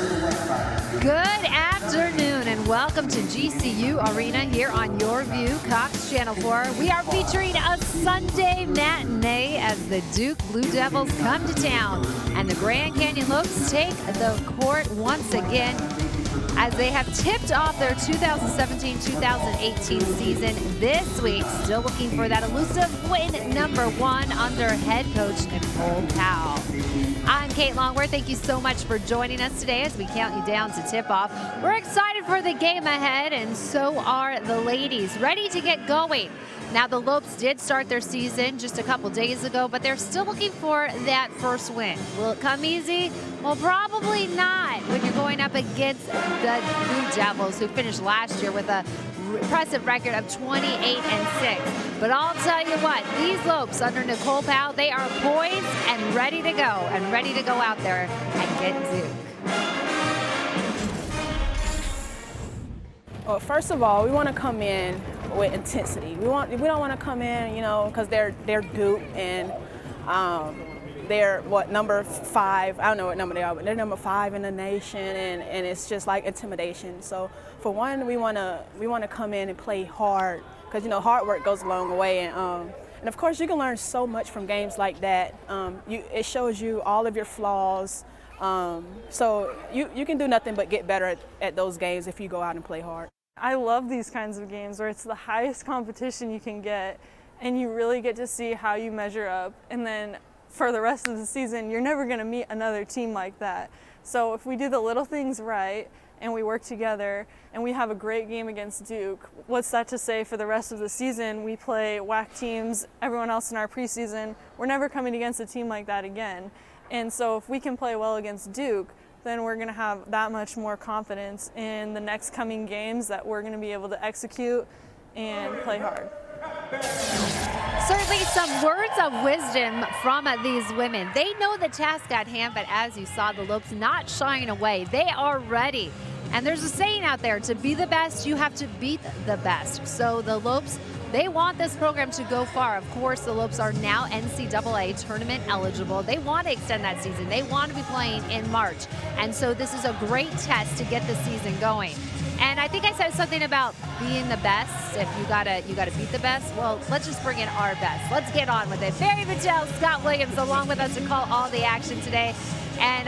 Good afternoon and welcome to GCU Arena here on Your View, Cox Channel 4. We are featuring a Sunday matinee as the Duke Blue Devils come to town and the Grand Canyon Lopes take the court once again as they have tipped off their 2017-2018 season this week, still looking for that elusive win #1 under head coach Nicole Powell. I'm Kate Longworth. Thank you so much for joining us today as we count you down to tip-off. We're excited for the game ahead, and so are the ladies, ready to get going. Now, the Lopes did start their season just a couple days ago, but they're still looking for that first win. Will it come easy? Well, probably not when you're going up against the Blue Devils, who finished last year with a impressive record of 28-6. But I'll tell you what, these Lopes under Nicole Powell, they are poised and ready to go out there and get Duke. Well, first of all, we want to come in with intensity. We don't want to come in, because they're Duke and they're number 5. I don't know what number they are, but they're number 5 in the nation, and it's just like intimidation. So for one, we want to come in and play hard, because hard work goes a long way, and of course you can learn so much from games like that. It shows you all of your flaws. So you can do nothing but get better at those games if you go out and play hard. I love these kinds of games where it's the highest competition you can get and you really get to see how you measure up, and then for the rest of the season you're never going to meet another team like that. So if we do the little things right and we work together and we have a great game against Duke, what's that to say for the rest of the season? We play WAC teams, everyone else in our preseason, we're never coming against a team like that again. And so if we can play well against Duke, then we're going to have that much more confidence in the next coming games that we're going to be able to execute and play hard. Certainly some words of wisdom from these women. They know the task at hand, but as you saw, the Lopes not shying away. They are ready. And there's a saying out there, to be the best, you have to beat the best. So the Lopes, they want this program to go far. Of course, the Lopes are now NCAA tournament eligible. They want to extend that season. They want to be playing in March. And so this is a great test to get the season going. And I think I said something about being the best. If you gotta beat the best, well, let's just bring in our best. Let's get on with it. Barry Mattel, Scott Williams, along with us to call all the action today. And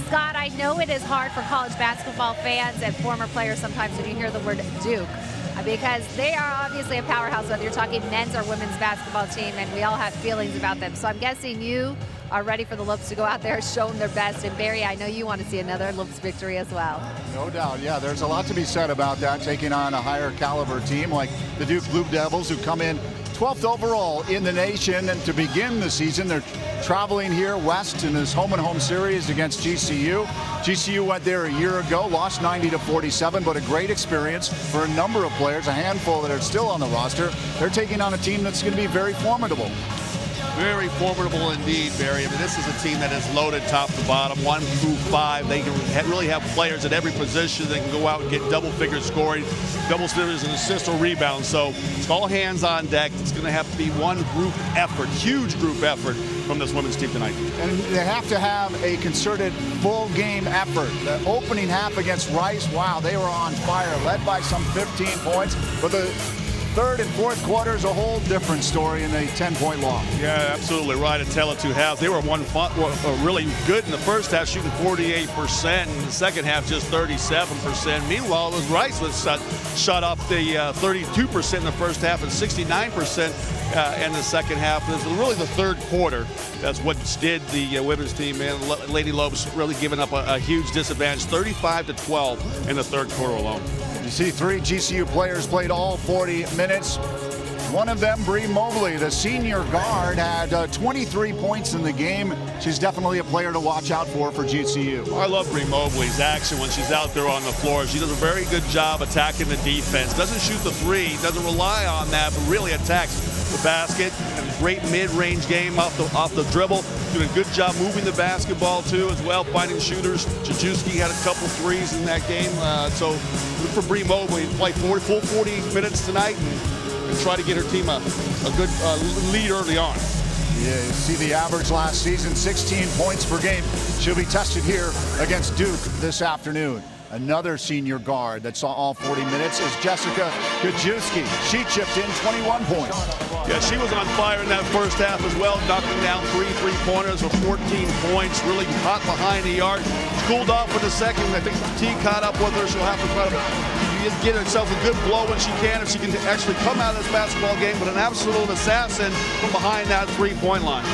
Scott, I know it is hard for college basketball fans and former players sometimes when you hear the word Duke, because they are obviously a powerhouse, whether you're talking men's or women's basketball team, and we all have feelings about them. So I'm guessing you are ready for the Lopes to go out there and show them their best. And Barry, I know you want to see another Lopes victory as well. No doubt, yeah, there's a lot to be said about that, taking on a higher caliber team like the Duke Blue Devils, who come in 12th overall in the nation. And to begin the season, they're traveling here west in this home-and-home series against GCU. GCU went there a year ago, lost 90-47, but a great experience for a number of players, a handful that are still on the roster. They're taking on a team that's going to be very formidable. Very formidable indeed, Barry. I mean, this is a team that is loaded top to bottom, 1 through 5. They can really have players at every position that can go out and get double-figure scoring, double figures and assists or rebounds. So it's all hands on deck. It's going to have to be one group effort, huge group effort from this women's team tonight. And they have to have a concerted full game effort. The opening half against Rice, wow, they were on fire, led by some 15 points. But the third and fourth quarters, a whole different story in a 10-point loss. Yeah, absolutely right. A tale of two halves. They were really good in the first half, shooting 48%, and in the second half just 37%. Meanwhile, it was Rice was shot off the 32% in the first half and 69% in the second half. It was really the third quarter. That's what did the women's team, and Lady Lopes really giving up a huge disadvantage, 35-12 in the third quarter alone. You see 3 GCU players played all 40 minutes. One of them, Bree Mobley, the senior guard, had 23 points in the game. She's definitely a player to watch out for GCU. I love Bree Mobley's action when she's out there on the floor. She does a very good job attacking the defense. Doesn't shoot the three, doesn't rely on that, but really attacks the basket. And a great mid-range game off the dribble. Doing a good job moving the basketball too as well, finding shooters. Jajewski had a couple threes in that game. So good for Bree Mobley to play full 40 minutes tonight and try to get her team a good lead early on. You see the average last season, 16 points per game. She'll be tested here against Duke this afternoon. Another senior guard that saw all 40 minutes is Jessica Gajewski. She chipped in 21 points. Yeah, she was on fire in that first half as well, knocking down 3 3-pointers with 14 points, really hot behind the arc. She cooled off in the second. I think the T caught up with her. She'll have to try to get herself a good blow when she can, if she can actually come out of this basketball game with an absolute assassin from behind that 3-point line.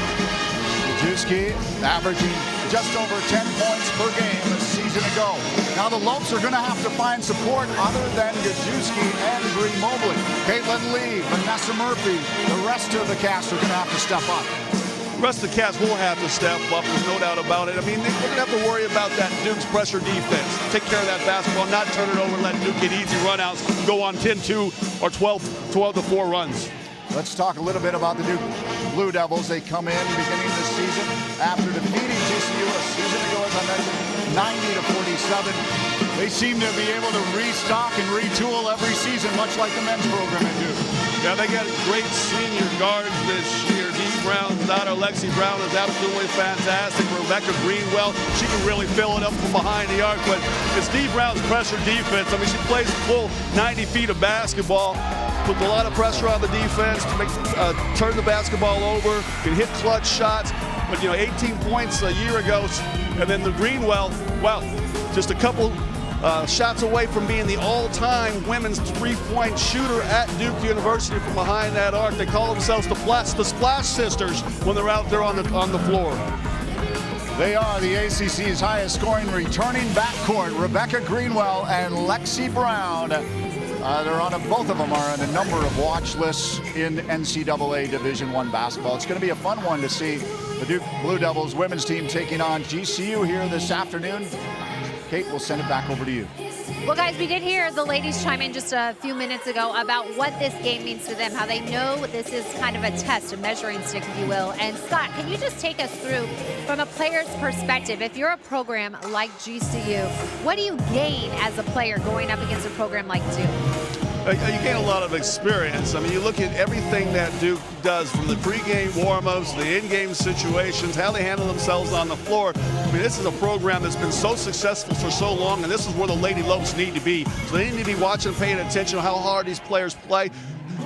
Gajewski averaging just over 10 points per game a season ago. Now the Lopes are going to have to find support other than Gajewski and Bree Mobley. Caitlin Lee, Vanessa Murphy, the rest of the cast are going to have to step up. The rest of the cast will have to step up, there's no doubt about it. I mean, they're going to have to worry about that Duke's pressure defense. Take care of that basketball, not turn it over, let Duke get easy runouts, go on 10-2 or 12-4 runs. Let's talk a little bit about the Duke Blue Devils. They come in beginning this season after defeating GCU a season ago, as I mentioned, 90-47. They seem to be able to restock and retool every season, much like the men's program at Duke. Yeah, they got great senior guards this year. Dee Brown's daughter, Lexi Brown, is absolutely fantastic. Rebecca Greenwell, she can really fill it up from behind the arc. But it's Dee Brown's pressure defense. I mean, she plays full 90 feet of basketball, puts a lot of pressure on the defense to make turn the basketball over, can hit clutch shots. But, 18 points a year ago. And then the Greenwell, well, just a couple shots away from being the all-time women's three-point shooter at Duke University from behind that arc. They call themselves the Splash Sisters when they're out there on the floor. They are the ACC's highest-scoring returning backcourt, Rebecca Greenwell and Lexi Brown. Both of them are on a number of watch lists in NCAA Division I basketball. It's going to be a fun one to see the Duke Blue Devils women's team taking on GCU here this afternoon. Kate, we'll send it back over to you. Well, guys, we did hear the ladies chime in just a few minutes ago about what this game means to them, how they know this is kind of a test, a measuring stick, if you will. And Scott, can you just take us through, from a player's perspective, if you're a program like GCU, what do you gain as a player going up against a program like Duke? You gain a lot of experience. I mean, you look at everything that Duke does, from the pregame warm-ups, the in-game situations, how they handle themselves on the floor. I mean, this is a program that's been so successful for so long, and this is where the Lady Lopes need to be. So they need to be watching, paying attention to how hard these players play.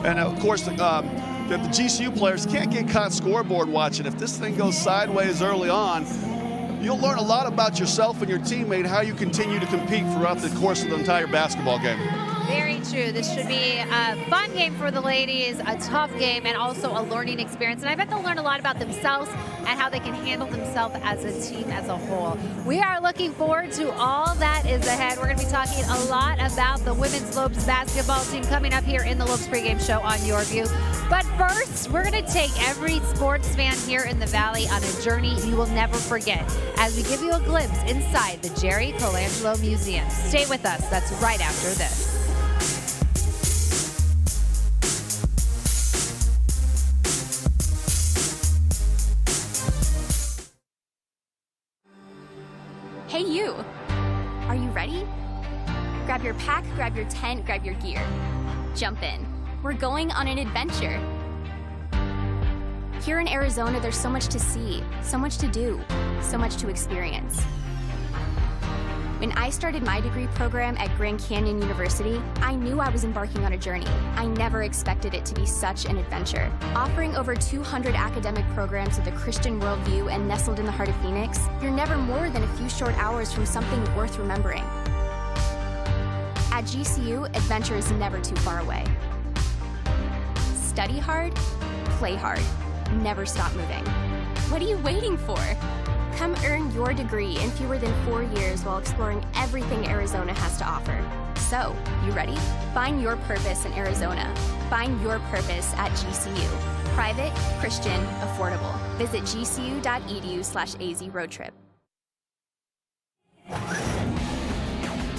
And, of course, the GCU players can't get caught scoreboard watching. If this thing goes sideways early on, you'll learn a lot about yourself and your teammate, how you continue to compete throughout the course of the entire basketball game. Very true. This should be a fun game for the ladies, a tough game, and also a learning experience. And I bet they'll learn a lot about themselves and how they can handle themselves as a team as a whole. We are looking forward to all that is ahead. We're going to be talking a lot about the women's Lopes basketball team coming up here in the Lopes pregame show on Your View. But first, we're going to take every sports fan here in the Valley on a journey you will never forget as we give you a glimpse inside the Jerry Colangelo Museum. Stay with us. That's right after this. Hey you! Are you ready? Grab your pack, grab your tent, grab your gear. Jump in. We're going on an adventure. Here in Arizona, there's so much to see, so much to do, so much to experience. When I started my degree program at Grand Canyon University, I knew I was embarking on a journey. I never expected it to be such an adventure. Offering over 200 academic programs with a Christian worldview and nestled in the heart of Phoenix, you're never more than a few short hours from something worth remembering. At GCU, adventure is never too far away. Study hard, play hard, never stop moving. What are you waiting for? Come earn your degree in fewer than 4 years while exploring everything Arizona has to offer. So, you ready? Find your purpose in Arizona. Find your purpose at GCU. Private, Christian, affordable. Visit gcu.edu/azroadtrip.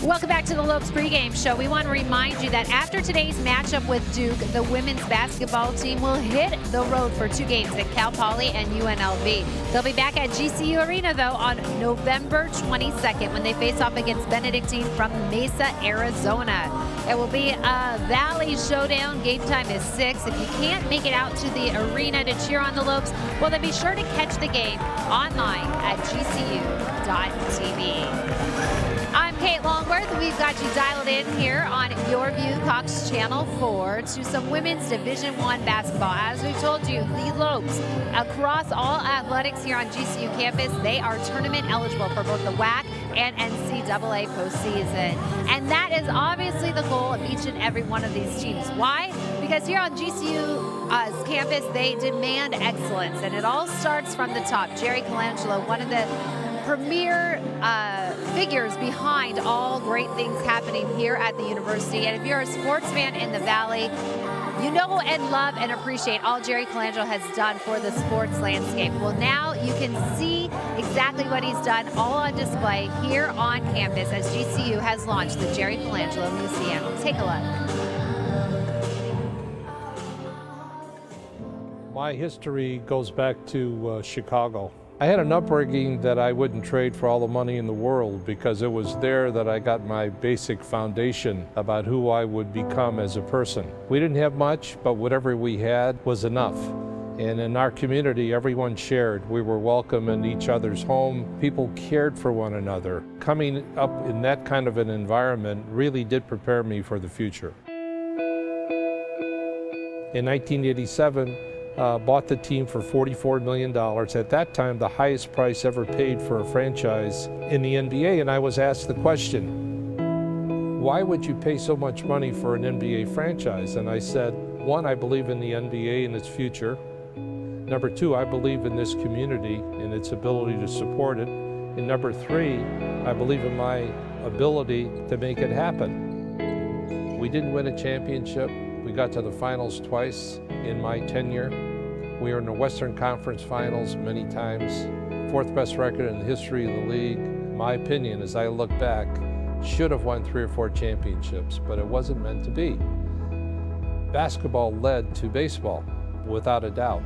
Welcome back to the Lopes pregame show. We want to remind you that after today's matchup with Duke, the women's basketball team will hit the road for 2 games at Cal Poly and UNLV. They'll be back at GCU Arena, though, on November 22nd when they face off against Benedictine from Mesa, Arizona. It will be a Valley showdown. Game time is 6. If you can't make it out to the arena to cheer on the Lopes, well, then be sure to catch the game online at gcu.tv. I'm Kate Longworth. We've got you dialed in here on Your View Cox Channel 4 to some women's Division I basketball. As we've told you, the Lopes, across all athletics here on GCU campus, they are tournament eligible for both the WAC and NCAA postseason. And that is obviously the goal of each and every one of these teams. Why? Because here on GCU's campus, they demand excellence, and it all starts from the top. Jerry Colangelo, one of the premier figures behind all great things happening here at the university. And if you're a sports fan in the Valley, you know and love and appreciate all Jerry Colangelo has done for the sports landscape. Well, now you can see exactly what he's done all on display here on campus as GCU has launched the Jerry Colangelo Museum. Take a look. My history goes back to Chicago. I had an upbringing that I wouldn't trade for all the money in the world because it was there that I got my basic foundation about who I would become as a person. We didn't have much, but whatever we had was enough. And in our community, everyone shared. We were welcome in each other's home. People cared for one another. Coming up in that kind of an environment really did prepare me for the future. In 1987, bought the team for $44 million. At that time, the highest price ever paid for a franchise in the NBA. And I was asked the question, why would you pay so much money for an NBA franchise? And I said, 1, I believe in the NBA and its future. Number 2, I believe in this community and its ability to support it. And number 3, I believe in my ability to make it happen. We didn't win a championship. We got to the finals twice in my tenure. We were in the Western Conference Finals many times. 4th best record in the history of the league. My opinion, as I look back, should have won 3 or 4 championships, but it wasn't meant to be. Basketball led to baseball, without a doubt.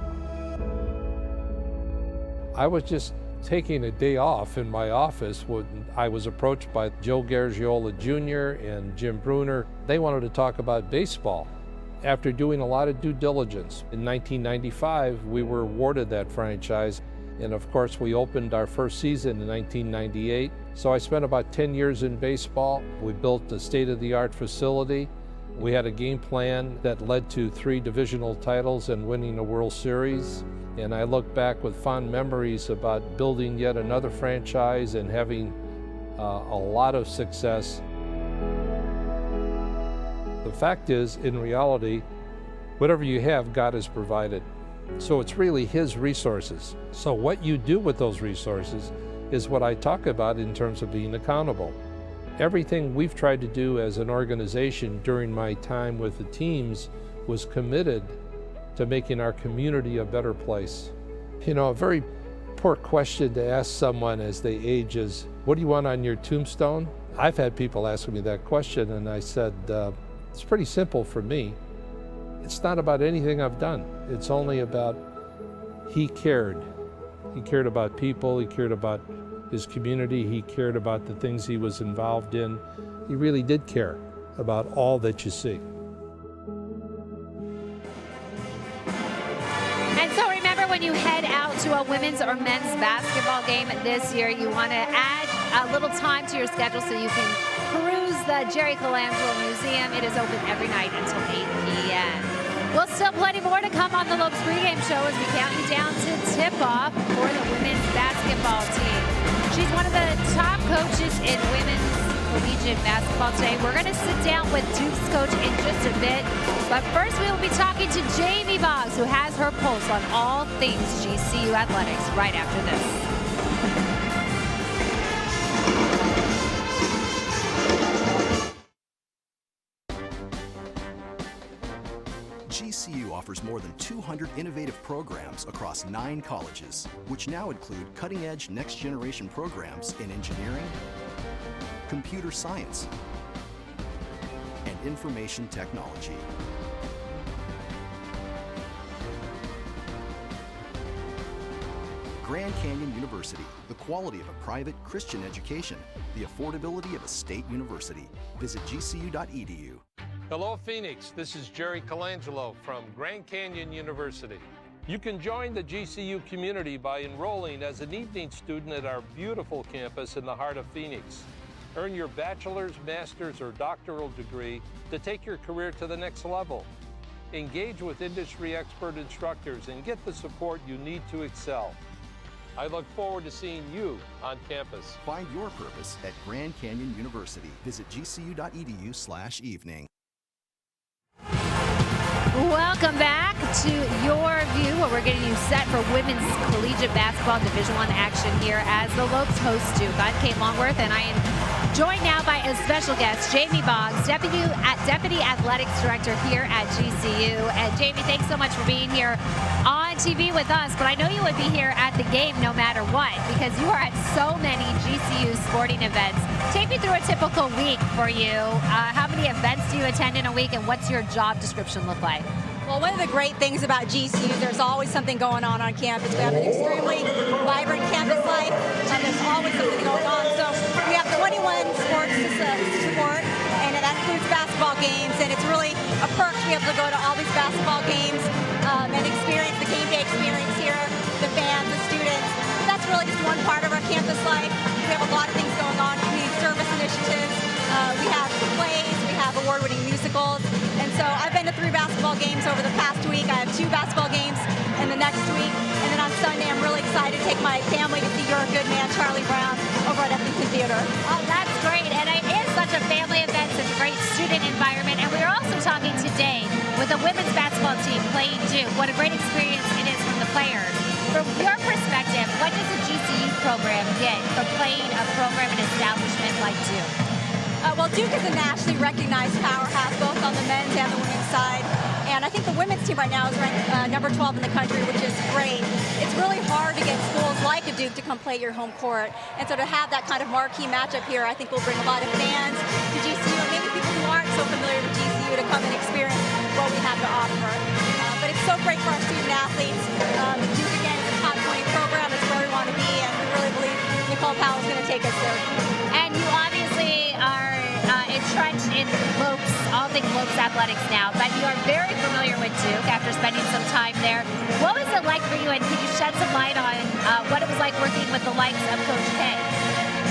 I was just taking a day off in my office when I was approached by Joe Garagiola Jr. and Jim Bruner. They wanted to talk about baseball. After doing a lot of due diligence, in 1995, we were awarded that franchise. And of course, we opened our first season in 1998. So I spent about 10 years in baseball. We built a state-of-the-art facility. We had a game plan that led to 3 divisional titles and winning a World Series. And I look back with fond memories about building yet another franchise and having a lot of success. The fact is, in reality, whatever you have, God has provided. So it's really His resources. So what you do with those resources is what I talk about in terms of being accountable. Everything we've tried to do as an organization during my time with the teams was committed to making our community a better place. You know, a very poor question to ask someone as they age is, what do you want on your tombstone? I've had people ask me that question, and I said, it's pretty simple for me. It's not about anything I've done. It's only about He cared. He cared about people. He cared about His community. He cared about the things He was involved in. He really did care about all that you see. And so remember, when you head out to a women's or men's basketball game this year, you want to add a little time to your schedule so you can peruse the Jerry Colangelo Museum. It is open every night until 8 p.m. Well, still plenty more to come on the Lopes pregame show as we count you down to tip-off for the women's basketball team. She's one of the top coaches in women's collegiate basketball today. We're going to sit down with Duke's coach in just a bit. But first, we will be talking to Jamie Boggs, who has her pulse on all things GCU athletics right after this. GCU offers more than 200 innovative programs across 9 colleges, which now include cutting-edge next-generation programs in engineering, computer science, and information technology. Grand Canyon University, the quality of a private Christian education, the affordability of a state university. Visit gcu.edu. Hello, Phoenix. This is Jerry Colangelo from Grand Canyon University. You can join the GCU community by enrolling as an evening student at our beautiful campus in the heart of Phoenix. Earn your bachelor's, master's, or doctoral degree to take your career to the next level. Engage with industry expert instructors and get the support you need to excel. I look forward to seeing you on campus. Find your purpose at Grand Canyon University. Visit gcu.edu/evening. Welcome back to Your View, where we're getting you set for women's collegiate basketball Division I action here as the Lopes host Duke. I'm Kate Longworth, and I am joined now by a special guest, Jamie Boggs, Deputy Athletics Director here at GCU. And Jamie, thanks so much for being here on TV with us, but I know you would be here at the game no matter what, because you are at so many GCU sporting events. Take me through a typical week for you. How many events do you attend in a week, and what's your job description look like? Well, one of the great things about GCU, there's always something going on campus. We have an extremely vibrant campus life, and there's always something going on. So we have 21 sports to support, and that includes basketball games, and it's really a perk to be able to go to all these basketball games and experience the game day experience here, the fans, the students. That's really just one part of our campus life. We have a lot of things going on, community service initiatives. We have plays, we have award-winning musicals, and so I've been to 3 basketball games over the past week. I have 2 basketball games in the next week, and then on Sunday I'm really excited to take my family to see You're a Good Man, Charlie Brown, over at Eppington Theater. Oh, that's great, and it is such a family event, such a great student environment, and we're also talking today with a women's basketball team playing Duke. What a great experience it is from the players. From your perspective, what does a GCU program get from playing a program and establishment like Duke? Well, Duke is a nationally recognized powerhouse, both on the men's and the women's side. And I think the women's team right now is ranked number 12 in the country, which is great. It's really hard to get schools like a Duke to come play at your home court. And so to have that kind of marquee matchup here, I think will bring a lot of fans to GCU, and maybe people who aren't so familiar with GCU to come and experience what we have to offer. But it's so great for our student athletes. Duke, again, is a top 20 program. It's where we want to be, and we really believe Nicole Powell is going to take us there. And you obviously are entrenched in Lopes, all things Lopes athletics now, but you are very familiar with Duke after spending some time there. What was it like for you, and can you shed some light on what it was like working with the likes of Coach K?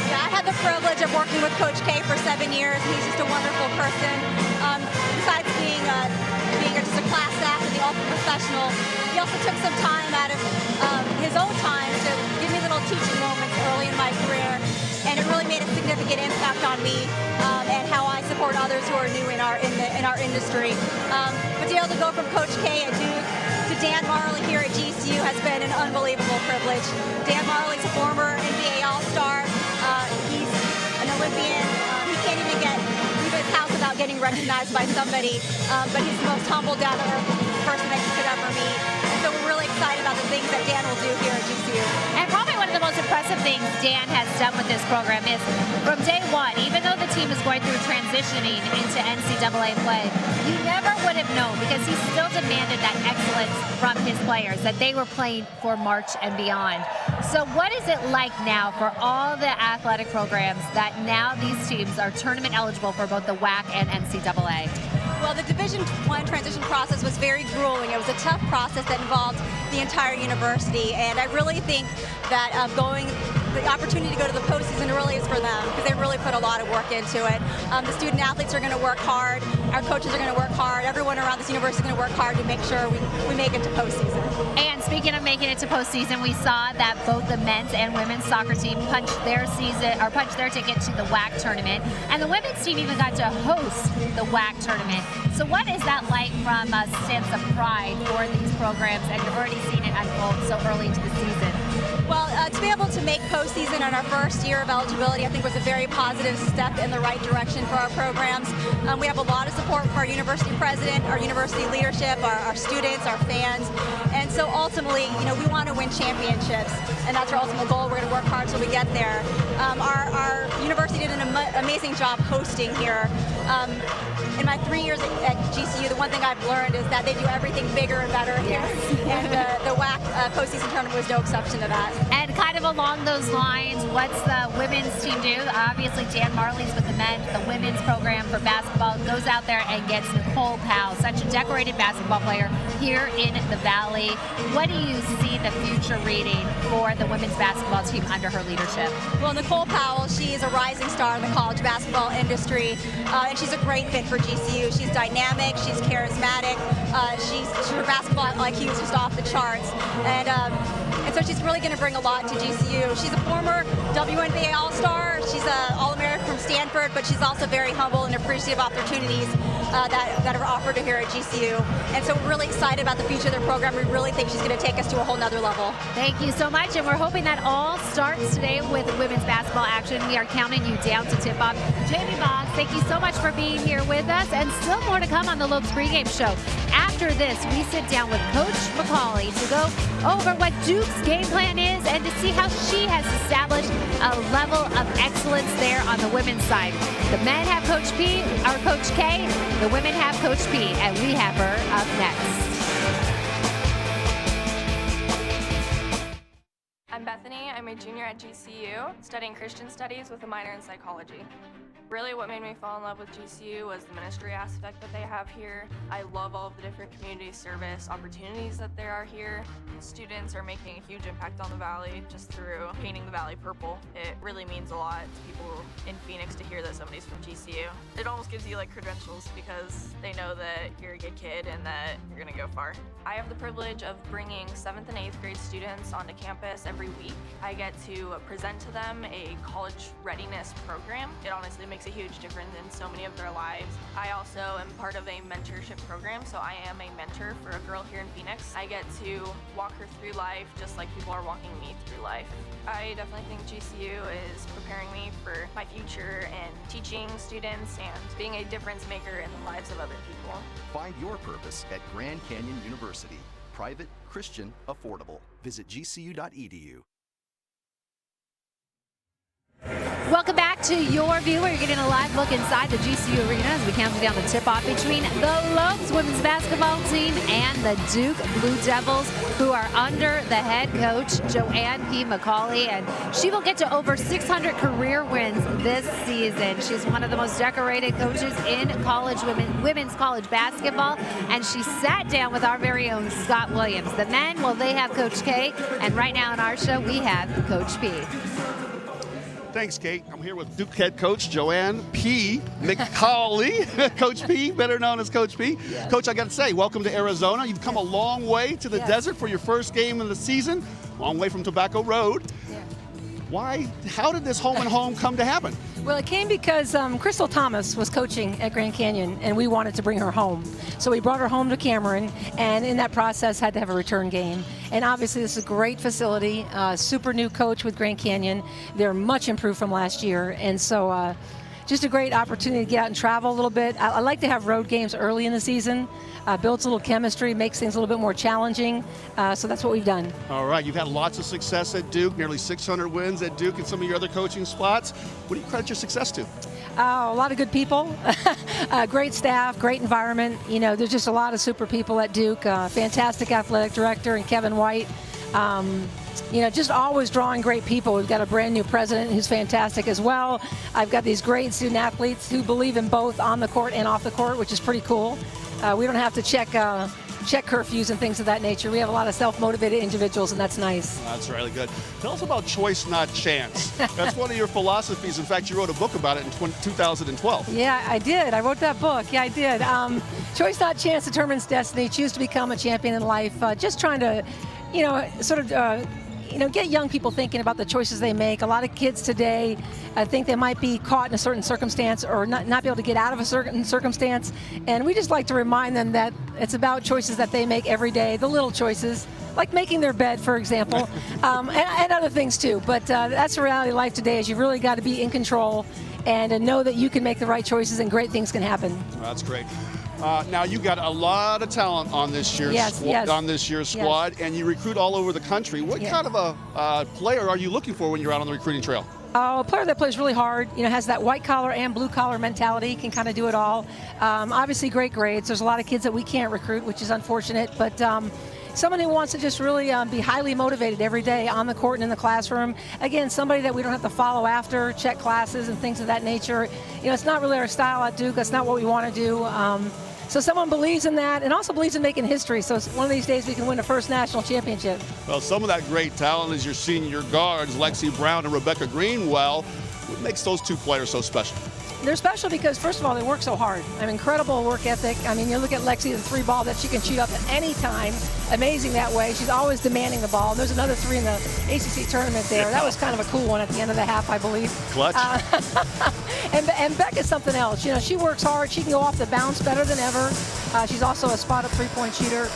Yeah, I had the privilege of working with Coach K for 7 years. He's just a wonderful person. Besides being just a class act and the ultimate professional, he also took some time out of his own time to give me little teaching moments early in my career, and it really made a significant impact on me and how I support others who are new in our industry. But to be able to go from Coach K at Duke to Dan Marley here at GCU has been an unbelievable privilege. Dan Marley's a former NBA All-Star. He's an Olympian. He can't even leave his house without getting recognized by somebody. But he's the most humble, down-to-earth person that you could ever meet. And so we're really excited about the things that Dan will do here at GCU. And probably one of the most impressive things Dan has done with this program is from day one, even though the team is going through transitioning into NCAA play, you never would have known, because he still demanded that excellence from his players, that they were playing for March and beyond. So what is it like now for all the athletic programs that now these teams are tournament eligible for both the WAC and NCAA? Well, the Division I transition process was very grueling. It was a tough process that involved the entire university, and I really think that the opportunity to go to the postseason really is for them, because they really put a lot of work into it. The student athletes are going to work hard. Our coaches are going to work hard. Everyone around this university is going to work hard to make sure we make it to postseason. And speaking of making it to postseason, we saw that both the men's and women's soccer team punched their ticket to the WAC tournament, and the women's team even got to host the WAC tournament. So what is that like from a sense of pride for these programs, and you've already seen it unfold so early into the season? Well, to be able to make postseason in our first year of eligibility, I think was a very positive step in the right direction for our programs. We have a lot of support from our university president, our university leadership, our students, our fans, and so ultimately, we want to win championships, and that's our ultimate goal. We're going to work hard till we get there. Our university did an amazing job hosting here. In my 3 years at GCU, the one thing I've learned is that they do everything bigger and better here, and the WAC postseason tournament was no exception to that. And kind of along those lines, what's the women's team do? Obviously, Dan Marley's with the men. The women's program for basketball goes out there and gets Nicole Powell, such a decorated basketball player here in the Valley. What do you see the future reading for the women's basketball team under her leadership? Well, Nicole Powell, she is a rising star in the college basketball industry, and she's a great fit for GCU. She's dynamic, she's charismatic, her basketball IQ is just off the charts, and so she's really going to bring a lot to GCU. She's a former WNBA All-Star. She's an All-American from Stanford, but she's also very humble and appreciative of opportunities that are offered to her at GCU. And so we're really excited about the future of their program. We really think she's going to take us to a whole nother level. Thank you so much, and we're hoping that all starts today with women's basketball action. We are counting you down to tip-off. Jamie Boggs, thank you so much for being here with us, and still more to come on the Lopes Pregame Show. After this, we sit down with Coach McCauley to go over what Duke's game plan is and to see how she has established a level of excellence there on the women's side. The men have Coach P, or Coach K. The women have Coach P, and we have her up next. I'm Bethany. I'm a junior at GCU, studying Christian studies with a minor in psychology. Really what made me fall in love with GCU was the ministry aspect that they have here. I love all of the different community service opportunities that there are here. Students are making a huge impact on the Valley just through painting the Valley purple. It really means a lot to people in Phoenix to hear that somebody's from GCU. It almost gives you like credentials because they know that you're a good kid and that you're gonna go far. I have the privilege of bringing 7th and 8th grade students onto campus every week. I get to present to them a college readiness program. It honestly makes a huge difference in so many of their lives. I also am part of a mentorship program, so I am a mentor for a girl here in Phoenix. I get to walk her through life just like people are walking me through life. I definitely think GCU is preparing me for my future and teaching students and being a difference maker in the lives of other people. Find your purpose at Grand Canyon University. Private, Christian, affordable. Visit gcu.edu. Welcome back to Your View, where you're getting a live look inside the GCU Arena as we count down the tip-off between the Lopes women's basketball team and the Duke Blue Devils, who are under the head coach, Joanne P. McCauley, and she will get to over 600 career wins this season. She's one of the most decorated coaches in college women's college basketball, and she sat down with our very own Scott Williams. The men, well, they have Coach K, and right now on our show, we have Coach P. Thanks, Kate. I'm here with Duke head coach Joanne P. McCauley. Coach P, better known as Coach P. Yes. Coach, I got to say, welcome to Arizona. You've come a long way to the desert for your first game of the season, long way from Tobacco Road. Yeah. Why? How did this home and home come to happen? Well, it came because Crystal Thomas was coaching at Grand Canyon, and we wanted to bring her home. So we brought her home to Cameron, and in that process had to have a return game. And obviously this is a great facility, super new coach with Grand Canyon. They're much improved from last year, and so just a great opportunity to get out and travel a little bit. I like to have road games early in the season. Builds a little chemistry, makes things a little bit more challenging. So that's what we've done. All right, you've had lots of success at Duke, nearly 600 wins at Duke and some of your other coaching spots. What do you credit your success to? A lot of good people, great staff, great environment. You know, there's just a lot of super people at Duke. Fantastic athletic director and Kevin White. You know, just always drawing great people. We've got a brand new president who's fantastic as well. I've got these great student athletes who believe in both on the court and off the court, which is pretty cool. We don't have to check curfews and things of that nature. We have a lot of self-motivated individuals, and that's nice. That's really good. Tell us about choice, not chance. That's one of your philosophies. In fact, you wrote a book about it in 2012. Yeah, I did. I wrote that book. Yeah, I did. Choice, not chance determines destiny. Choose to become a champion in life. Just trying to, you know, sort of, you know, get young people thinking about the choices they make. A lot of kids today, I think they might be caught in a certain circumstance or not be able to get out of a certain circumstance. And we just like to remind them that it's about choices that they make every day, the little choices, like making their bed, for example, and other things too. But that's the reality of life today, is you really got to be in control and know that you can make the right choices and great things can happen. That's great. Now you got a lot of talent on this year's squad, and you recruit all over the country. What kind of a player are you looking for when you're out on the recruiting trail? A player that plays really hard, has that white collar and blue collar mentality, can kind of do it all. Obviously great grades. There's a lot of kids that we can't recruit, which is unfortunate, but someone who wants to just really be highly motivated every day on the court and in the classroom. Again, somebody that we don't have to follow after, check classes and things of that nature. It's not really our style at Duke. That's not what we want to do. So someone believes in that and also believes in making history. So one of these days we can win a first national championship. Well, some of that great talent is your senior guards, Lexi Brown and Rebecca Greenwell. What makes those two players so special? They're special because, first of all, they work so hard. Incredible work ethic. You look at Lexi, the three ball that she can shoot up at any time. Amazing that way. She's always demanding the ball. And there's another three in the ACC tournament there. That was kind of a cool one at the end of the half, I believe. Clutch. And Beck is something else. She works hard. She can go off the bounce better than ever. She's also a spot-up three-point shooter.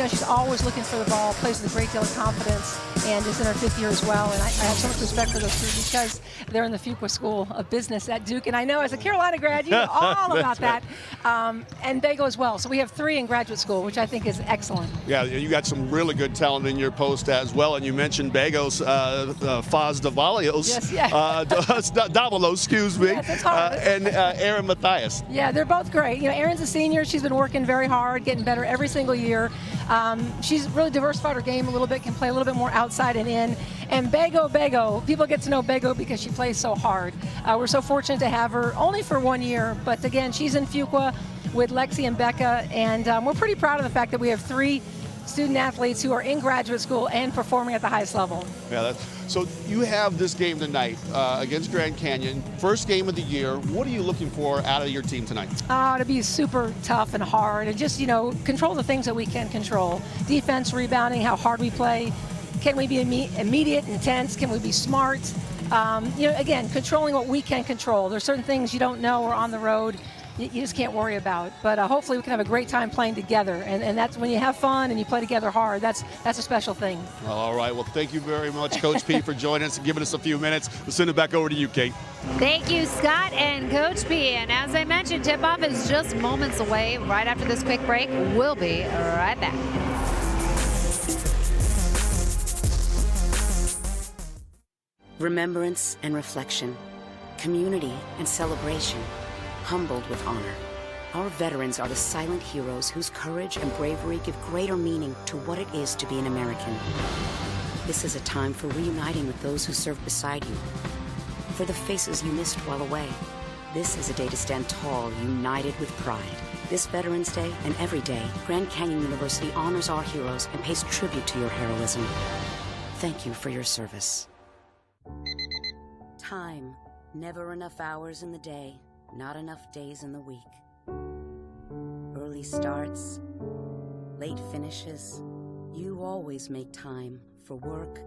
She's always looking for the ball, plays with a great deal of confidence, and is in her 5th year as well. And I have so much respect for those two because they're in the Fuqua School of Business at Duke. And I know as a Carolina grad, you know all about that. And Bago as well. So we have 3 in graduate school, which I think is excellent. Yeah, you got some really good talent in your post as well. And you mentioned Bago's Faz Davalos. Yes, yeah. Davalos, excuse me. Yes, that's hard. And Aaron Matthias. Yeah, they're both great. Aaron's a senior. She's been working very hard, getting better every single year. She's really diversified her game a little bit, can play a little bit more outside and in. And Bago, people get to know Bago because she plays so hard. We're so fortunate to have her only for 1 year, but again, she's in Fuqua with Lexi and Becca, and we're pretty proud of the fact that we have 3 student athletes who are in graduate school and performing at the highest level. Yeah, so you have this game tonight against Grand Canyon, first game of the year. What are you looking for out of your team tonight? To be super tough and hard and just, control the things that we can control. Defense, rebounding, how hard we play. Can we be immediate, intense? Can we be smart? Again, controlling what we can control. There's certain things you don't know or on the road you just can't worry about. But hopefully we can have a great time playing together. And that's when you have fun and you play together hard. That's a special thing. Well, all right. Well, thank you very much, Coach P, for joining us and giving us a few minutes. We'll send it back over to you, Kate. Thank you, Scott and Coach P. And as I mentioned, tip-off is just moments away. Right after this quick break, we'll be right back. Remembrance and reflection, community and celebration, humbled with honor. Our veterans are the silent heroes whose courage and bravery give greater meaning to what it is to be an American. This is a time for reuniting with those who served beside you, for the faces you missed while away. This is a day to stand tall, united with pride. This Veterans Day and every day, Grand Canyon University honors our heroes and pays tribute to your heroism. Thank you for your service. Time. Never enough hours in the day, not enough days in the week. Early starts, late finishes. You always make time for work,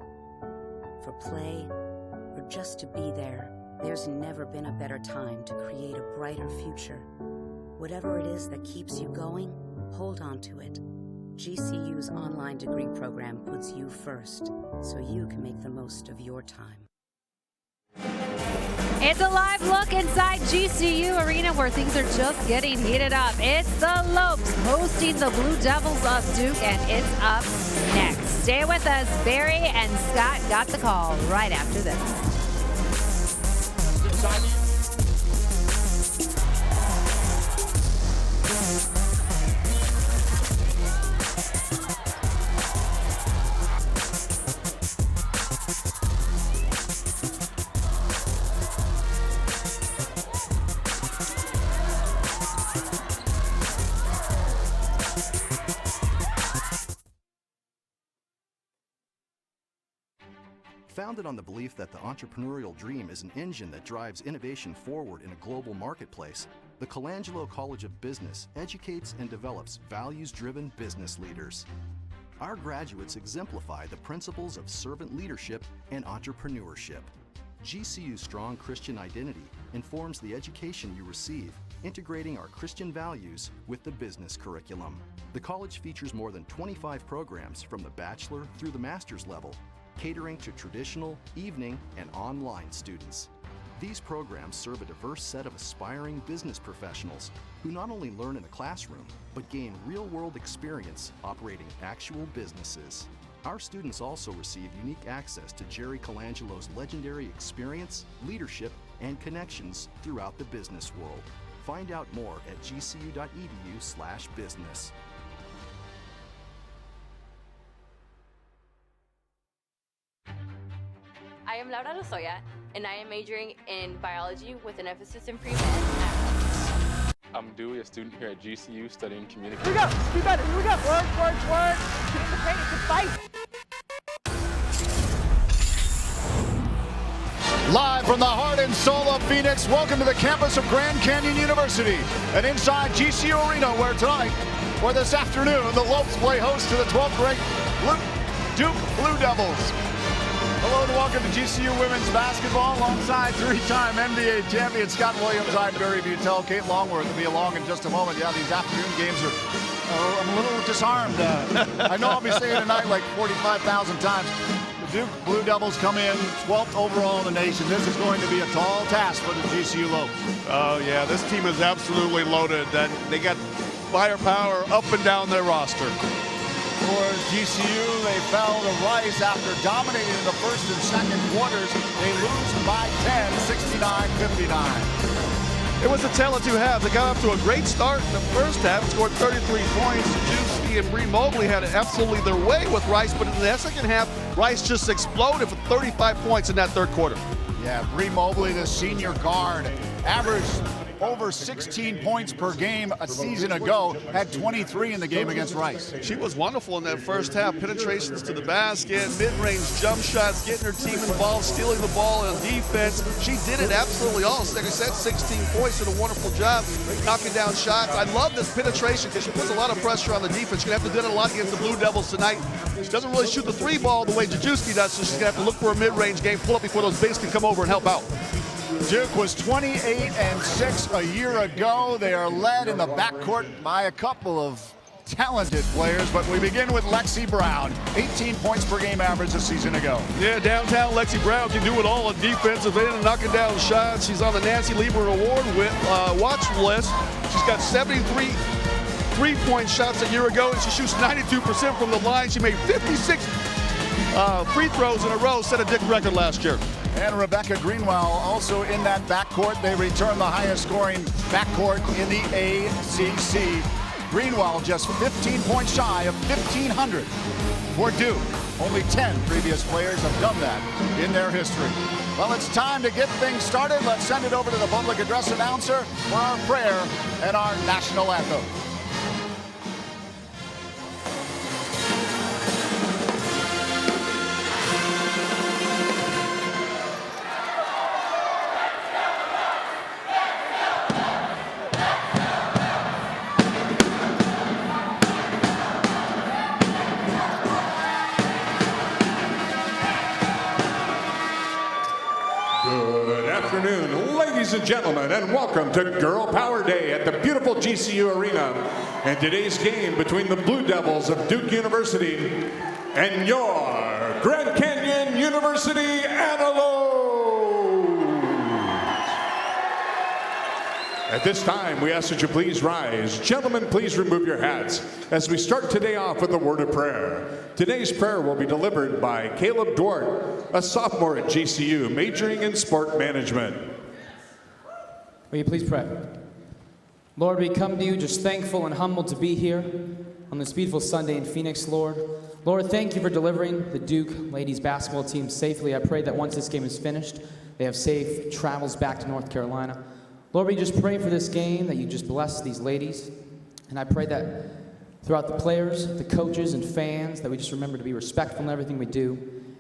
for play, or just to be there. There's never been a better time to create a brighter future. Whatever it is that keeps you going, hold on to it. GCU's online degree program puts you first, so you can make the most of your time. It's a live look inside GCU Arena where things are just getting heated up. It's the Lopes hosting the Blue Devils of Duke, and it's up next. Stay with us. Barry and Scott got the call right after this. Founded on the belief that the entrepreneurial dream is an engine that drives innovation forward in a global marketplace, the Colangelo College of Business educates and develops values-driven business leaders. Our graduates exemplify the principles of servant leadership and entrepreneurship. GCU's strong Christian identity informs the education you receive, integrating our Christian values with the business curriculum. The college features more than 25 programs from the bachelor through the master's level, catering to traditional, evening, and online students. These programs serve a diverse set of aspiring business professionals who not only learn in the classroom, but gain real-world experience operating actual businesses. Our students also receive unique access to Jerry Colangelo's legendary experience, leadership, and connections throughout the business world. Find out more at gcu.edu/business. I am Laura Lozoya, and I am majoring in biology with an emphasis in pre-med. I'm Dewey, a student here at GCU studying communication. Here we go. Be better. Here we go. Work. Get in the paint. It's a fight. Live from the heart and soul of Phoenix, welcome to the campus of Grand Canyon University and inside GCU Arena, where this afternoon the Lopes play host to the 12th ranked Duke Blue Devils. Hello and welcome to GCU Women's Basketball alongside three-time NBA champion Scott Williams. I'm Barry Butel. Kate Longworth will be along in just a moment. Yeah, these afternoon games are, I'm a little disarmed. I know I'll be saying it tonight like 45,000 times. The Duke Blue Devils come in 12th overall in the nation. This is going to be a tall task for the GCU Lopes. Oh, yeah, this team is absolutely loaded. They got firepower up and down their roster. For GCU, they fell to Rice after dominating in the first and second quarters. They lose by 10, 69-59. It was a tale of two halves. They got off to a great start in the first half, scored 33 points. Juicy and Bree Mobley had it absolutely their way with Rice, but in the second half, Rice just exploded for 35 points in that third quarter. Yeah, Bree Mobley, the senior guard, averaged over 16 points per game a season ago, had 23 in the game against Rice. She was wonderful in that first half. Penetrations to the basket, mid-range jump shots, getting her team involved, stealing the ball on defense. She did it absolutely all. Like I said, 16 points, did a wonderful job knocking down shots. I love this penetration because she puts a lot of pressure on the defense. She's going to have to do it a lot against the Blue Devils tonight. She doesn't really shoot the three ball the way Jajewski does, so she's going to have to look for a mid-range game, pull up before those bigs can come over and help out. Duke was 28-6 a year ago. They are led in the backcourt by a couple of talented players, but we begin with Lexi Brown, 18 points per game average a season ago. Yeah, downtown Lexi Brown can do it all on defensive end and knocking down shots. She's on the Nancy Lieber Award watch list. She's got 73 three-point shots a year ago, and she shoots 92% from the line. She made 56 free throws in a row, set a Dick record last year. And Rebecca Greenwell also in that backcourt. They return the highest scoring backcourt in the ACC. Greenwell just 15 points shy of 1,500 for Duke. Only 10 previous players have done that in their history. Well, it's time to get things started. Let's send it over to the public address announcer for our prayer and our national anthem. Ladies and gentlemen, and welcome to Girl Power Day at the beautiful GCU Arena. And today's game between the Blue Devils of Duke University and your Grand Canyon University Antelopes. At this time, we ask that you please rise. Gentlemen, please remove your hats as we start today off with a word of prayer. Today's prayer will be delivered by Caleb Dwart, a sophomore at GCU, majoring in sport management. Will you please pray? Lord, we come to you just thankful and humbled to be here on this beautiful Sunday in Phoenix, Lord. Lord, thank you for delivering the Duke ladies basketball team safely. I pray that once this game is finished, they have safe travels back to North Carolina. Lord, we just pray for this game, that you just bless these ladies. And I pray that throughout the players, the coaches, and fans, that we just remember to be respectful in everything we do,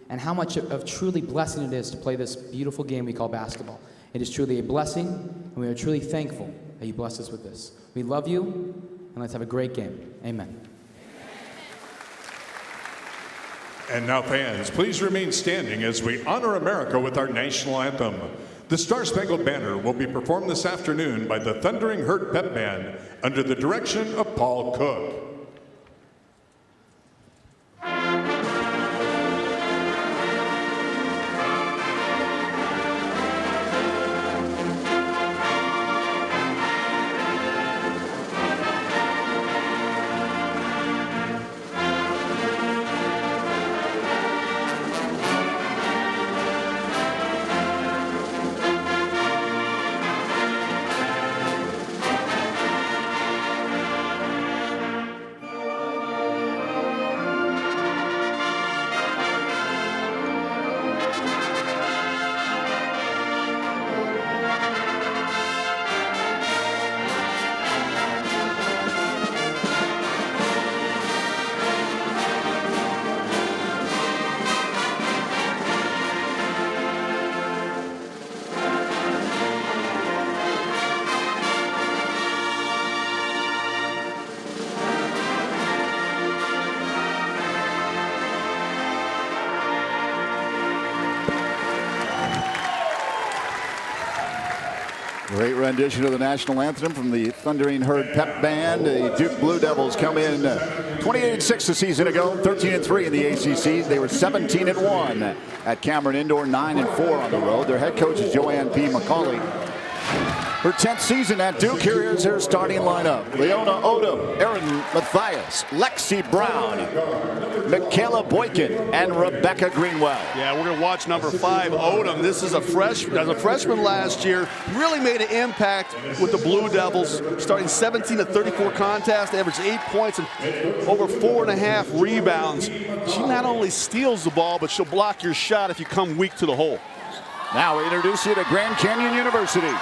and how much of truly blessing it is to play this beautiful game we call basketball. It is truly a blessing, and we are truly thankful that you bless us with this. We love you, and let's have a great game. Amen. And now, fans, please remain standing as we honor America with our national anthem. The Star-Spangled Banner will be performed this afternoon by the Thundering Herd Pep Band under the direction of Paul Cook. Great rendition of the national anthem from the Thundering Herd Pep Band. The Duke Blue Devils come in 28-6 a season ago, 13-3 in the ACC. They were 17-1 at Cameron Indoor, 9-4 on the road. Their head coach is Joanne P. McCauley. Her 10th season at Duke. Here is her starting lineup. Leona Odom, Erin Mathias, Lexi Brown, Michaela Boykin, and Rebecca Greenwell. Yeah, we're going to watch number 5, Odom. This is a freshman. As a freshman last year, really made an impact with the Blue Devils, starting 17 of 34 contests, averaged 8 points and over 4.5 rebounds. She not only steals the ball, but she'll block your shot if you come weak to the hole. Now we introduce you to Grand Canyon University.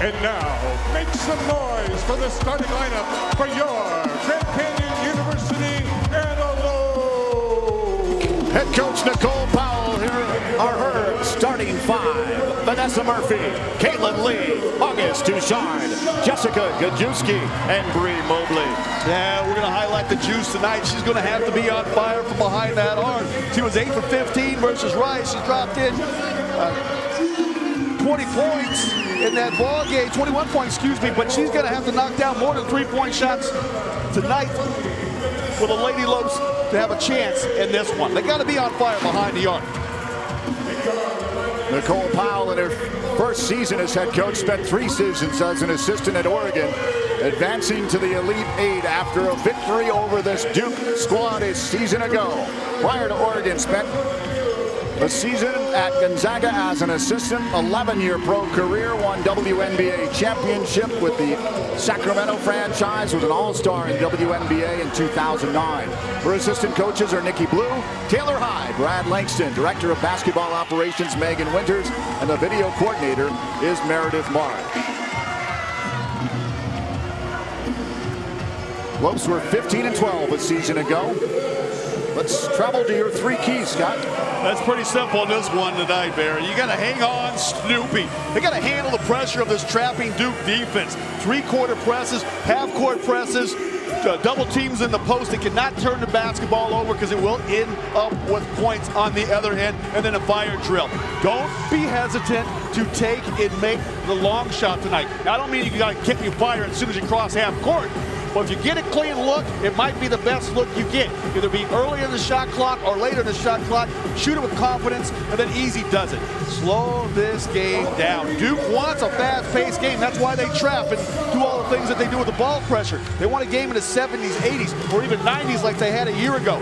And now, make some noise for the starting lineup for your Grand Canyon University Antelope. Head coach Nicole Powell. Here are her starting 5. Vanessa Murphy, Caitlin Lee, August Duchard, Jessica Gajewski, and Bree Mobley. Yeah, we're going to highlight the juice tonight. She's going to have to be on fire from behind that arc. She was 8 for 15 versus Rice. She dropped in 20 points in that ball game, 21 points, excuse me, but she's going to have to knock down more than 3-point shots tonight for the Lady Lopes to have a chance in this one. They got to be on fire behind the arc. Nicole Powell, in her first season as head coach, spent 3 seasons as an assistant at Oregon, advancing to the Elite 8 after a victory over this Duke squad a season ago. Prior to Oregon, spent a season at Gonzaga as an assistant, 11-year pro career, won WNBA championship with the Sacramento franchise, was an all-star in WNBA in 2009. Her assistant coaches are Nikki Blue, Taylor Hyde, Brad Langston, director of basketball operations Megan Winters, and the video coordinator is Meredith Mark. Lopes were 15-12 a season ago. Let's travel to your 3 keys, Scott. That's pretty simple in this one tonight, Barry. You got to hang on, Snoopy. They got to handle the pressure of this trapping Duke defense. 3-quarter presses, half-court presses, double teams in the post. They cannot turn the basketball over because it will end up with points on the other end, and then a fire drill. Don't be hesitant to take and make the long shot tonight. Now, I don't mean you got to get you fire as soon as you cross half court. But if you get a clean look, it might be the best look you get. Either be early in the shot clock or later in the shot clock. Shoot it with confidence, and then easy does it. Slow this game down. Duke wants a fast-paced game. That's why they trap and do all the things that they do with the ball pressure. They want a game in the 70s, 80s, or even 90s like they had a year ago.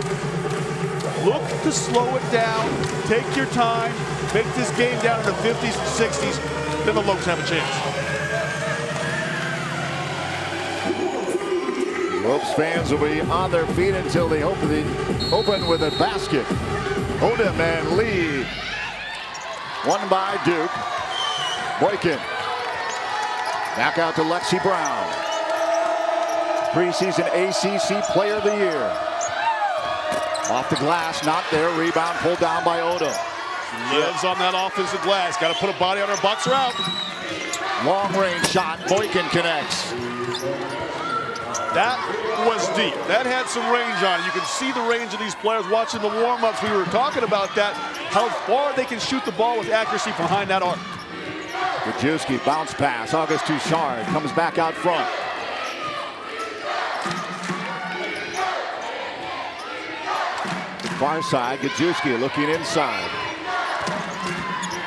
Look to slow it down. Take your time. Make this game down in the 50s and 60s. Then the Lopes have a chance. Lopes fans will be on their feet until they open with a basket. Odom and Lee. Won by Duke. Boykin. Back out to Lexi Brown. Preseason ACC Player of the Year. Off the glass, not there. Rebound pulled down by Odom. Lives on that offensive glass. Got to put a body on her. Bucks are out. Long range shot. Boykin connects. That was deep. That had some range on it. You can see the range of these players watching the warm-ups. We were talking about that, how far they can shoot the ball with accuracy behind that arc. Gajewski bounce pass. August Touchard comes back out front. Far side, Gajewski looking inside.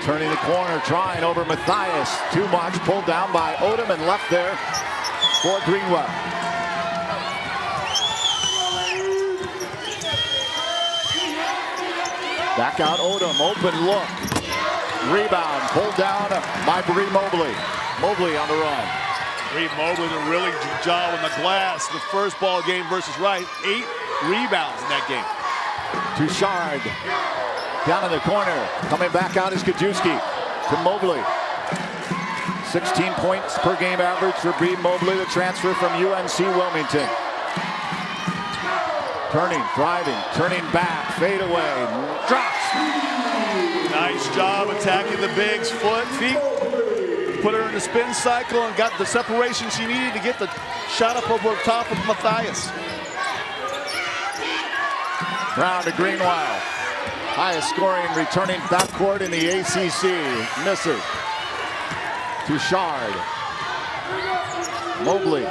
Turning the corner, trying over Matthias. Too much, pulled down by Odom and left there for Greenwell. Back out Odom, open look. Rebound, pulled down by Bree Mobley. Mobley on the run. Bree Mobley did a really good job on the glass. The first ball game versus Wright. 8 rebounds in that game. Touchard down in the corner. Coming back out is Gajewski to Mobley. 16 points per game average for Bree Mobley, the transfer from UNC Wilmington. Turning, driving, turning back, fade away, drops. Nice job attacking the big's feet. Put her in the spin cycle and got the separation she needed to get the shot up over the top of Matthias. Brown to Greenwell. Highest scoring returning backcourt in the ACC. Misses. Touchard. Mobley.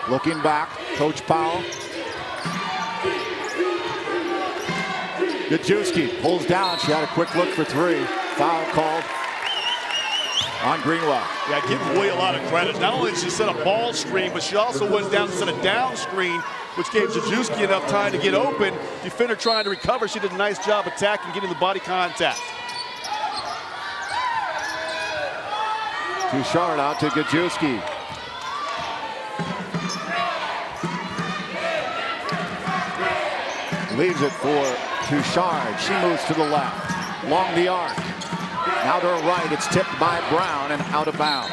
Looking back. Coach Powell. Gajewski pulls down. She had a quick look for 3. Foul called on Greenwell. Yeah, give Willie a lot of credit. Not only did she set a ball screen, but she also went down and set a down screen, which gave Gajewski enough time to get open. Defender trying to recover. She did a nice job attacking, getting the body contact. Touchard out to Gajewski. Leaves it for Touchard. She moves to the left. Along the arc. Now to her right. It's tipped by Brown and out of bounds.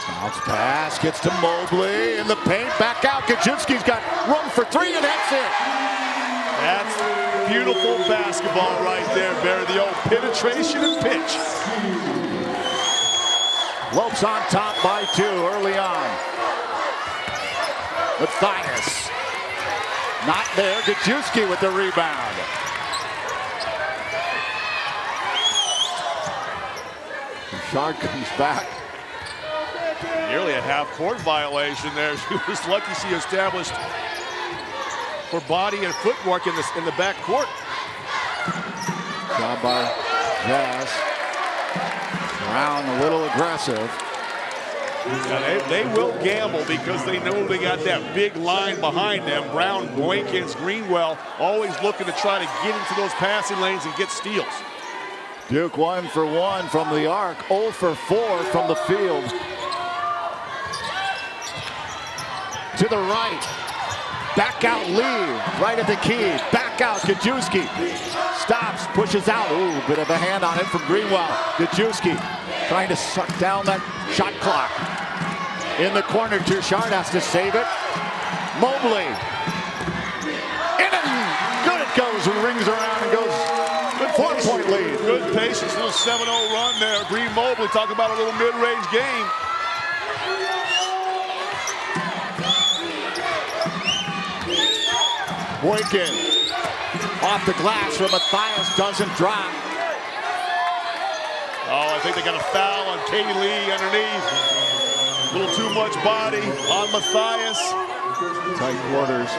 Bounce pass, gets to Mobley in the paint, back out. Gajewski's got room for 3, and that's it. That's beautiful basketball right there, Barry. The old penetration and pitch. Lopes on top by 2 early on. Matthias. Not there. Gajewski with the rebound. Touchard comes back. Nearly a half-court violation there. She was lucky she established her body and footwork in the back court. Job by Jazz. Brown a little aggressive. Yeah, they will gamble because they know they got that big line behind them. Brown, Boykins, Greenwell always looking to try to get into those passing lanes and get steals. Duke 1 for 1 from the arc, 0 for 4 from the field. To the right. Back out Lee, right at the key. Back out Gajewski. Stops, pushes out. Ooh, bit of a hand on it from Greenwell. Gajewski trying to suck down that shot clock. In the corner, Touchard has to save it. Mobley. In it. Good it goes. Rings around and goes. Good 4-point lead. Good patience. Little 7-0 run there. Bree Mobley, talk about a little mid-range game. Boykin off the glass from Matthias, doesn't drop. Oh, I think they got a foul on Katie Lee underneath. A little too much body on Matthias. Tight quarters.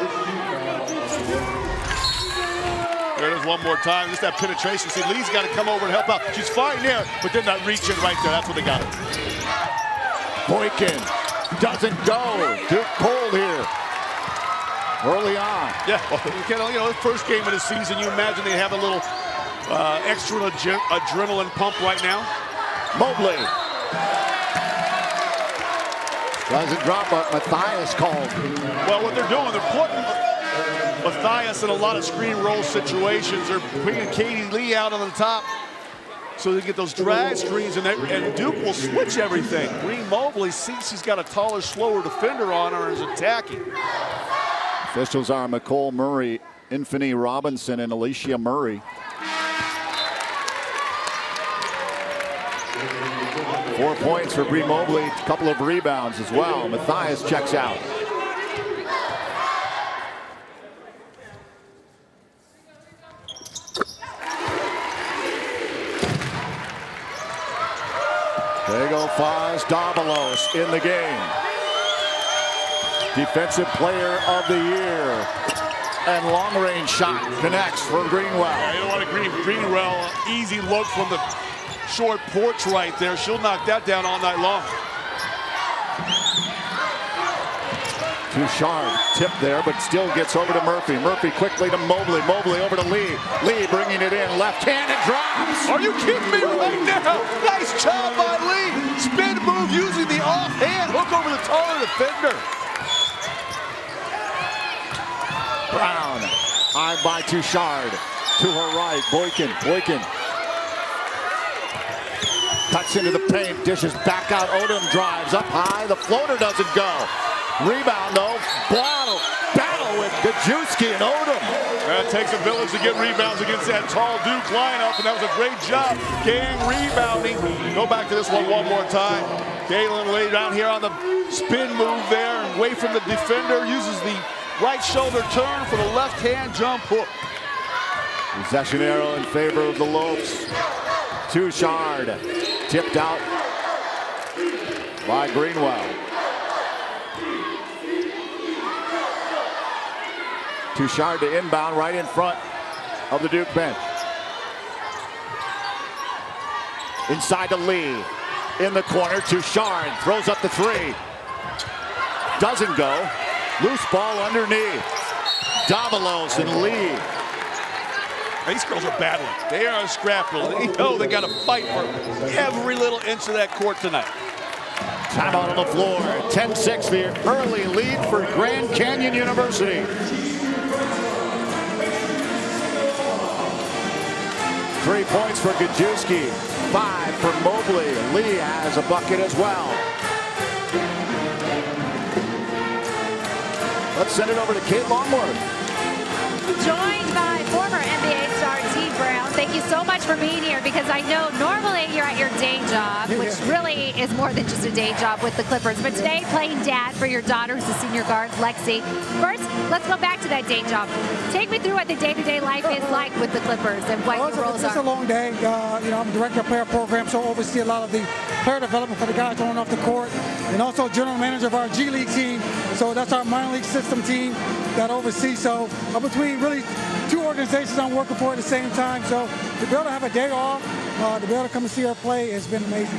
There it is one more time. Just that penetration. See, Lee's got to come over and help out. She's fine there, but then that reach in right there. That's what they got her. Boykin doesn't go. Duke pulled here. Early on. Yeah, well, the first game of the season, you imagine they have a little extra adrenaline pump right now. Mobley. Doesn't drop, but Matthias called. Well, what they're doing, they're putting Matthias in a lot of screen roll situations. They're bringing Katie Lee out on the top so they get those drag screens, and Duke will switch everything. Green Mobley sees she's got a taller, slower defender on her and is attacking. Officials are McCole Murray, Infinity Robinson, and Alicia Murray. 4 points for Bree Mobley, a couple of rebounds as well. Matthias checks out. There you go, Faz Davalos in the game. Defensive Player of the Year. And long-range shot connects for Greenwell. Yeah, you don't want to Greenwell. Easy look from the short porch right there. She'll knock that down all night long. Touchard tipped there, but still gets over to Murphy. Murphy quickly to Mobley. Mobley over to Lee. Lee bringing it in. Left hand, it drops. Are you kidding me right now? Nice job by Lee. Spin move using the offhand. Hook over the taller defender. Brown. Eye by Touchard. To her right. Boykin. Cuts into the paint. Dishes back out. Odom drives up high. The floater doesn't go. Rebound though. Battle with Gajewski and Odom. It takes a village to get rebounds against that tall Duke lineup, and that was a great job. Gang rebounding. Go back to this one more time. Galen Lee down here on the spin move there, and away from the defender, uses the right shoulder turn for the left hand jump hook. Possession arrow in favor of the Lopes. Touchard tipped out by Greenwell. Touchard to inbound right in front of the Duke bench. Inside to Lee. In the corner, Touchard throws up the three. Doesn't go. Loose ball underneath. Davalos and Lee. These girls are battling. They are scrapping. They know they got to fight for every little inch of that court tonight. Timeout on the floor. 10-6, the early lead for Grand Canyon University. 3 points for Gajewski, 5 for Mobley. Lee has a bucket as well. Let's send it over to Kate Longworth. Joined by former NBA star T. Brown. Thank you so much for being here, because I know normally you're at your day job, which really is more than just a day job with the Clippers. But today, playing dad for your daughter, who's a senior guard, Lexi. First, let's go back to that day job. Take me through what the day-to-day life is like with the Clippers and what your roles are. It's a long day. I'm director of player program, so I oversee a lot of the player development for the guys on and off the court, and also general manager of our G League team. So that's our minor league system team that oversees. So I'm between really two organizations I'm working for at the same time. So to be able to have a day off, to be able to come and see her play has been amazing.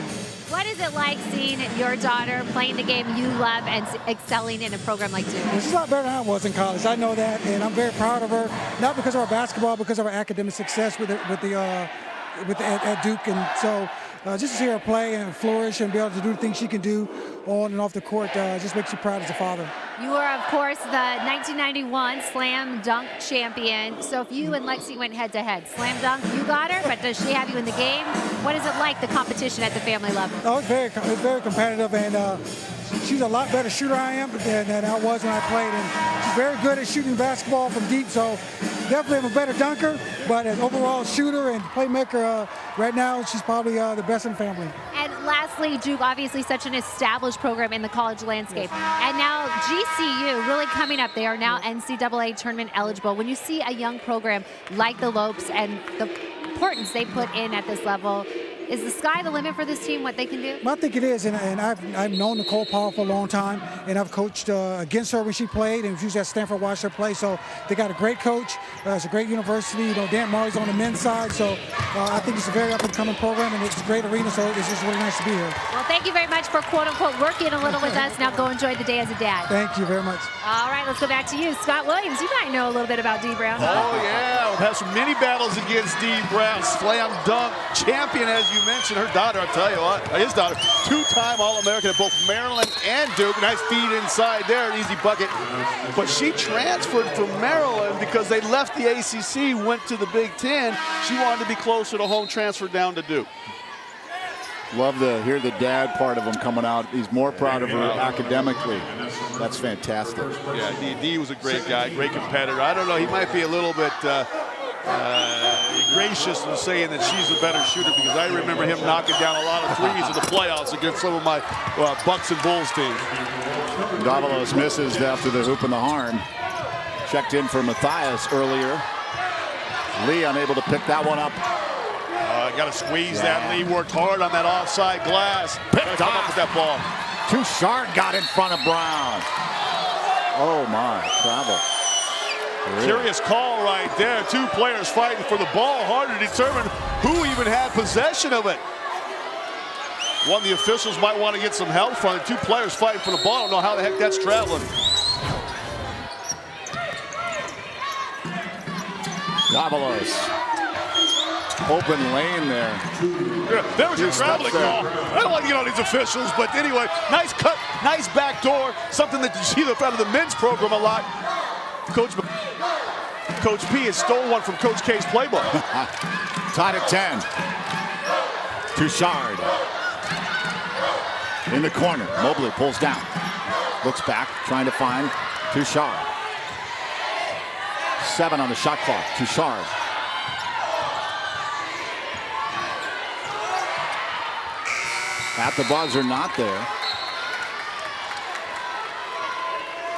What is it like seeing your daughter playing the game you love and excelling in a program like Duke? She's a lot better than I was in college. I know that, and I'm very proud of her. Not because of her basketball, because of her academic success at Duke, and so just to see her play and flourish and be able to do the things she can do on and off the court just makes you proud as a father. You are, of course, the 1991 Slam Dunk champion. So if you and Lexi went head-to-head, Slam Dunk, you got her, but does she have you in the game? What is it like, the competition at the family level? Oh, it's very competitive, and she's a lot better shooter I am than I was when I played. And she's very good at shooting basketball from deep, so definitely I'm a better dunker, but an overall shooter and playmaker, right now she's probably the best in the family. And lastly, Duke, obviously such an established program in the college landscape. And now GCU really coming up. They are now NCAA tournament eligible. When you see a young program like the Lopes and the importance they put in at this level, is the sky the limit for this team, what they can do? I think it is, and I've known Nicole Powell for a long time, and I've coached against her when she played, and she was at Stanford, watched her play. So they got a great coach. It's a great university. Dan Marley's on the men's side, so I think it's a very up-and-coming program, and it's a great arena, so it's just really nice to be here. Well, thank you very much for, quote-unquote, working a little with us. Now go enjoy the day as a dad. Thank you very much. All right, let's go back to you. Scott Williams, you might know a little bit about D. Brown. Oh, yeah. has many battles against Dee Brown. Slam dunk champion, as you mentioned. Her daughter, I'll tell you what, his daughter, two-time All-American at both Maryland and Duke. Nice feed inside there, an easy bucket. But she transferred from Maryland because they left the ACC, went to the Big Ten. She wanted to be closer to home, transferred down to Duke. Love to hear the dad part of him coming out. He's more proud of her academically. That's fantastic. Yeah, Dee was a great guy, great competitor. I don't know, he might be a little bit gracious in saying that she's a better shooter, because I remember him knocking down a lot of threes in the playoffs against some of my Bucks and Bulls teams. Davalos misses after the hoop in the horn. Checked in for Matthias earlier. Lee unable to pick that one up. Got to squeeze that. Lee worked hard on that offside glass. Picked come up with that ball. Touchard got in front of Brown. Oh my, travel. Really? Curious call right there. Two players fighting for the ball. Hard to determine who even had possession of it. One of the officials might want to get some help from it. Two players fighting for the ball. I don't know how the heck that's traveling. Davalos. Open lane there. There was a traveling call. I don't like to get on these officials, but anyway, nice cut, nice back door. Something that you see out of the men's program a lot. Coach P has stolen one from Coach K's playbook. Tied at 10. Touchard. In the corner. Mobley pulls down. Looks back, trying to find Touchard. 7 on the shot clock. Touchard. At the buzzer, not there.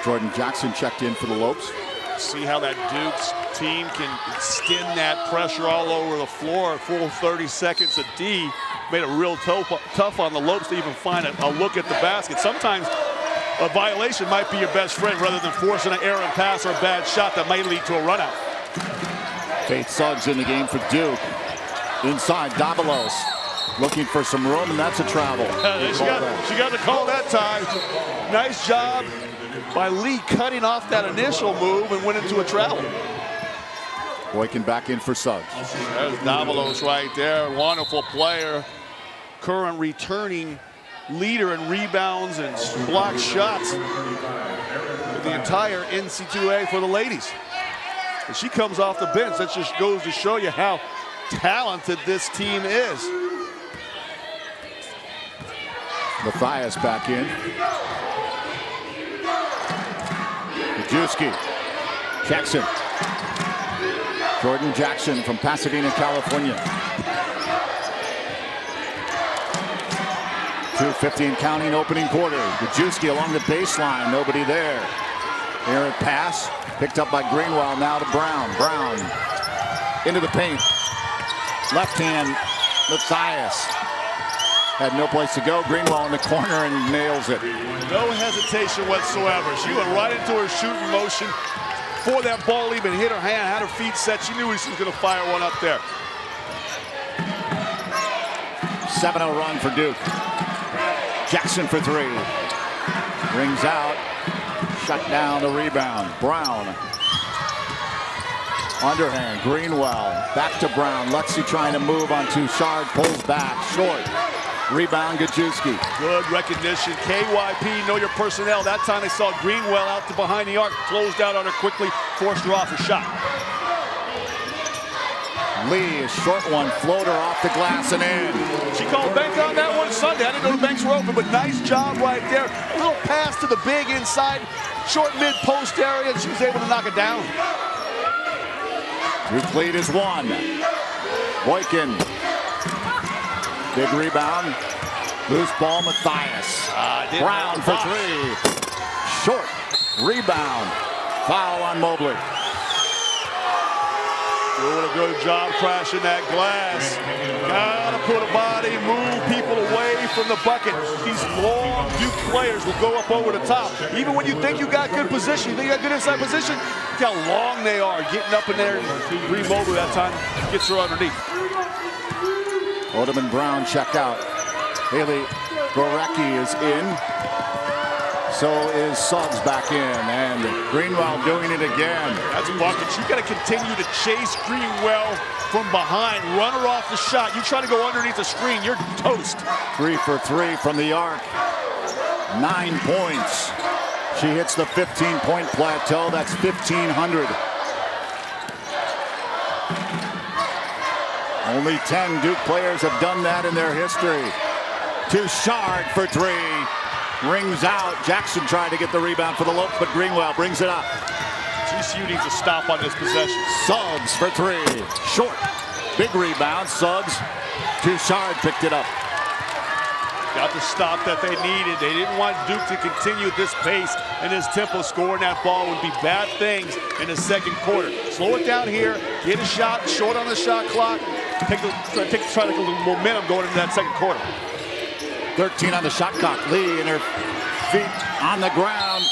Jordan Jackson checked in for the Lopes. See how that Duke's team can extend that pressure all over the floor. Full 30 seconds of D made it real tough on the Lopes to even find a look at the basket. Sometimes a violation might be your best friend rather than forcing an errant pass or a bad shot that might lead to a run out. Faith Suggs in the game for Duke. Inside, Davalos. Looking for some room, and that's a travel. She got the call that time. Nice job by Lee cutting off that initial move and went into a travel. Boykin back in for Suggs. There's Davalos right there. Wonderful player. Current returning leader in rebounds and block shots with the entire NC2A for the ladies. And she comes off the bench. That just goes to show you how talented this team is. Matthias back in. Majewski. Jackson. Jordan Jackson from Pasadena, California. 2:15 counting opening quarter. Majewski along the baseline. Nobody there. Errant pass. Picked up by Greenwell. Now to Brown. Brown into the paint. Left hand. Matthias. Had no place to go. Greenwell in the corner and nails it. No hesitation whatsoever. She went right into her shooting motion before that ball even hit her hand, had her feet set. She knew she was going to fire one up there. 7-0 run for Duke. Jackson for 3. Rings out. Shut down the rebound. Brown. Underhand. Greenwell. Back to Brown. Lexi trying to move on Touchard. Pulls back. Short. Rebound, Gajewski. Good recognition. KYP, know your personnel. That time they saw Greenwell out to behind the arc. Closed out on her quickly. Forced her off her shot. Lee, a short one. Floater off the glass and in. She called bank on that one Sunday. I didn't know the banks were open, but nice job right there. A little pass to the big inside. Short mid-post area, and she was able to knock it down. Duke lead is 1. Boykin. Big rebound. Loose ball, Matthias. Brown for 3. Short. Rebound. Foul on Mobley. Doing a good job crashing that glass. Gotta put a body, move people away from the bucket. These long Duke players will go up over the top. Even when you think you got good position, you think you got good inside position, look how long they are getting up in there. Bree Mobley that time gets her underneath. Odom and Brown check out. Haley Gorecki is in. So is Suggs back in, and Greenwell doing it again. That's buckets. You got to continue to chase Greenwell from behind. Run her off the shot. You try to go underneath the screen, you're toast. 3 for 3 from the arc. 9 points. She hits the 15-point plateau. That's 1,500. Only 10 Duke players have done that in their history. Touchard for 3. Rings out. Jackson tried to get the rebound for the Lopes, but Greenwell brings it up. GCU needs a stop on this possession. Suggs for 3. Short. Big rebound. Suggs. Touchard picked it up. Got the stop that they needed. They didn't want Duke to continue at this pace and this tempo. Scoring that ball would be bad things in the second quarter. Slow it down here. Get a shot. Short on the shot clock. Try to get a little momentum going into that second quarter. 13 on the shot clock. Lee and her feet on the ground.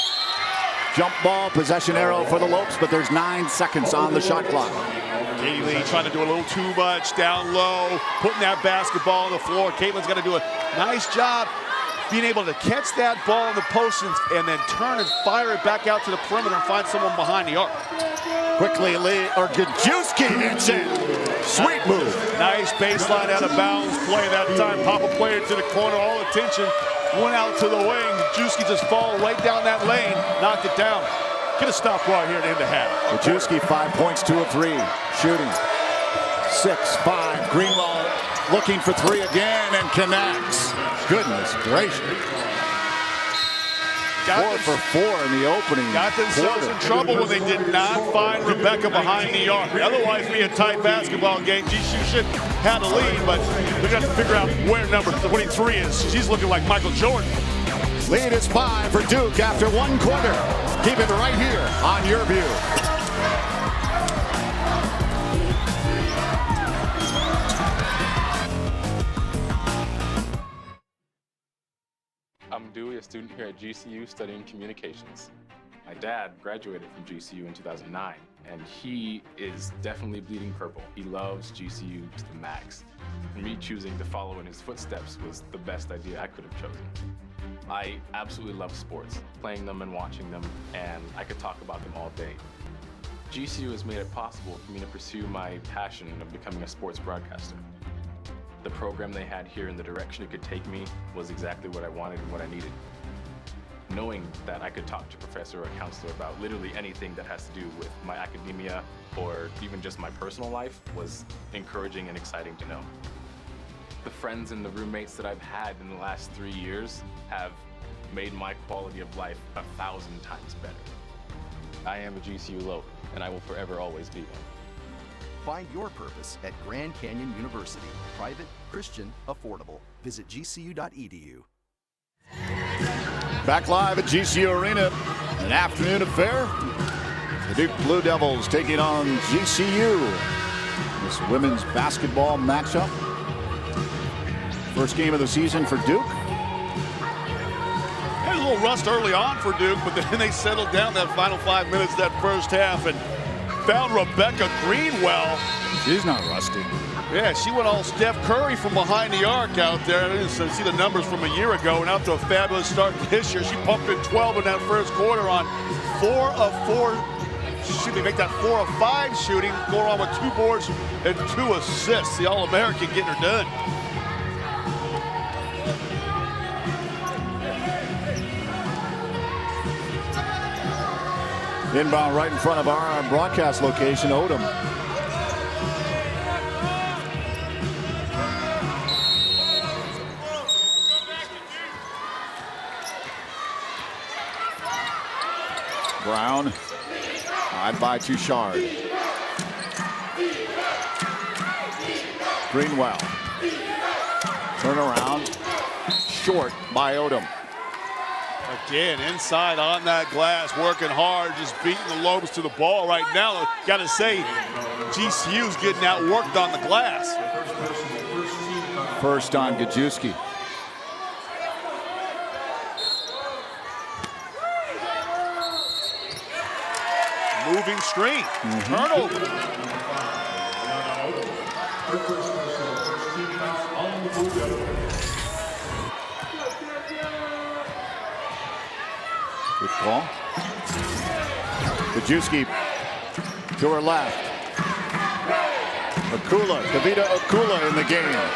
Jump ball, possession arrow for the Lopes, but there's 9 seconds on the shot clock. Katie Lee trying to do a little too much down low, putting that basketball on the floor. Caitlin's got to do a nice job being able to catch that ball in the post and then turn and fire it back out to the perimeter and find someone behind the arc. Quickly, Lee, or Gajewski hits it. Sweet move. Nice baseline out of bounds play that time. Pop a player to the corner, all attention. Went out to the wing. Gajewski just fall right down that lane, knocked it down. Get a stop right here at the end of half. Gajewski 5 points, 2 of 3. Shooting. 6-5. Greenwell looking for 3 again and connects. Goodness gracious. 4 for 4 in the opening. Got themselves in trouble when they did not find Rebecca behind the arc. Otherwise, be a tight basketball game. GCU should have a lead, but we got to figure out where number 23 is. She's looking like Michael Jordan. Lead is 5 for Duke after 1 quarter. Keep it right here on Your View. I'm Dewey, a student here at GCU studying communications. My dad graduated from GCU in 2009, and he is definitely bleeding purple. He loves GCU to the max. And me choosing to follow in his footsteps was the best idea I could have chosen. I absolutely love sports, playing them and watching them, and I could talk about them all day. GCU has made it possible for me to pursue my passion of becoming a sports broadcaster. The program they had here and the direction it could take me was exactly what I wanted and what I needed. Knowing that I could talk to a professor or a counselor about literally anything that has to do with my academia or even just my personal life was encouraging and exciting to know. The friends and the roommates that I've had in the last 3 years have made my quality of life 1,000 times better. I am a GCU Lope, and I will forever always be one. Find your purpose at Grand Canyon University. Private, Christian, affordable. Visit gcu.edu. Back live at GCU Arena, an afternoon affair. The Duke Blue Devils taking on GCU. This women's basketball matchup. First game of the season for Duke. There's a little rust early on for Duke, but then they settled down that final 5 minutes of that first half and found Rebecca Greenwell. She's not rusty. Yeah, she went all Steph Curry from behind the arc out there. I didn't see the numbers from a year ago, and out to a fabulous start this year. She pumped in 12 in that first quarter on 4 of 4. Should they make that 4 of 5 shooting? Going on with 2 boards and 2 assists. The All-American getting her done. Inbound right in front of our broadcast location, Odom. Brown, tied by Touchard. Greenwell. Turn around, short by Odom. Again, inside on that glass, working hard, just beating the Lopes to the ball right now. Got to say, GCU's getting outworked on the glass. First on Gajewski. Moving screen, turnover. call. Kajewski to her left. Kavita Akula in the game.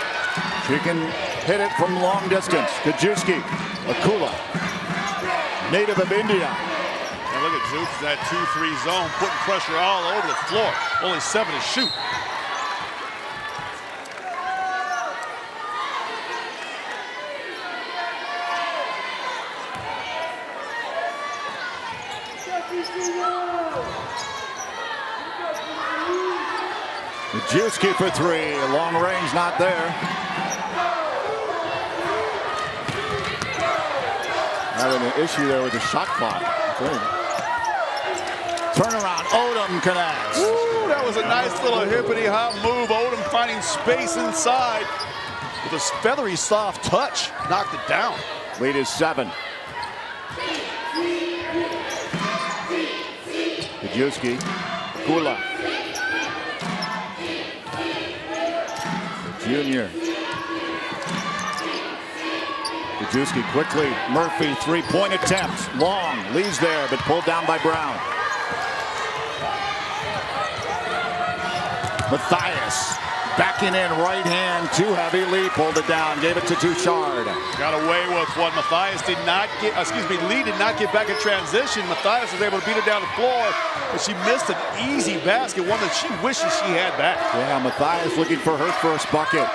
She can hit it from long distance. Kajewski, Akula, native of India. And look at Zoops, that 2-3 zone, putting pressure all over the floor. Only 7 to shoot. Kajewski for 3. Long range not there. Having an issue there with the shot clock. Turnaround, Odom connects. Ooh, that was a nice little hippity-hop move. Odom finding space inside with a feathery soft touch. Knocked it down. Lead is 7. Kajewski, Kula. Junior. Kajewski quickly. Murphy, 3-point attempt. Long, leaves there, but pulled down by Brown. Matthias backing in, right hand, too heavy. Lee pulled it down, gave it to Touchard. Got away with what Matthias did not get, Lee did not get back in transition. Matthias was able to beat it down the floor, but she missed an easy basket, one that she wishes she had back. Yeah, Matthias looking for her first bucket.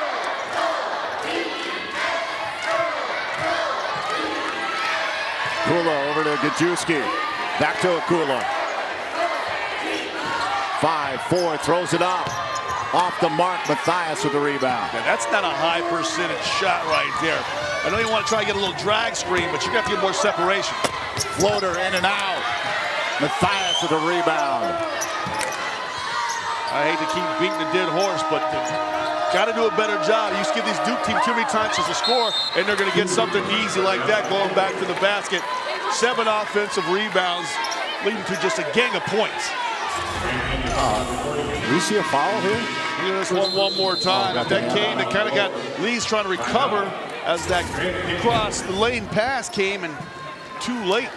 Akula over to Kajewski. Back to Akula. 5-4, throws it up. Off the mark, Matthias with the rebound. Yeah, that's not a high percentage shot right there. I know you want to try to get a little drag screen, but you got to get more separation. Floater in and out. Matthias with the rebound. I hate to keep beating the dead horse, but got to do a better job. You just give these Duke team too many chances to score, and they're going to get something easy like that going back to the basket. 7 offensive rebounds, leading to just a gang of points. We see a foul here? Look at this one more time. That came, that kind of got Lee's trying to recover as that cross the lane pass came and too late.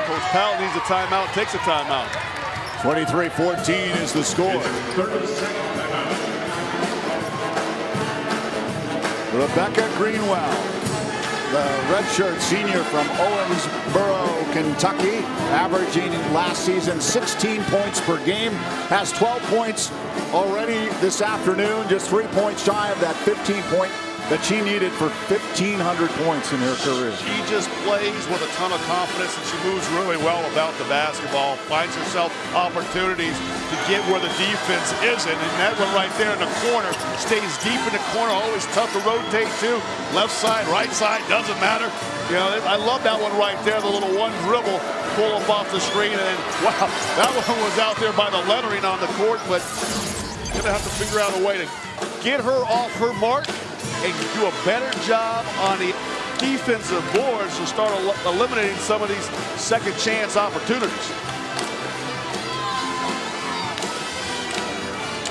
Coach Powell needs a timeout, takes a timeout. 23-14 is the score. Rebecca Greenwell, the redshirt senior from Owensboro, Kentucky, averaging last season 16 points per game, has 12 points already this afternoon, just 3 points shy of that 15-point that she needed for 1,500 points in her career. She just plays with a ton of confidence, and she moves really well about the basketball, finds herself opportunities to get where the defense isn't, and that one right there in the corner stays deep in the corner, always tough to rotate to. Left side, right side, doesn't matter. You know, I love that one right there, the little one dribble, pull up off the screen, and then, wow, that one was out there by the lettering on the court, but gonna have to figure out a way to get her off her mark and do a better job on the defensive boards to start eliminating some of these second chance opportunities.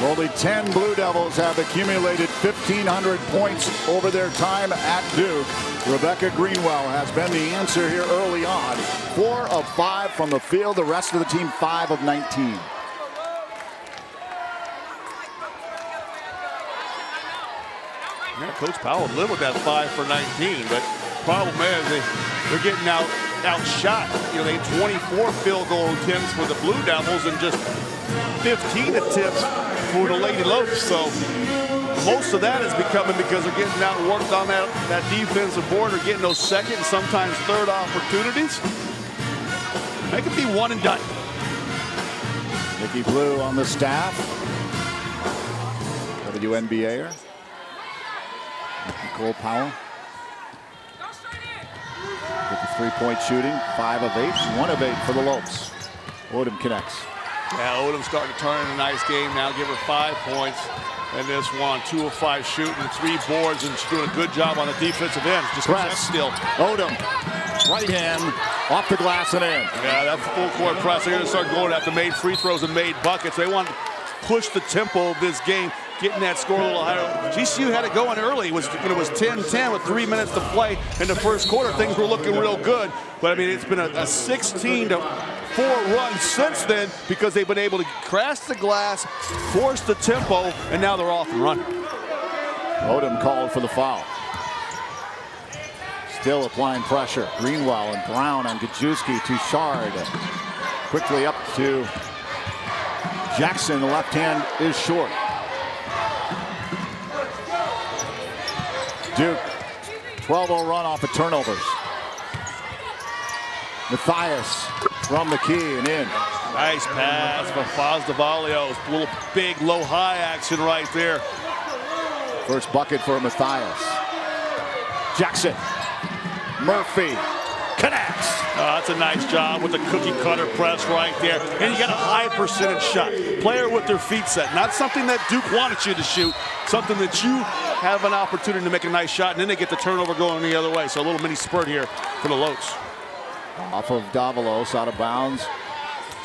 Only 10 Blue Devils have accumulated 1,500 points over their time at Duke. Rebecca Greenwell has been the answer here early on. 4 of 5 from the field, the rest of the team 5 of 19. Yeah, Coach Powell would live with that 5 for 19, but problem is they're getting outshot. You know, they had 24 field goal attempts for the Blue Devils and just 15 attempts for the Lady Lopes. So most of that is becoming because they're getting outworked on that defensive board. They're getting those second and sometimes third opportunities. They could be one and done. Nikki Blue on the staff. WNBAer. Nicole Powell with the 3-point shooting, 5 of 8, 1 of 8 for the Lopes. Odom connects. Yeah, Odom's starting to turn in a nice game now. Give her 5 points in this one. 2 of 5 shooting, 3 boards, and she's doing a good job on the defensive end. Just press still. Odom, right hand, off the glass and in. Yeah, that full court press. They're going to start going after made free throws and made buckets. They want to push the tempo of this game. getting that score a little higher. GCU had it going early. It was 10-10 with 3 minutes to play in the first quarter. Things were looking real good. But, I mean, it's been a 16-4 run since then because they've been able to crash the glass, force the tempo, and now they're off and running. Odom called for the foul. Still applying pressure. Greenwell and Brown on Gajewski to Shard. Quickly up to Jackson. The left hand is short. Duke, 12-0 run off of turnovers. Matthias from the key and in. Nice pass for Fosdavalio. Little big low-high action right there. First bucket for Matthias. Jackson. Murphy connects. Oh, that's a nice job with the cookie cutter press right there. And you got a high percentage shot. Player with their feet set. Not something that Duke wanted you to shoot. Something that you have an opportunity to make a nice shot. And then they get the turnover going the other way. So a little mini spurt here for the Lotes. Off of Davalos, out of bounds.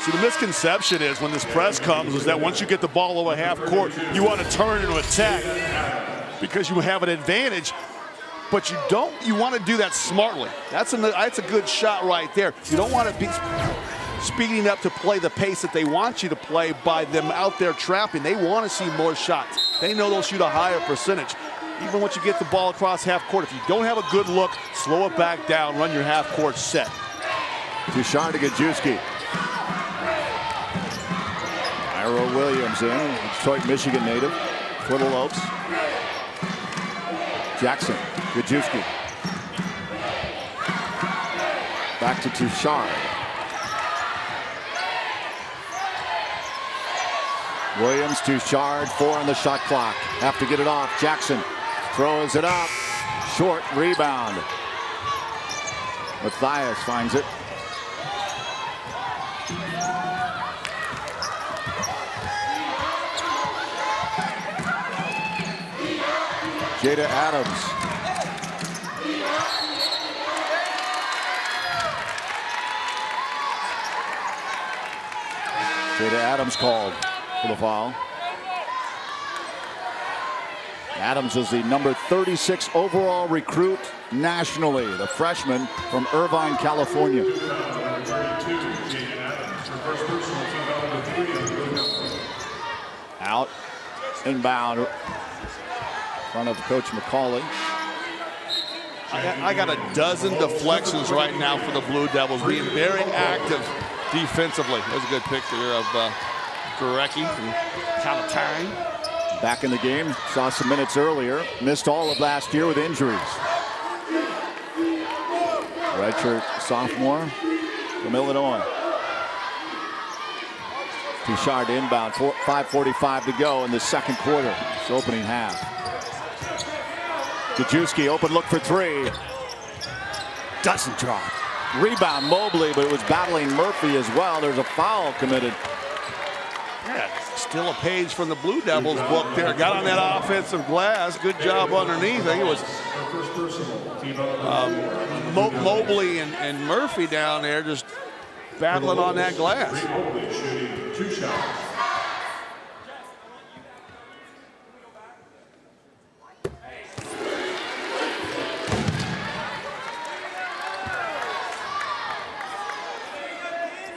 See, the misconception is when this press comes is that once you get the ball over half court, you want to turn into attack because you have an advantage. But you don't. You want to do that smartly. That's a good shot right there. You don't want to be speeding up to play the pace that they want you to play by them out there trapping. They want to see more shots. They know they'll shoot a higher percentage. Even once you get the ball across half court, if you don't have a good look, slow it back down, run your half court set. Ducharme to Gajewski. Ira Williams in, Detroit, Michigan native for the Lopes. Jackson, Gajewski. Back to Ducharme. Williams to Shard, 4 on the shot clock. Have to get it off. Jackson throws it up. Short rebound. Matthias finds it. Jada Adams. Jada Adams called for the foul. Adams is the number 36 overall recruit nationally, the freshman from Irvine, California. Out, inbound, in front of Coach McCauley. I got a dozen deflections right now for the Blue Devils, being very active defensively. There's a good picture here of Gorecki from Palatine. Back in the game, saw some minutes earlier. Missed all of last year with injuries. Redshirt sophomore from Illinois. Ducharme inbound, 5:45 to go in the second quarter. It's opening half. Gajewski, open look for three. Doesn't drop. Rebound Mobley, but it was battling Murphy as well. There's a foul committed. Yeah, still a page from the Blue Devils book there. Got on that offensive glass. Good job underneath. I think it was Mobley and Murphy down there just battling on that glass.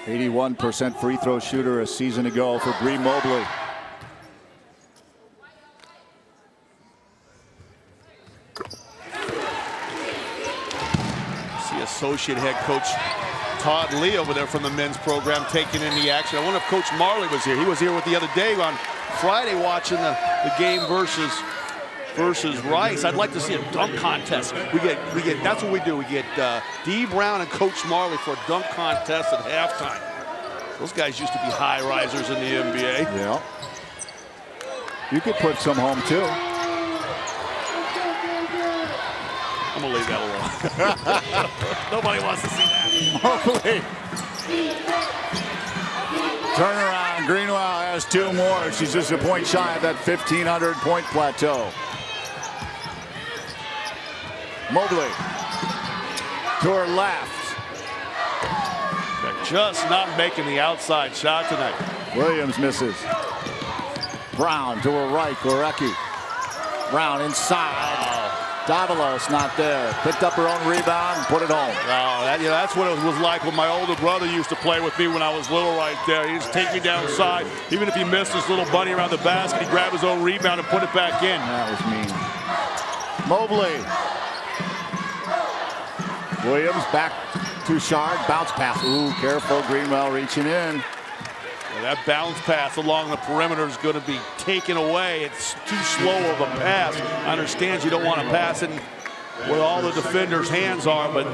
81% free throw shooter a season ago for Bree Mobley. See associate head coach Todd Lee over there from the men's program taking in the action. I wonder if Coach Marley was here. He was here with the other day on Friday watching the game versus Rice. I'd like to see a dunk contest. We get that's what we do. We get Dee Brown and Coach Marley for a dunk contest at halftime. Those guys used to be high risers in the NBA. Yeah. You could put some home too. I'm gonna leave that alone. Nobody wants to see that. Mobley. Turnaround. Greenwell has two more. She's just a point shy of that 1,500 point plateau. Mobley to her left. They're just not making the outside shot tonight. Williams misses. Brown to her right, Gorecki. Brown inside. Davalos not there. Picked up her own rebound, put it home. That's what it was like when my older brother used to play with me when I was little right there. He'd just take me downside. Even if he missed this little bunny around the basket, he'd grab his own rebound and put it back in. That was mean. Mobley. Williams back to Shard. Bounce pass. Ooh, careful. Greenwell reaching in. That bounce pass along the perimeter is going to be taken away. It's too slow of a pass. I understand you don't want to pass it where all the defenders' hands are, but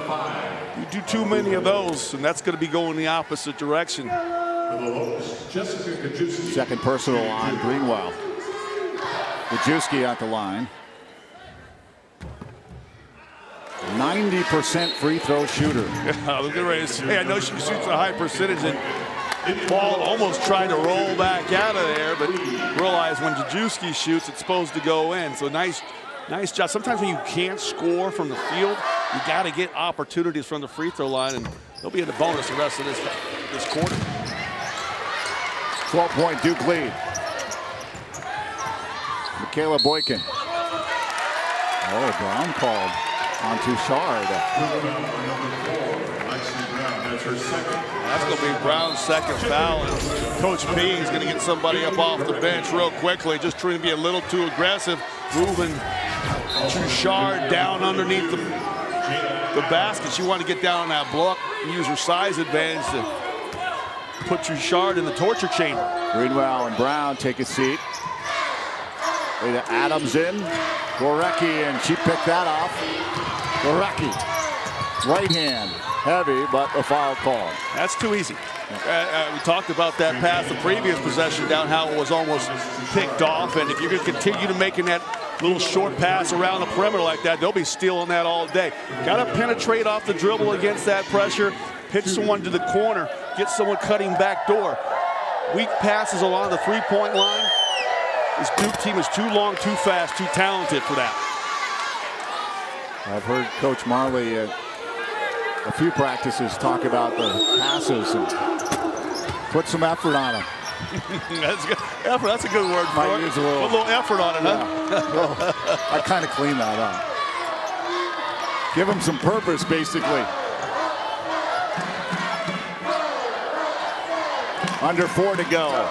you do too many of those, and that's going to be going the opposite direction. Second personal on Greenwell. Gajewski at the line. 90% free throw shooter. I was getting ready to say, I know she shoots a high percentage, and Paul almost tried to roll back out of there, but realized when Gajewski shoots, it's supposed to go in. So nice job. Sometimes when you can't score from the field, you got to get opportunities from the free throw line, and they'll be in the bonus the rest of this quarter. 12-point Duke lead. Michaela Boykin. Oh, Brown called on Touchard. That's going to be Brown's second foul. And Coach B is going to get somebody up off the bench real quickly, just trying to be a little too aggressive, moving Touchard down underneath the basket. She wanted to get down on that block and use her size advantage to put Touchard in the torture chamber. Greenwell and Brown take a seat. Adams in. Gorecki, and she picked that off. Gorecki, right hand, heavy, but a foul call. That's too easy. We talked about that pass, the previous possession down, how it was almost picked off, and if you're going to continue to making that little short pass around the perimeter like that, they'll be stealing that all day. Got to penetrate off the dribble against that pressure, pitch someone to the corner, get someone cutting back door. Weak passes along the three-point line. This Duke team is too long, too fast, too talented for that. I've heard Coach Marley at a few practices talk about the passes and put some effort on them. That's good. Effort, that's a good word for it. Use a little effort on it, yeah. huh? I kind of clean that up. Give them some purpose, basically. Under 4 to go.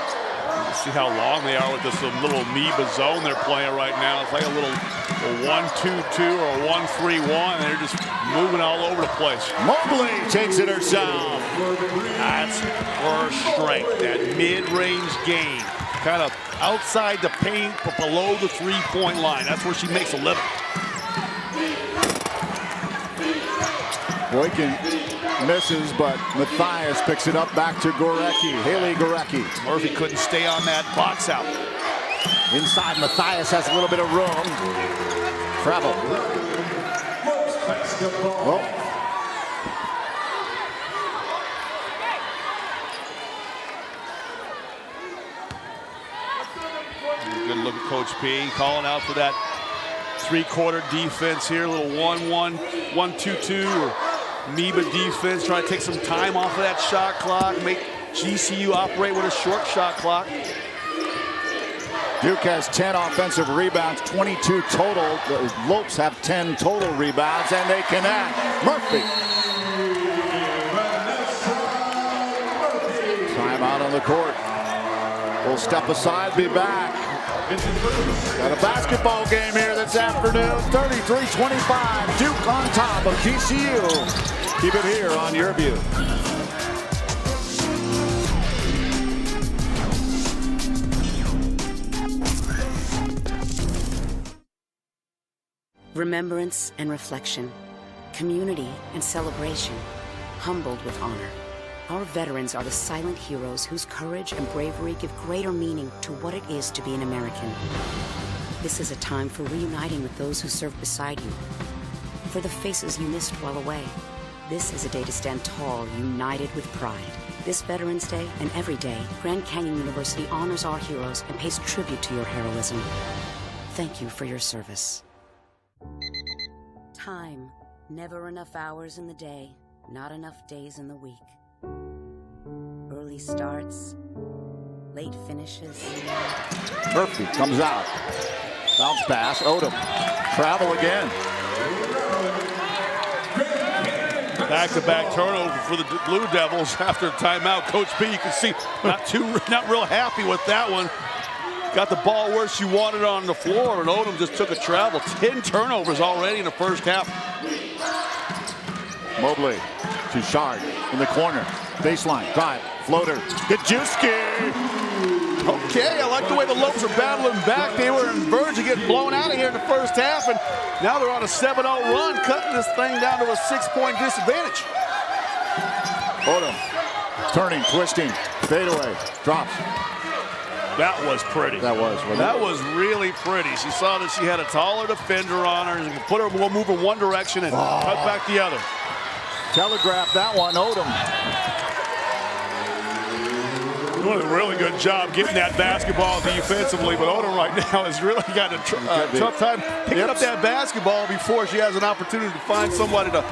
See how long they are with this little amoeba zone they're playing right now. It's like a 1-2-2 or a 1-3-1. They're just moving all over the place. Mobley takes it herself. That's her strength, that mid-range game. Kind of outside the paint, but below the three-point line. That's where she makes a living. Boykin misses, but Matthias picks it up back to Gorecki. Haley Gorecki. Murphy couldn't stay on that box out. Inside, Matthias has a little bit of room. Travel. Oh. Good look at Coach P, calling out for that three-quarter defense here. A little 1-1, 1-2-2, or amoeba defense, trying to take some time off of that shot clock, make GCU operate with a short shot clock. Duke has 10 offensive rebounds, 22 total. The Lopes have 10 total rebounds, and they connect. Murphy. Timeout on the court. We'll step aside, be back. Got a basketball game here this afternoon. 33-25. Duke on top of GCU. Keep it here on Your View. Remembrance and reflection, community and celebration, humbled with honor. Our veterans are the silent heroes whose courage and bravery give greater meaning to what it is to be an American. This is a time for reuniting with those who served beside you, for the faces you missed while away. This is a day to stand tall, united with pride. This Veterans Day and every day, Grand Canyon University honors our heroes and pays tribute to your heroism. Thank you for your service. Time. Never enough hours in the day, not enough days in the week. Early starts, late finishes. Murphy comes out. Bounce pass. Odom. Travel again. Back-to-back turnover for the Blue Devils after timeout. Coach B, you can see not real happy with that one. Got the ball where she wanted on the floor, and Odom just took a travel. 10 turnovers already in the first half. Mobley to Shard in the corner. Baseline, drive, floater. Gajewski. Okay, I like the way the Lopes are battling back. They were on verge of getting blown out of here in the first half, and now they're on a 7-0 run, cutting this thing down to a 6-point disadvantage. Odom turning, twisting, fadeaway, drops. That was pretty. That was really pretty. She saw that she had a taller defender on her, and she could put her move in one direction and cut back the other. Telegraph that one, Odom. Doing a really good job getting that basketball defensively, but Odom right now has really got a tough time picking up that basketball before she has an opportunity to find somebody to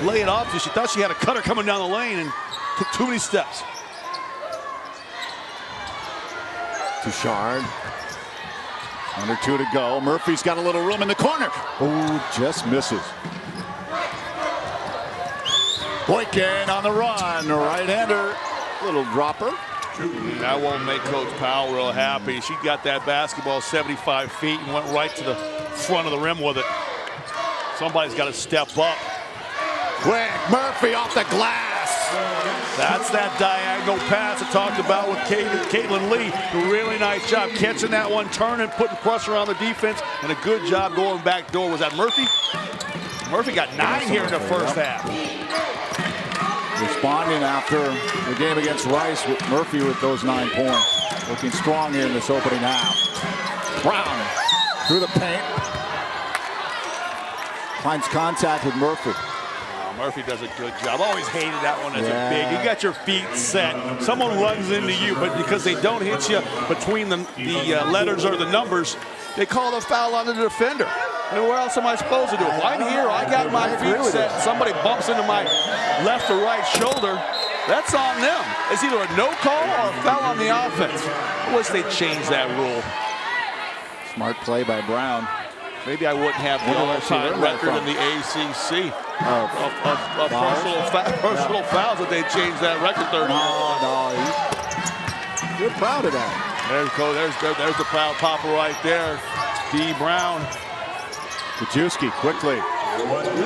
lay it off to. She thought she had a cutter coming down the lane and took too many steps. To Shard. Under 2 to go. Murphy's got a little room in the corner. Oh, just misses. Boykin on the run. Right-hander. Little dropper. That won't make Coach Powell real happy. She got that basketball 75 feet and went right to the front of the rim with it. Somebody's got to step up. Quick, Murphy off the glass. That's that diagonal pass I talked about with Caitlin Lee. A really nice job catching that one, turning, putting pressure on the defense, and a good job going back door. Was that Murphy? Murphy got 9 here in the first half. Responding after the game against Rice with Murphy with those 9 points. Looking strong here in this opening half. Brown through the paint. Finds contact with Murphy. Murphy does a good job. Always hated that one as a big. You got your feet set. Someone runs into you, but because they don't hit you between the letters or the numbers, they call the foul on the defender. And what else am I supposed to do? If I'm here, I got my feet set, somebody bumps into my left or right shoulder, that's on them. It's either a no call or a foul on the offense. I wish they'd change that rule. Smart play by Brown. Maybe I wouldn't have the all-time record in the ACC of personal fouls if they changed that record. You're proud of that. There's the proud papa right there. D. Brown. Gajewski quickly.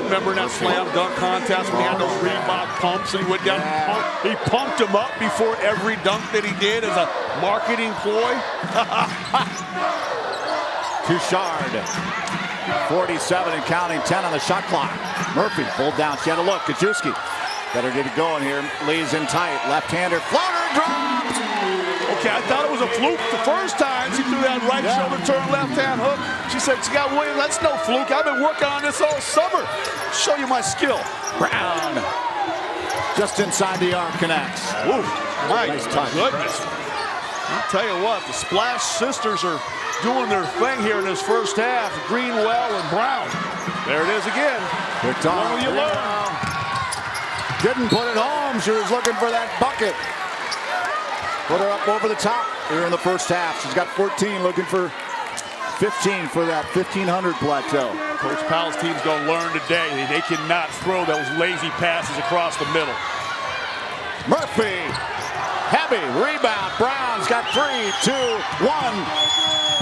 Remember that slam dunk contest when he had those Reebok pumps and he went down he pumped him up before every dunk that he did as a marketing ploy? To Shard. 47 and counting, 10 on the shot clock. Murphy pulled down. She had a look. Gajewski better get it going here. Lee's in tight. Left-hander. Floater dropped. Okay, I thought it was a fluke the first time. She threw that right shoulder turn, left-hand hook. She said she got Williams. That's no fluke. I've been working on this all summer. Show you my skill. Brown. Just inside the arc connects. Ooh, my nice touch. Goodness. I'll tell you what, the Splash sisters are doing their thing here in this first half. Greenwell and Brown. There it is again. Picked on. When will you learn? Didn't put it home. She was looking for that bucket. Put her up over the top here in the first half. She's got 14, looking for 15 for that 1,500 plateau. Coach Powell's team's going to learn today. They cannot throw those lazy passes across the middle. Murphy. Heavy rebound. Brown's got 3, 2, 1.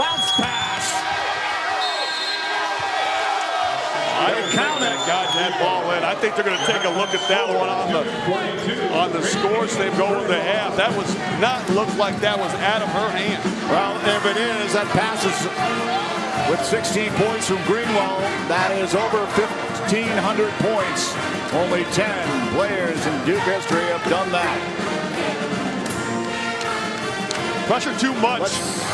Bounce pass. I don't count it. Got that ball in. I think they're going to take a look at that one on the scores. They go with the half. That was not look like that was out of her hand. Well, if it is, that passes with 16 points from Greenwell. That is over 1,500 points. Only 10 players in Duke history have done that. Pressure too much.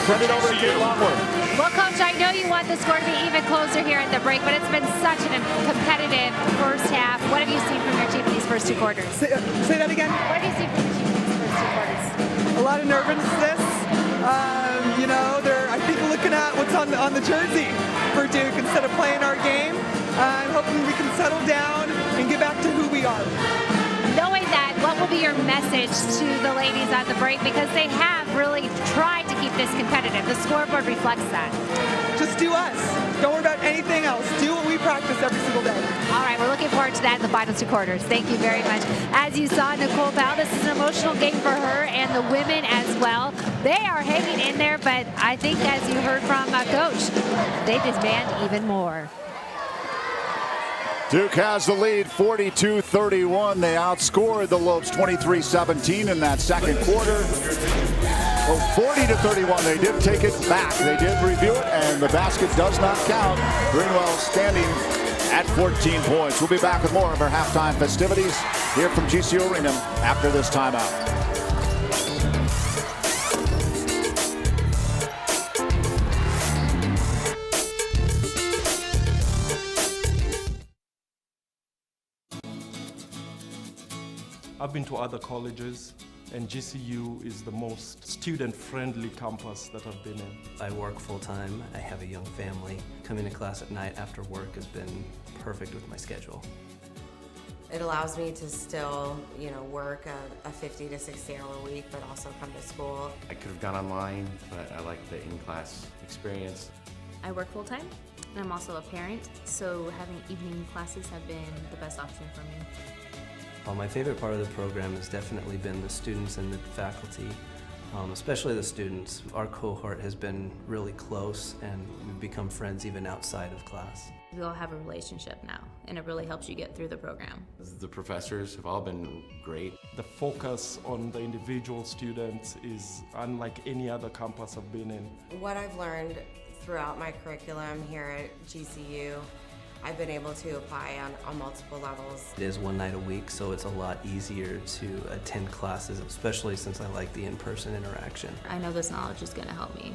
Send it over to Kate Longworth. Well, Coach, I know you want the score to be even closer here at the break, but it's been such a competitive first half. What have you seen from your team in these first 2 quarters? Say that again? What have you seen from your team in these first 2 quarters? A lot of nervousness. You know, they're, I think, looking at what's on the jersey for Duke instead of playing our game. I'm hoping we can settle down and get back to who we are. knowing that, what will be your message to the ladies on the break? Because they have really tried to keep this competitive. The scoreboard reflects that. Just do us. Don't worry about anything else. Do what we practice every single day. All right, we're looking forward to that in the final 2 quarters. Thank you very much. As you saw, Nicole Powell, this is an emotional game for her and the women as well. They are hanging in there, but I think as you heard from Coach, they demand even more. Duke has the lead, 42-31. They outscored the Lopes 23-17 in that second quarter. Well, 40-31, they did take it back. They did review it, and the basket does not count. Greenwell standing at 14 points. We'll be back with more of our halftime festivities here from GCU Arena after this timeout. I've been to other colleges, and GCU is the most student-friendly campus that I've been in. I work full-time, I have a young family. Coming to class at night after work has been perfect with my schedule. It allows me to still, work a 50 to 60 hour week, but also come to school. I could have gone online, but I like the in-class experience. I work full-time, and I'm also a parent, so having evening classes have been the best option for me. Well, my favorite part of the program has definitely been the students and the faculty, especially the students. Our cohort has been really close, and we've become friends even outside of class. We all have a relationship now, and it really helps you get through the program. The professors have all been great. The focus on the individual students is unlike any other campus I've been in. What I've learned throughout my curriculum here at GCU, I've been able to apply on multiple levels. It is one night a week, so it's a lot easier to attend classes, especially since I like the in-person interaction. I know this knowledge is going to help me.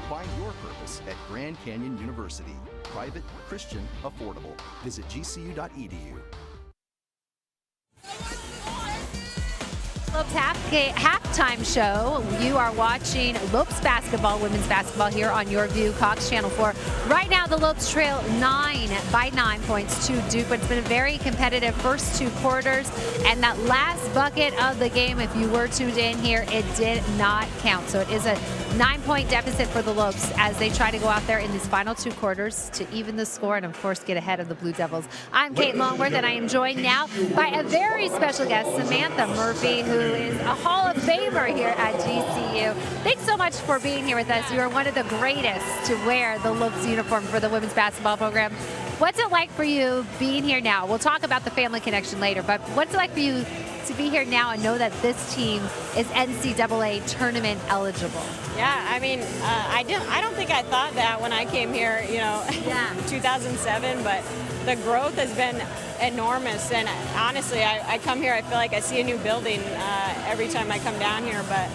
Find your purpose at Grand Canyon University. Private, Christian, affordable. Visit gcu.edu. Lopes halftime show. You are watching Lopes basketball, women's basketball here on Your View, Cox Channel 4. Right now, the Lopes trail 9 points to Duke, but it's been a very competitive first 2 quarters. And that last bucket of the game, if you were tuned in here, it did not count. So it is a 9-point deficit for the Lopes as they try to go out there in these final 2 quarters to even the score and, of course, get ahead of the Blue Devils. I'm Kate Longworth, and I am joined now by a very special guest, Samantha Murphy, who is a Hall of Famer here at GCU. Thanks so much for being here with us. You are one of the greatest to wear the Lopes uniform for the women's basketball program. What's it like for you being here now? We'll talk about the family connection later, but what's it like for you to be here now and know that this team is NCAA tournament eligible? Yeah, I mean, I don't think I thought that when I came here, in 2007, but the growth has been enormous. And honestly, I come here, I feel like I see a new building every time I come down here, but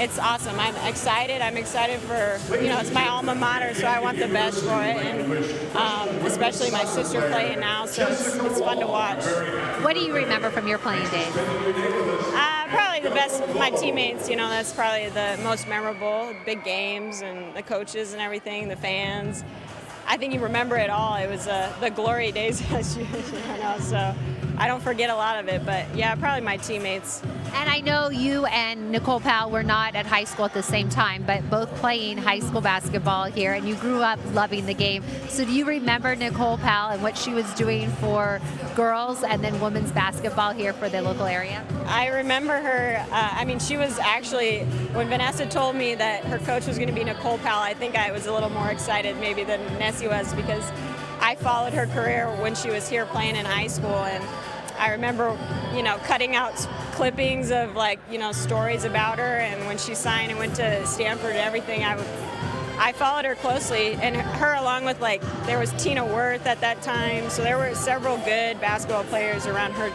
it's awesome. I'm excited. I'm excited for, it's my alma mater, so I want the best for it. And especially my sister playing now, so it's fun to watch. What do you remember from your playing days? Probably the best, my teammates, that's probably the most memorable. Big games and the coaches and everything, the fans. I think you remember it all. It was the glory days, so I don't forget a lot of it, but yeah, probably my teammates. And I know you and Nicole Powell were not at high school at the same time, but both playing high school basketball here, and you grew up loving the game. So do you remember Nicole Powell and what she was doing for girls and then women's basketball here for the local area? I remember her, she was actually, when Vanessa told me that her coach was going to be Nicole Powell, I think I was a little more excited maybe than Nessie was, because I followed her career when she was here playing in high school, and I remember, cutting out clippings of stories about her, and when she signed and went to Stanford and everything, I followed her closely, and her along with there was Tina Worth at that time, so there were several good basketball players around her,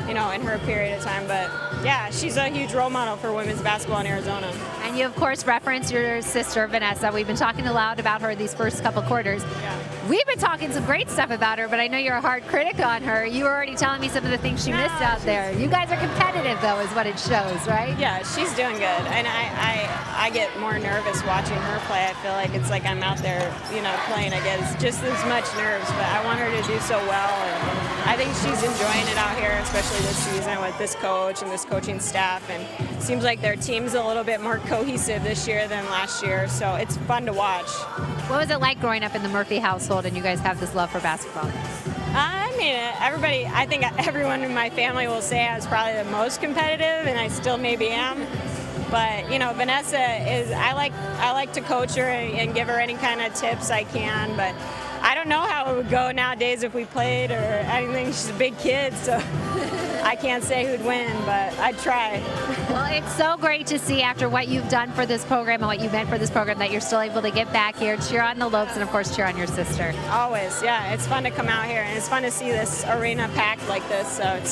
in her period of time. But yeah, she's a huge role model for women's basketball in Arizona. And you, of course, reference your sister, Vanessa. We've been talking a lot about her these first couple quarters. Yeah. We've been talking some great stuff about her, but I know you're a hard critic on her. You were already telling me some of the things she missed out there. You guys are competitive, though, is what it shows, right? Yeah, she's doing good. And I get more nervous watching her play. I feel like it's like I'm out there, playing against just as much nerves, but I want her to do so well. And I think she's enjoying it out here, especially this season with this coach and this coaching staff. And it seems like their team's a little bit more cohesive this year than last year, so it's fun to watch. What was it like growing up in the Murphy household and you guys have this love for basketball? I mean, I think everyone in my family will say I was probably the most competitive, and I still maybe am. But, Vanessa is, I like to coach her and give her any kind of tips I can, but I don't know how it would go nowadays if we played or anything. She's a big kid, so I can't say who'd win, but I'd try. Well, it's so great to see after what you've done for this program and what you meant for this program that you're still able to get back here, cheer on the Lopes, and of course cheer on your sister. Always, yeah. It's fun to come out here, and it's fun to see this arena packed like this. So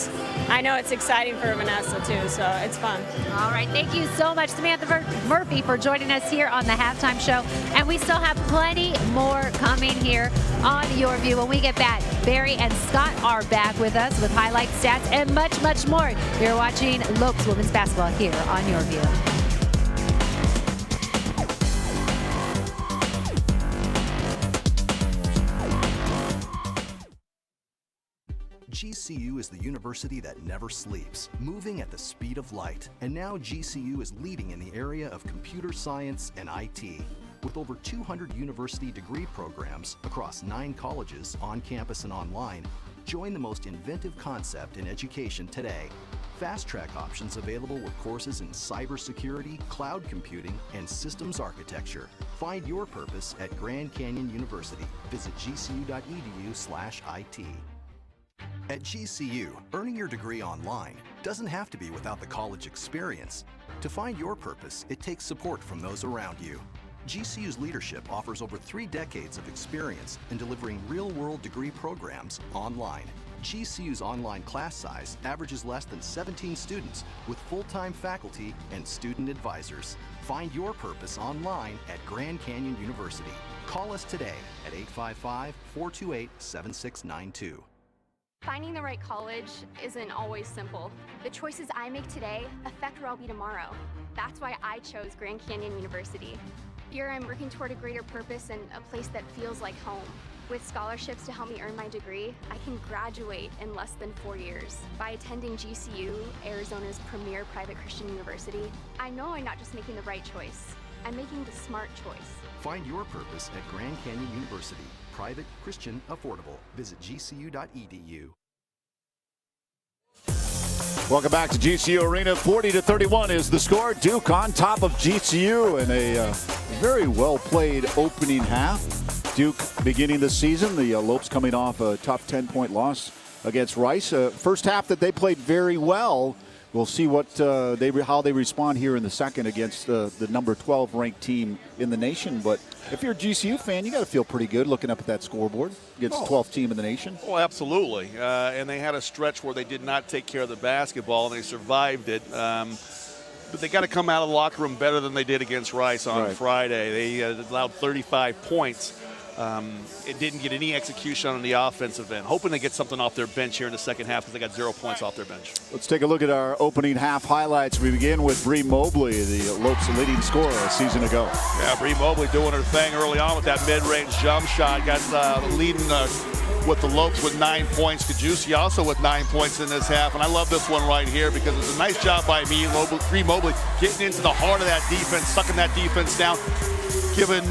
I know it's exciting for Vanessa too, so it's fun. All right, thank you so much, Samantha Murphy, for joining us here on the halftime show. And we still have plenty more coming here on Your View. When we get back, Barry and Scott are back with us with highlight stats and much, much more. You're watching Lopes Women's Basketball here on Your View. GCU is the university that never sleeps, moving at the speed of light. And now GCU is leading in the area of computer science and IT. With over 200 university degree programs across 9 colleges, on campus and online, join the most inventive concept in education today. Fast track options available with courses in cybersecurity, cloud computing, and systems architecture. Find your purpose at Grand Canyon University. Visit gcu.edu/IT. At GCU, earning your degree online doesn't have to be without the college experience. To find your purpose, it takes support from those around you. GCU's leadership offers over 3 decades of experience in delivering real-world degree programs online. GCU's online class size averages less than 17 students with full-time faculty and student advisors. Find your purpose online at Grand Canyon University. Call us today at 855-428-7692. Finding the right college isn't always simple. The choices I make today affect where I'll be tomorrow. That's why I chose Grand Canyon University. Here I'm working toward a greater purpose and a place that feels like home. With scholarships to help me earn my degree, I can graduate in less than 4 years. By attending GCU, Arizona's premier private Christian university, I know I'm not just making the right choice, I'm making the smart choice. Find your purpose at Grand Canyon University. Private, Christian, affordable. Visit gcu.edu. Welcome back to GCU Arena. 40-31 is the score. Duke on top of GCU in a very well-played opening half. Duke beginning the season. The Lopes coming off a tough 10-point loss against Rice. First half that they played very well. We'll see what how they respond here in the second against the number 12 ranked team in the nation. But if you're a GCU fan, you got to feel pretty good looking up at that scoreboard against the 12th team in the nation. Oh, absolutely. And they had a stretch where they did not take care of the basketball, and they survived it. But they got to come out of the locker room better than they did against Rice on Friday. They allowed 35 points. It didn't get any execution on the offensive end. Hoping they get something off their bench here in the second half because they got 0 points off their bench. Let's take a look at our opening half highlights. We begin with Bree Mobley, the Lopes leading scorer a season ago. Yeah, Bree Mobley doing her thing early on with that mid-range jump shot. Got leading with the Lopes with 9 points. Kajewski also with 9 points in this half. And I love this one right here because it's a nice job by Bree Mobley getting into the heart of that defense, sucking that defense down, giving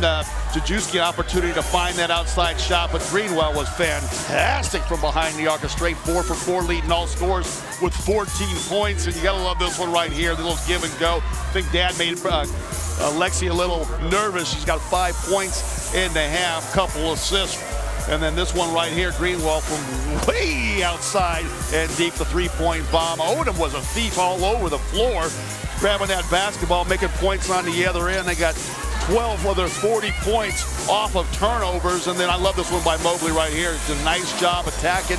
Kajewski an opportunity to find that outside shot. But Greenwell was fantastic from behind the arc. A straight 4 for 4 leading all scores with 14 points. And you got to love this one right here, the little give and go. I think Dad made Lexi a little nervous. She's got 5 points in the half, couple assists. And then this one right here, Greenwell from way outside and deep, the 3-point bomb. Odom was a thief all over the floor, grabbing that basketball, making points on the other end. They got 12 of their 40 points off of turnovers. And then I love this one by Mobley right here. It's a nice job attacking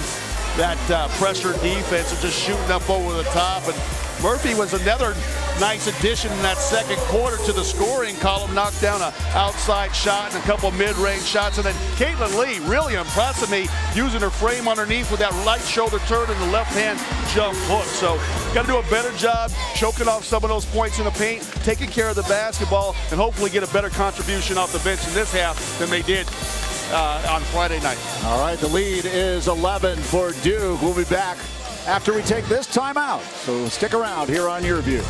that pressure defense and just shooting up over the top. And Murphy was another nice addition in that second quarter to the scoring column. Knocked down an outside shot and a couple mid-range shots. And then Caitlin Lee really impressing me, using her frame underneath with that right shoulder turn and the left-hand jump hook. So got to do a better job choking off some of those points in the paint, taking care of the basketball, and hopefully get a better contribution off the bench in this half than they did on Friday night. All right, the lead is 11 for Duke. We'll be back after we take this timeout. So stick around here on Your View.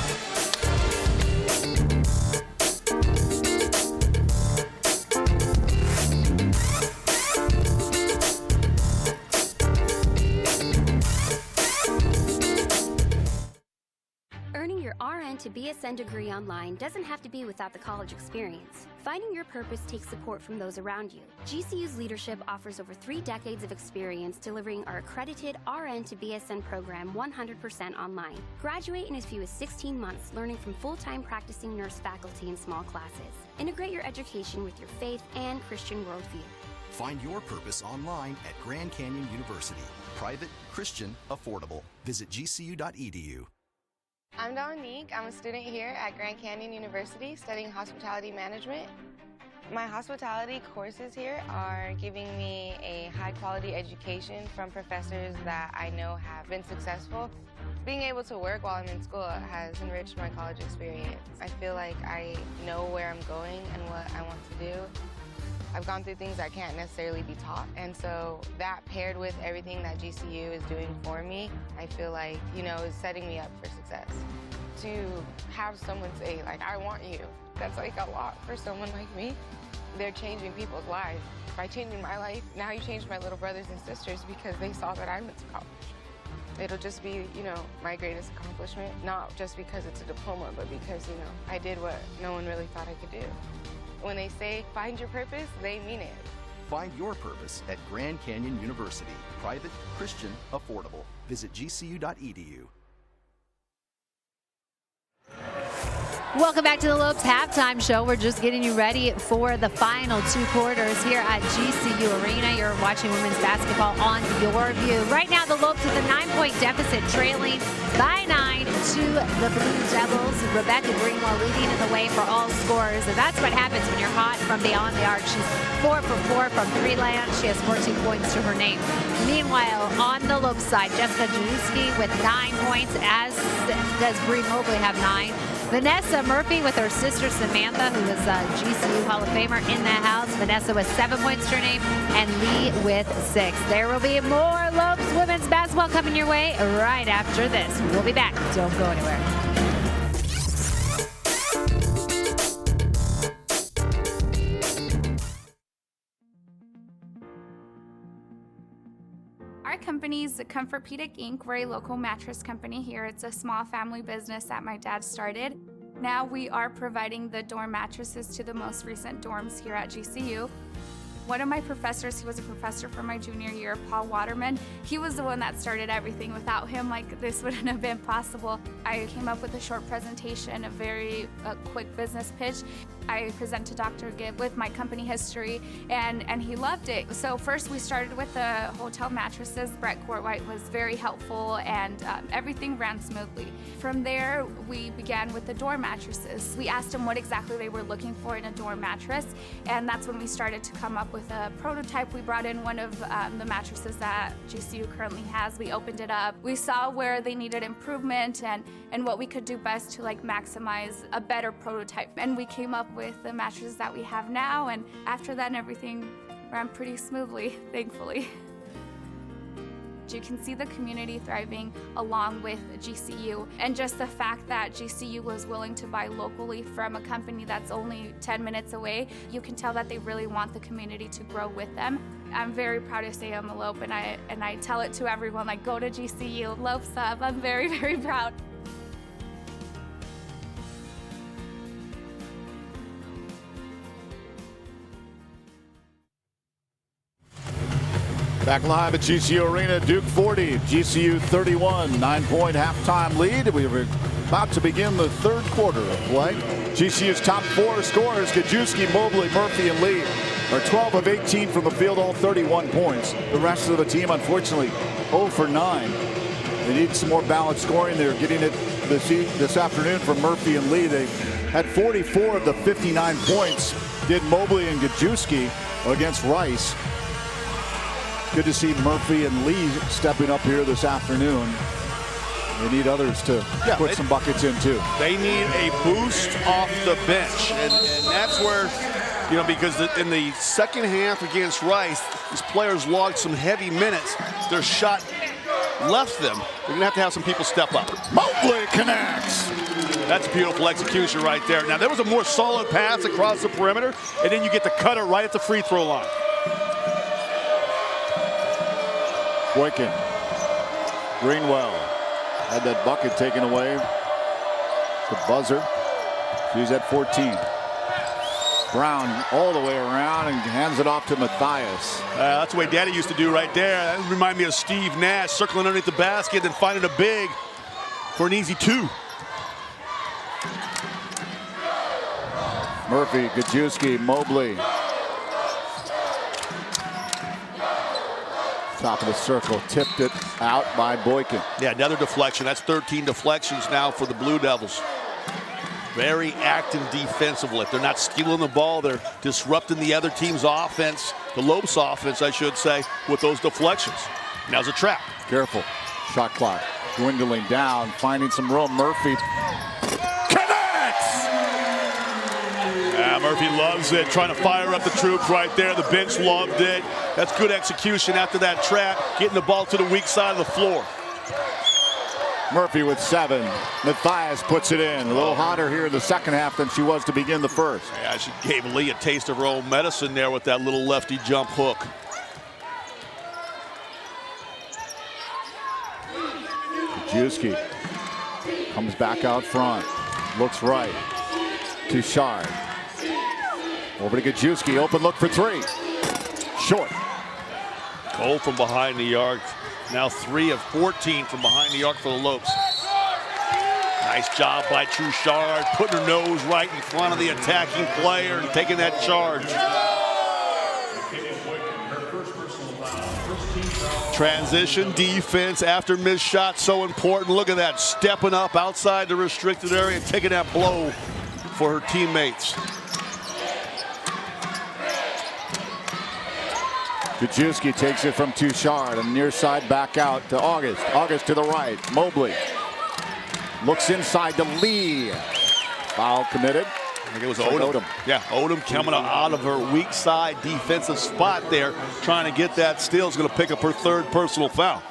Earning your RN to BSN degree online doesn't have to be without the college experience. Finding your purpose takes support from those around you. GCU's leadership offers over 3 decades of experience delivering our accredited RN to BSN program 100% online. Graduate in as few as 16 months, learning from full-time practicing nurse faculty in small classes. Integrate your education with your faith and Christian worldview. Find your purpose online at Grand Canyon University. Private, Christian, affordable. Visit gcu.edu. I'm Dominique. I'm a student here at Grand Canyon University studying hospitality management. My hospitality courses here are giving me a high-quality education from professors that I know have been successful. Being able to work while I'm in school has enriched my college experience. I feel like I know where I'm going and what I want to do. I've gone through things that can't necessarily be taught, and so that paired with everything that GCU is doing for me, I feel like, is setting me up for success. To have someone say, I want you, that's a lot for someone like me. They're changing people's lives. By changing my life, now you changed my little brothers and sisters because they saw that I went to college. It'll just be, my greatest accomplishment, not just because it's a diploma, but because, I did what no one really thought I could do. When they say, find your purpose, they mean it. Find your purpose at Grand Canyon University. Private, Christian, affordable. Visit gcu.edu. Welcome back to the Lopes Halftime Show. We're just getting you ready for the final 2 quarters here at GCU Arena. You're watching women's basketball on Your View. Right now, the Lopes with a 9-point deficit, trailing by 9 to the Blue Devils. Rebecca Greenwell leading in the way for all scorers. And that's what happens when you're hot from beyond the arc. She's 4 for 4 from 3 land. She has 14 points to her name. Meanwhile, on the Lopes side, Jessica Januski with 9 points, as does Bree Mobley have 9. Vanessa Murphy with her sister Samantha, who is a GCU Hall of Famer in the house. Vanessa with 7 points to her name, and Lee with 6. There will be more Lopes women's basketball coming your way right after this. We'll be back. Don't go anywhere. Our company's Comfortpedic Inc. We're a local mattress company here. It's a small family business that my dad started. Now we are providing the dorm mattresses to the most recent dorms here at GCU. One of my professors, he was a professor for my junior year, Paul Waterman. He was the one that started everything. Without him, this wouldn't have been possible. I came up with a short presentation, a very quick business pitch. I presented Dr. Gibb with my company history, and he loved it. So first we started with the hotel mattresses. Brett Courtwhite was very helpful, and everything ran smoothly. From there, we began with the dorm mattresses. We asked them what exactly they were looking for in a dorm mattress, and that's when we started to come up with a prototype. We brought in one of the mattresses that GCU currently has. We opened it up. We saw where they needed improvement and what we could do best to maximize a better prototype. And we came up with the mattresses that we have now, and after that everything ran pretty smoothly, thankfully. You can see the community thriving along with GCU, and just the fact that GCU was willing to buy locally from a company that's only 10 minutes away, you can tell that they really want the community to grow with them. I'm very proud to say I'm a Lope, and I tell it to everyone, go to GCU, Lopes up. I'm very, very proud. Back live at GCU Arena, Duke 40, GCU 31, 9-point halftime lead. We were about to begin the 3rd quarter of play. GCU's top 4 scorers, Kajewski, Mobley, Murphy, and Lee, are 12 of 18 from the field, all 31 points. The rest of the team, unfortunately, 0 for 9. They need some more balanced scoring. They're getting it this afternoon from Murphy and Lee. They had 44 of the 59 points. Did Mobley and Gajewski against Rice. Good to see Murphy and Lee stepping up here this afternoon. They need others to put some buckets in too. They need a boost off the bench, and that's where, you know, because in the second half against Rice, these players logged some heavy minutes. Their shot left them. They're gonna have to have some people step up. Mobley connects. That's beautiful execution right there. Now there was a more solid pass across the perimeter, and then you get the cutter right at the free throw line. Boykin, Greenwell had that bucket taken away. The buzzer. She's at 14. Brown all the way around and hands it off to Matthias. That's the way Daddy used to do right there. That reminded me of Steve Nash circling underneath the basket and finding a big for an easy two. Murphy, Gajewski, Mobley. Top of the circle, tipped it out by Boykin. Yeah, another deflection. That's 13 deflections now for the Blue Devils. Very active defensively. They're not stealing the ball. They're disrupting the other team's offense, the Lopes offense, I should say, with those deflections. Now's a trap. Careful. Shot clock dwindling down, finding some room. Murphy connects! Yeah, Murphy loves it, trying to fire up the troops right there. The bench loved it. That's good execution after that trap, getting the ball to the weak side of the floor. Murphy with 7. Matthias puts it in. A little hotter here in the second half than she was to begin the first. Yeah, she gave Lee a taste of her own medicine there with that little lefty jump hook. Gajewski comes back out front. Looks right. Touchard. Over to Gajewski. Open look for 3. Short. Goal from behind the arc. Now 3 of 14 from behind the arc for the Lopes. Nice job by Touchard, putting her nose right in front of the attacking player and taking that charge. Transition defense after missed shot, so important. Look at that, stepping up outside the restricted area, taking that blow for her teammates. Gajewski takes it from Touchard and near side back out to August. August to the right. Mobley looks inside to Lee. Foul committed. I think it was Odom. Yeah, Odom coming out of her weak side defensive spot there, trying to get that steal. Is going to pick up her 3rd personal foul.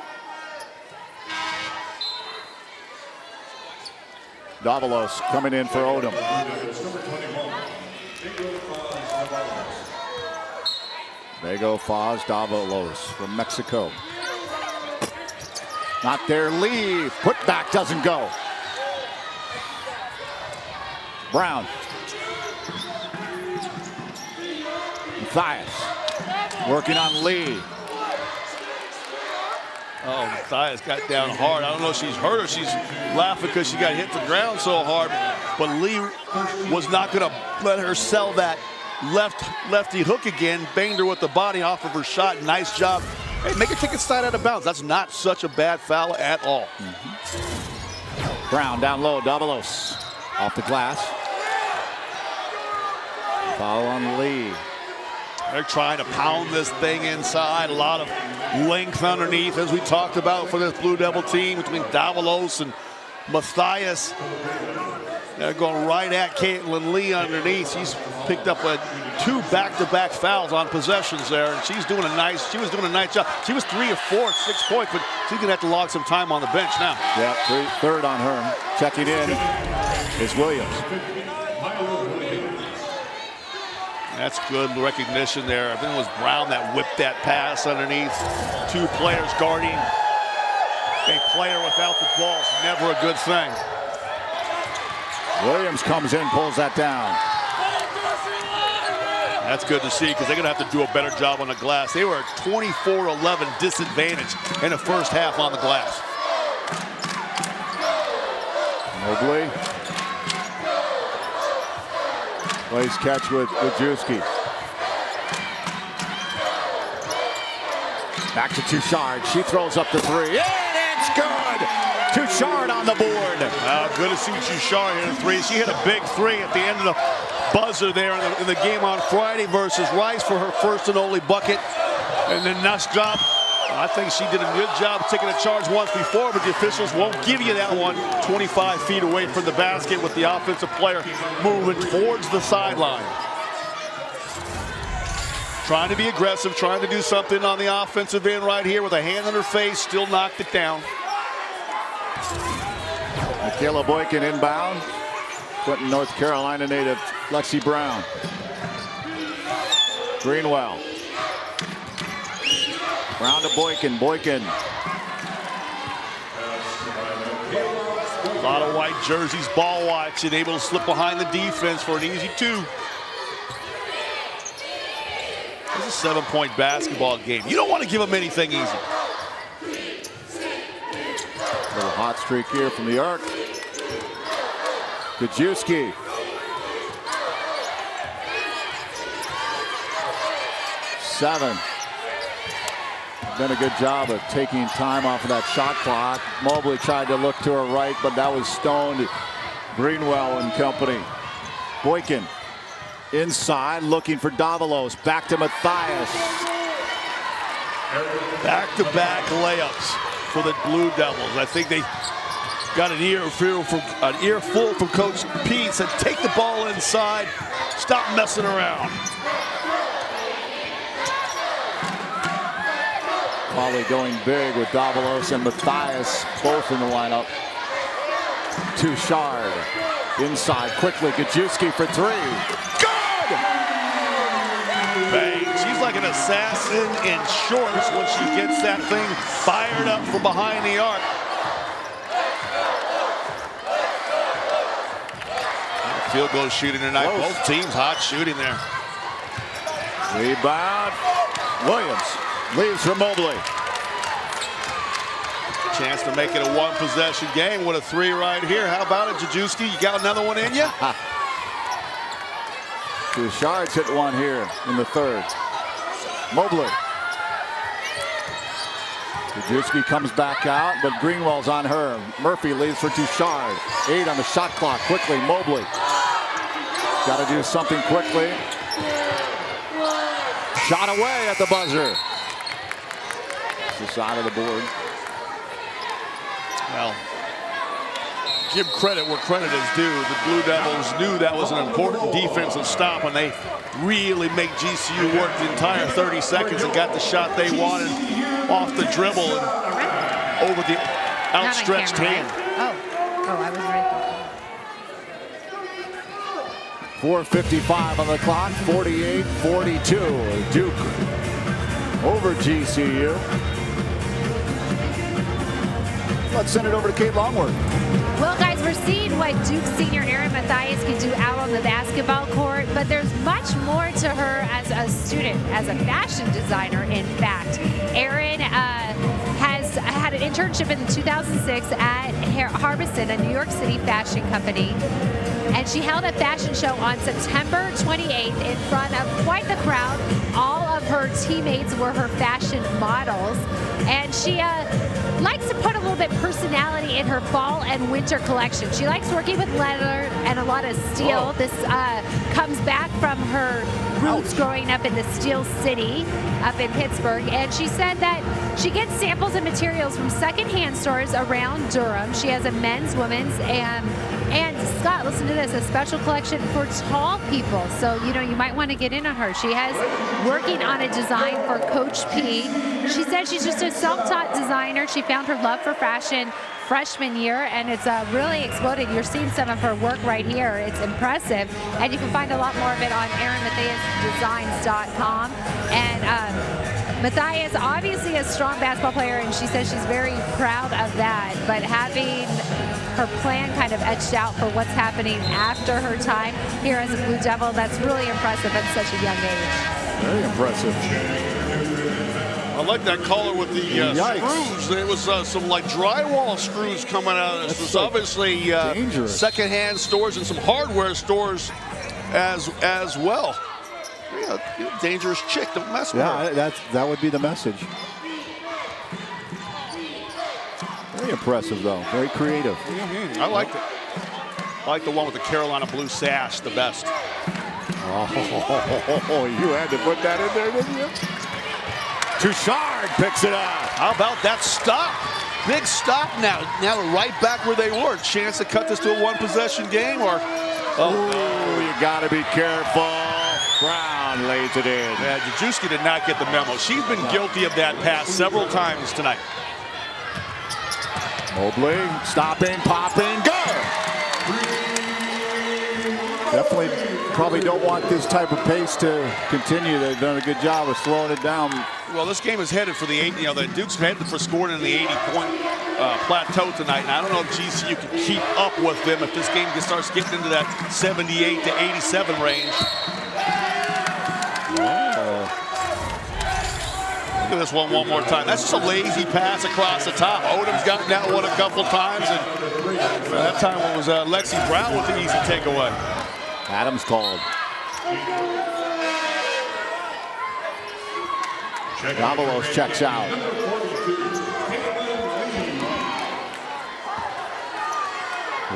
Davalos coming in for Odom. Vego, Foz, Davalos from Mexico. Not there, Lee. Put back doesn't go. Brown. Matthias working on Lee. Oh, Matthias got down hard. I don't know if she's hurt or she's laughing because she got hit the ground so hard. But Lee was not going to let her sell that lefty hook again. Banged her with the body off of her shot. Nice job. Hey, make her take it side out of bounds. That's not such a bad foul at all. Brown down low. Davalos off the glass. Foul on Lee. They're trying to pound this thing inside. A lot of length underneath, as we talked about for this Blue Devil team between Davalos and Matthias. They're going right at Caitlin Lee underneath. She's picked up 2 back-to-back fouls on possessions there, and she was doing a nice job. She was 3 of 4, 6 points, but she's gonna have to log some time on the bench now. Yeah, 3rd on her. Checking in is Williams. That's good recognition there. I think it was Brown that whipped that pass underneath. 2 players guarding a player without the ball is never a good thing. Williams comes in, pulls that down. That's good to see because they're going to have to do a better job on the glass. They were at 24-11 disadvantage in the first half on the glass. Mobley. Nice catch with Gajewski. Back to Touchard. She throws up the 3. In It's good. Touchard on the board. Good to see Touchard hit a three. She hit a big three at the end of the buzzer there in the game on Friday versus Rice for her first and only bucket. And then nice job. I think she did a good job taking a charge once before, but the officials won't give you that one. 25 feet away from the basket with the offensive player moving towards the sideline. Trying to be aggressive, trying to do something on the offensive end right here with a hand on her face, still knocked it down. Michaela Boykin inbound. Clinton, North Carolina native Lexi Brown. Greenwell. Brown to Boykin. Boykin. A lot of white jerseys, ball watching, able to slip behind the defense for an easy two. It's a 7-point basketball game. You don't want to give them anything easy. Little hot streak here from the arc. Gajewski. Seven. Done a good job of taking time off of that shot clock. Mobley tried to look to her right, but that was stoned. Greenwell and company. Boykin inside looking for Davalos. Back to Matthias. Back-to-back layups for the Blue Devils. I think they got an earful from Coach Pete. Said, take the ball inside. Stop messing around. Polly going big with Davalos and Matthias both in the lineup. Touchard inside quickly. Gajewski for three. Good! Bang. She's like an assassin in shorts when she gets that thing fired up from behind the arc. Field goal shooting tonight. Close. Both teams hot shooting there. Rebound. Williams leaves for Mobley. Chance to make it a one-possession game with a three right here. How about it, Gajewski? You got another one in you? Touchard's hit one here in the third. Mobley. Gajewski comes back out, but Greenwell's on her. Murphy leaves for Touchard. 8 on the shot clock. Quickly, Mobley. Got to do something quickly. Shot away at the buzzer. The side of the board. Well, give credit where credit is due. The Blue Devils knew that was an important defensive stop, and they really make GCU work the entire 30 seconds and got the shot they wanted off the dribble and over the outstretched hand. Oh, I was right. 4:55 on the clock, 48-42. Duke over GCU. Let's send it over to Kate Longworth. Well, guys, we're seeing what Duke senior Erin Matthias can do out on the basketball court, but there's much more to her as a student, as a fashion designer, in fact. Erin has had an internship in 2006 at Harbison, a New York City fashion company, and she held a fashion show on September 28th in front of quite the crowd. All of her teammates were her fashion models, and she likes to put a little bit personality in her fall and winter collection. She likes working with leather and a lot of steel. This comes back from her roots growing up in the Steel City up in Pittsburgh. And she said that she gets samples and materials from secondhand stores around Durham. She has a men's, women's, and Scott, listen to this, a special collection for tall people. So, you know, you might want to get in on her. She has working on a design for Coach P. She said she's just a self-taught designer. She found her love for fashion freshman year, and it's really exploded. You're seeing some of her work right here. It's impressive, and you can find a lot more of it on ErinMatthiasDesigns.com. And Matthias, obviously a strong basketball player, and she says she's very proud of that, but having her plan kind of etched out for what's happening after her time here as a Blue Devil, that's really impressive at such a young age. Very impressive. I like that color with the screws. There was some like drywall screws coming out of this. There's obviously secondhand stores and some hardware stores as well. Yeah, you're a dangerous chick. Don't mess with her. Yeah, that would be the message. Very impressive, though. Very creative. I liked it. I like the one with the Carolina blue sash the best. Oh, you had to put that in there, didn't you? Touchard picks it up. How about that stop? Big stop now. Now we're right back where they were. Chance to cut this to a one-possession game, or... Oh, you got to be careful. Brown lays it in. Yeah, Jajewski did not get the memo. She's been guilty of that pass several times tonight. Mobley stopping, popping, good. Definitely probably don't want this type of pace to continue. They've done a good job of slowing it down. Well, this game is headed for the 8. The Duke's headed for scoring in the 80-point plateau tonight. And I don't know if GCU can keep up with them if this game starts getting into that 78 to 87 range. Look at this one more time. That's just a lazy pass across the top. Odom's gotten that one a couple times, and that time it was Lexi Brown with the easy takeaway. Adams called. Davalos checks out.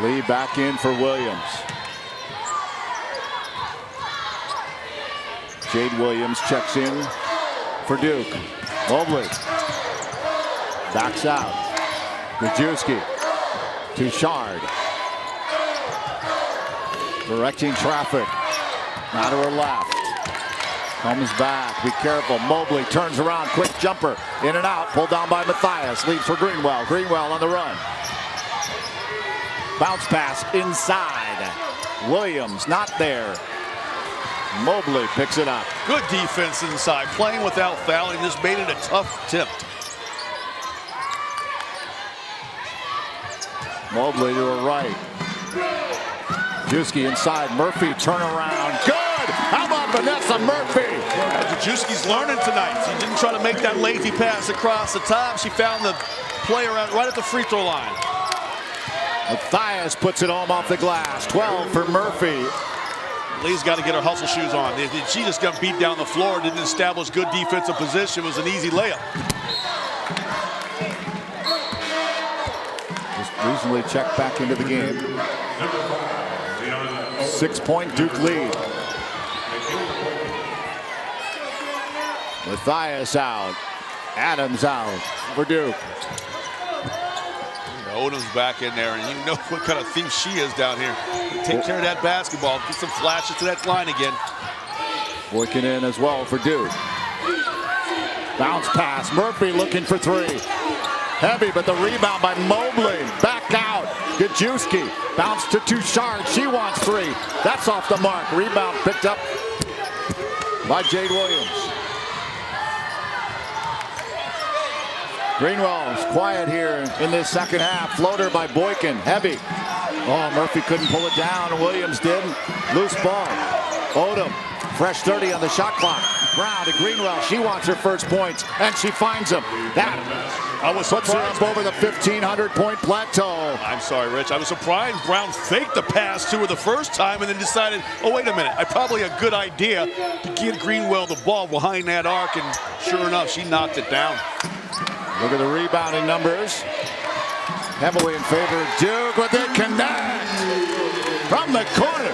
Lee back in for Williams. Jade Williams checks in for Duke. Mobley backs out. Gajewski. Touchard. Directing traffic. Now to her left. Comes back. Be careful. Mobley turns around. Quick jumper. In and out. Pulled down by Matthias. Leaves for Greenwell. Greenwell on the run. Bounce pass inside. Williams not there. Mobley picks it up. Good defense inside. Playing without fouling. Just made it a tough attempt. Mobley to her right. Jajewski inside. Murphy turnaround. Good! How about Vanessa Murphy? Jajewski's learning tonight. She didn't try to make that lazy pass across the top. She found the player right at the free throw line. Matthias puts it home off the glass. 12 for Murphy. Lee's got to get her hustle shoes on. She just got beat down the floor. Didn't establish good defensive position. It was an easy layup. Just recently checked back into the game. 6-point Duke lead. Matthias out. Adams out for Duke. Odom's back in there, and you know what kind of thief she is down here. Take care of that basketball. Get some flashes to that line again. Boykin in as well for Duke. Bounce pass. Murphy looking for three. Heavy, but the rebound by Mobley. Back out. Gajewski. Bounce to Touchard. She wants three. That's off the mark. Rebound picked up by Jade Williams. Greenwell's quiet here in this second half. Floater by Boykin. Heavy. Oh, Murphy couldn't pull it down. Williams did. Loose ball. Odom. Fresh 30 on the shot clock. Brown to Greenwell. She wants her first points, and she finds them. That puts her up over the 1,500-point plateau. I'm sorry, Rich. I was surprised Brown faked the pass to her the first time and then decided, oh, wait a minute. Probably a good idea to get Greenwell the ball behind that arc, and sure enough, she knocked it down. Look at the rebounding numbers. Heavily in favor of Duke, but they connect from the corner.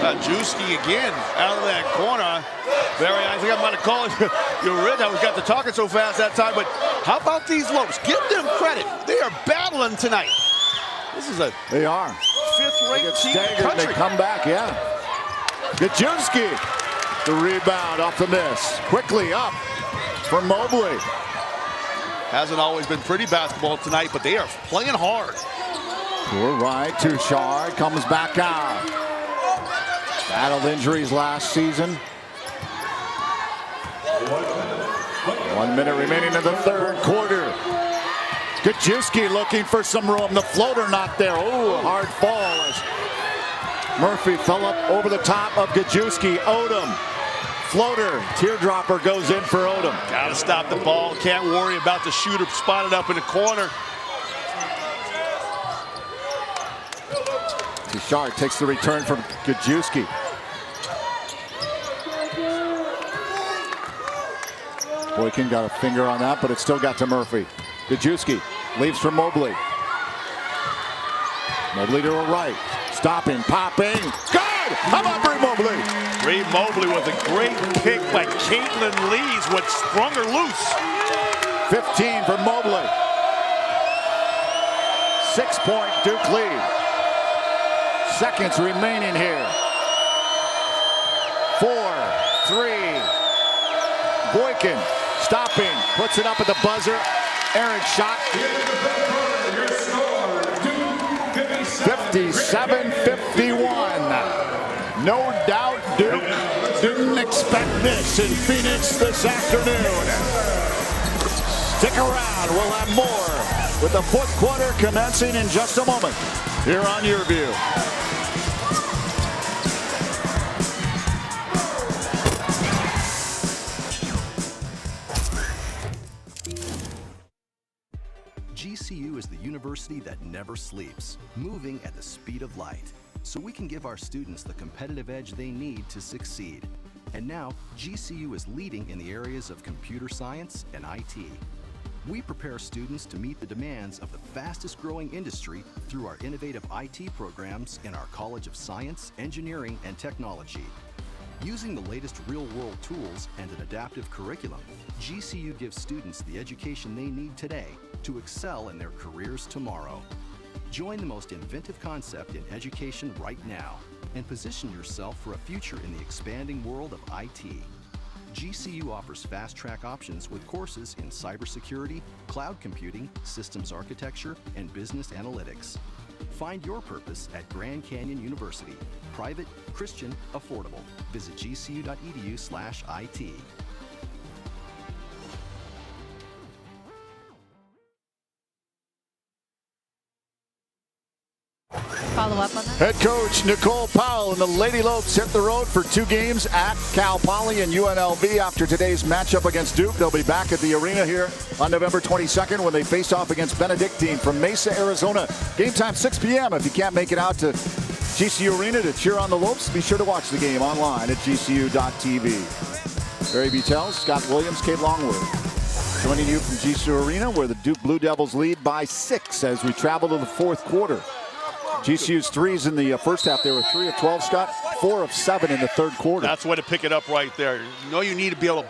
Jajewski again out of that corner. Barry, I think I'm going to call it. You're right. I got to talking so fast that time. But how about these Lopes? Give them credit. They are battling tonight. This is a they are fifth-ranked team in the country. They come back, yeah. Gajewski, the rebound off the miss. Quickly up for Mobley. Hasn't always been pretty basketball tonight, but they are playing hard. We're right. Touchard comes back out. Battled injuries last season. 1 minute remaining in the third quarter. Gajewski looking for some room. The floater not there. Oh, hard fall as Murphy fell up over the top of Gajewski. Odom. Floater. Teardropper goes in for Odom. Got to stop the ball. Can't worry about the shooter spotted up in the corner. Touchard takes the return from Gajewski. Boykin got a finger on that, but it still got to Murphy. Gajewski leaves for Mobley. Mobley to her right. Stopping, popping. Good! How about Bree Mobley? Bree Mobley with a great kick by Caitlin Lees, what sprung her loose. 15 for Mobley. 6-point Duke lead. Seconds remaining here. 4, 3. Boykin stopping, puts it up at the buzzer. Aaron's shot. 57-51. No doubt Duke didn't expect this in Phoenix this afternoon. Stick around, we'll have more with the fourth quarter commencing in just a moment here on Your View. GCU is the university that never sleeps, moving at the speed of light, so we can give our students the competitive edge they need to succeed. And now, GCU is leading in the areas of computer science and IT. We prepare students to meet the demands of the fastest growing industry through our innovative IT programs in our College of Science, Engineering, and Technology. Using the latest real-world tools and an adaptive curriculum, GCU gives students the education they need today to excel in their careers tomorrow. Join the most inventive concept in education right now and position yourself for a future in the expanding world of IT. GCU offers fast-track options with courses in cybersecurity, cloud computing, systems architecture, and business analytics. Find your purpose at Grand Canyon University. Private, Christian, affordable. Visit gcu.edu/IT. Follow up on that? Head coach Nicole Powell and the Lady Lopes hit the road for 2 games at Cal Poly and UNLV after today's matchup against Duke. They'll be back at the arena here on November 22nd when they face off against Benedictine from Mesa, Arizona. Game time 6 p.m. If you can't make it out to GCU Arena to cheer on the Lopes, be sure to watch the game online at gcu.tv. Barry Butel, Scott Williams, Kate Longworth joining you from GCU Arena where the Duke Blue Devils lead by 6 as we travel to the fourth quarter. GCU's threes in the first half, they were 3 of 12, Scott, 4 of 7 in the third quarter. That's the way to pick it up right there. You know you need to be able to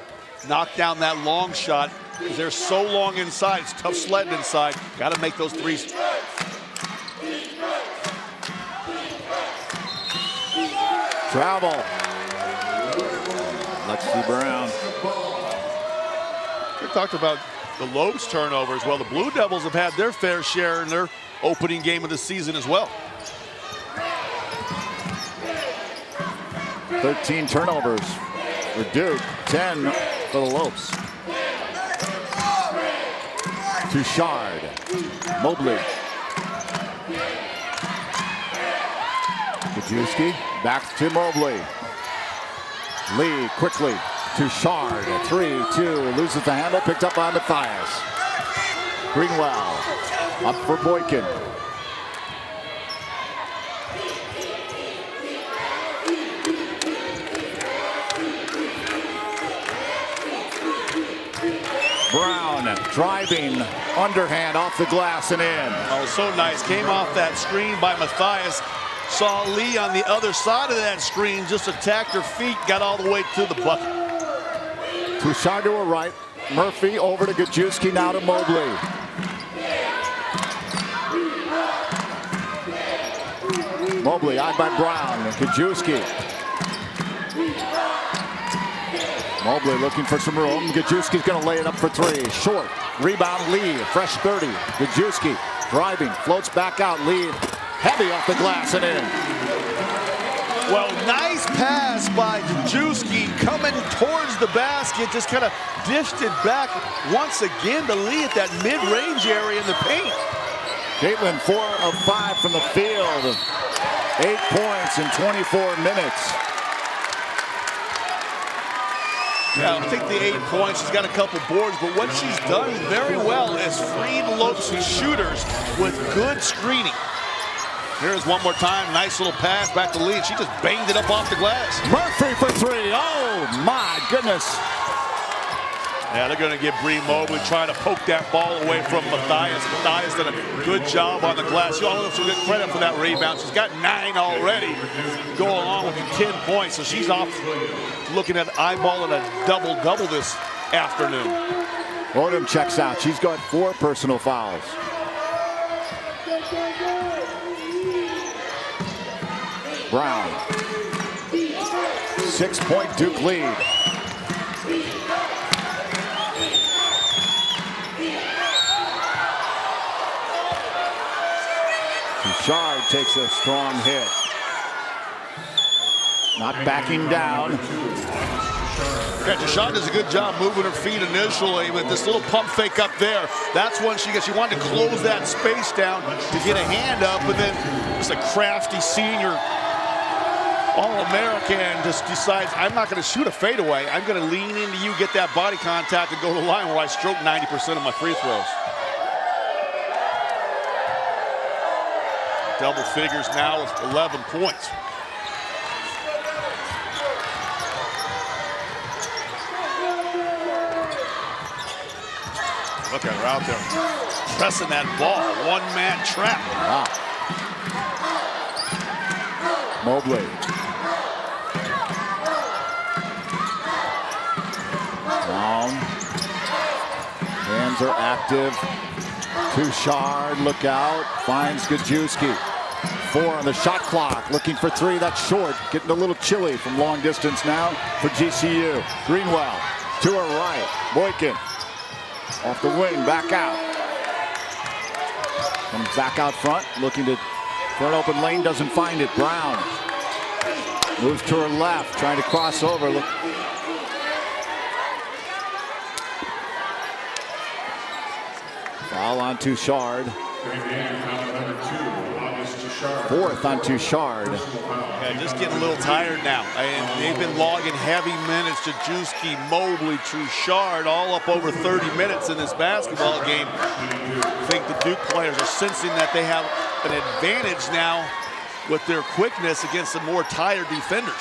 knock down that long shot because they're so long inside. It's tough sledding inside. Got to make those threes. Travel. Lexi Brown. We talked about the Lopes turnovers. Well, the Blue Devils have had their fair share in their opening game of the season as well. 13 turnovers for Duke, 10 for the Lopes. Touchard, Mobley. Gajewski, back to Mobley. Lee quickly, Touchard, 3-2, loses the handle, picked up by Mathias. Greenwell, up for Boykin. Brown driving, underhand off the glass and in. Oh, so nice. Came off that screen by Mathias. Saw Lee on the other side of that screen, just attacked her feet, got all the way to the bucket. Touchard to her right. Murphy over to Gajewski, now to Mobley. Mobley eyed by Brown. Gajewski. Mobley looking for some room. Gajewski's going to lay it up for 3. Short. Rebound Lee. Fresh 30. Gajewski driving. Floats back out. Lee heavy off the glass and in. Well, nice pass by Gajewski coming towards the basket. Just kind of dished it back once again to Lee at that mid-range area in the paint. Caitlin 4 of 5 from the field. 8 points in 24 minutes. Yeah, I'll take the 8 points. She's got a couple boards, but what she's done very well is freed Lopes' shooters with good screening. Here's one more time. Nice little pass back to Lee. She just banged it up off the glass. Murphy for 3. Oh, my goodness. Yeah, they're going to give Bree Mobley trying to poke that ball away from Matthias. Matthias did a good job on the glass. You all have to get credit for that rebound. She's got 9 already, going along with 10 points. So she's off looking at eyeballing a double-double this afternoon. Odom checks out. She's got 4 personal fouls. Brown. 6-point Duke lead. Bouchard takes a strong hit. Not backing down. Yeah, Deshawn does a good job moving her feet initially with this little pump fake up there. That's when she wanted to close that space down to get a hand up, and then just a crafty senior All-American just decides, I'm not going to shoot a fadeaway. I'm going to lean into you, get that body contact, and go to the line where I stroke 90% of my free throws. Double figures now with 11 points. Look at her out there pressing that ball. One-man trap. Wow. Mobley. Brown. Hands are active. Bouchard, look out. Finds Gajewski. 4 on the shot clock. Looking for 3. That's short. Getting a little chilly from long distance now for GCU. Greenwell to her right. Boykin. Off the wing, back out. Comes back out front, looking for an open lane, doesn't find it. Brown moves to her left, trying to cross over. Look. Foul on Bouchard. 4th on Bouchard. Yeah, just getting a little tired now. And they've been logging heavy minutes. Jajewski, Mobley, Bouchard, all up over 30 minutes in this basketball game. I think the Duke players are sensing that they have an advantage now with their quickness against the more tired defenders.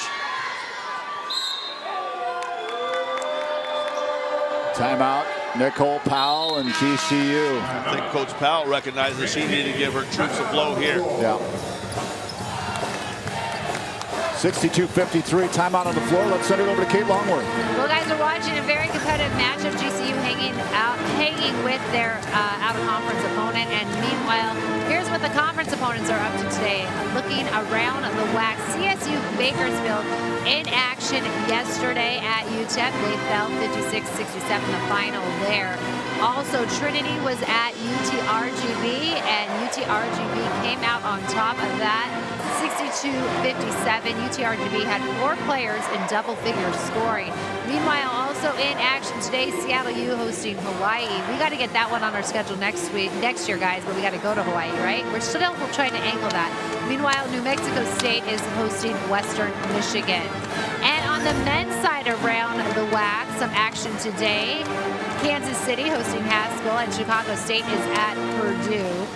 Timeout. Nicole Powell and GCU. I think Coach Powell recognizes she needed to give her troops a blow here. Yeah. 62-53, timeout on the floor. Let's send it over to Kate Longworth. Well, guys, we're watching a very competitive matchup. GCU hanging with their out-of-conference opponent. And meanwhile, here's what the conference opponents are up to today. Looking around the WAC, CSU Bakersfield in action yesterday at UTEP. They fell 56-67 the final there. Also, Trinity was at UTRGV, and UTRGV came out on top of that. 62-57. UTRGV had 4 players in double figure scoring. Meanwhile, also in action today, Seattle U hosting Hawaii. We got to get that one on our schedule next year, guys, but we got to go to Hawaii, right? We're still trying to angle that. Meanwhile, New Mexico State is hosting Western Michigan. And on the men's side around the WAC, some action today. Kansas City hosting Haskell, and Chicago State is at Purdue.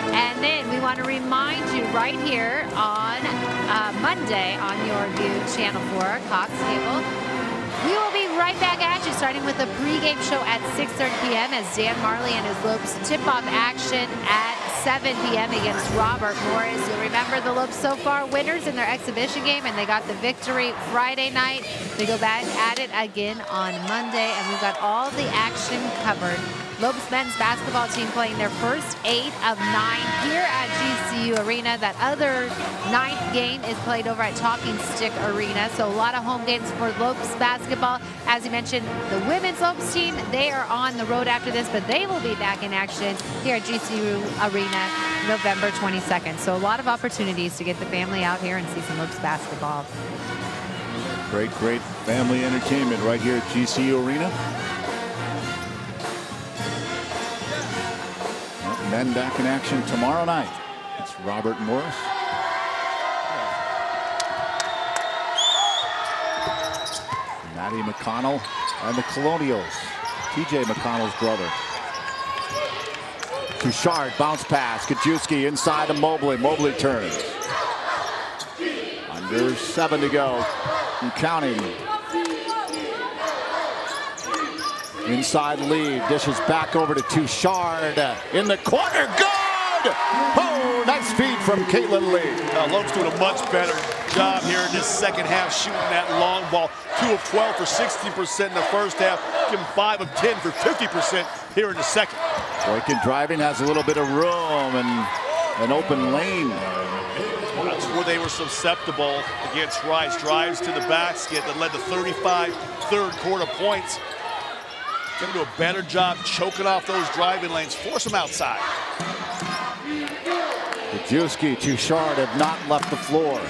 And then we want to remind you right here on Monday on Your View, Channel 4, Cox Cable. We will be right back at you, starting with a pregame show at 6:30 p.m. as Dan Marley and his Lopes tip-off action at 7 p.m. against Robert Morris. You'll remember the Lopes so far winners in their exhibition game, and they got the victory Friday night. They go back at it again on Monday, and we've got all the action covered. Lopes men's basketball team playing their first 8 of 9 here at GCU Arena. That other 9th game is played over at Talking Stick Arena. So a lot of home games for Lopes basketball. As you mentioned, the women's Lopes team, they are on the road after this, but they will be back in action here at GCU Arena November 22nd. So a lot of opportunities to get the family out here and see some Lopes basketball. Great family entertainment right here at GCU Arena. Men back in action tomorrow night. It's Robert Morris. Maddie McConnell and the Colonials. TJ McConnell's brother. Bouchard, bounce pass. Gajewski inside to Mobley. Mobley turns. Under 7 to go. And counting. Inside lead, dishes back over to Touchard in the corner, good! Oh, nice feed from Caitlin Lee. Loeb's doing a much better job here in this second half, shooting that long ball. 2 of 12 for 60% in the first half. Give him 5 of 10 for 50% here in the second. Boykin driving, has a little bit of room and an open lane. That's where they were susceptible against Rice. Drives to the basket that led to 35 third quarter points. Gonna do a better job choking off those driving lanes. Force them outside. Gajewski, Touchard have not left the floor.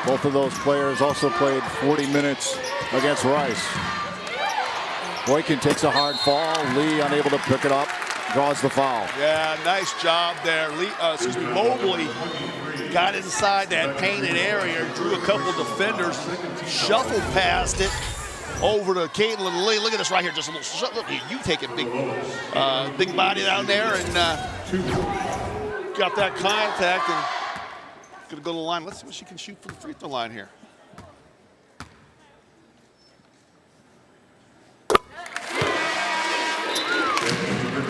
Both of those players also played 40 minutes against Rice. Boykin takes a hard fall. Lee unable to pick it up. Draws the foul. Yeah, nice job there. Mobley got inside that painted area, drew a couple defenders, shuffled past it over to Caitlin Lee. Look at this right here, just a little. Look, you take it, big body down there, and got that contact, and gonna go to the line. Let's see what she can shoot from the free throw line here.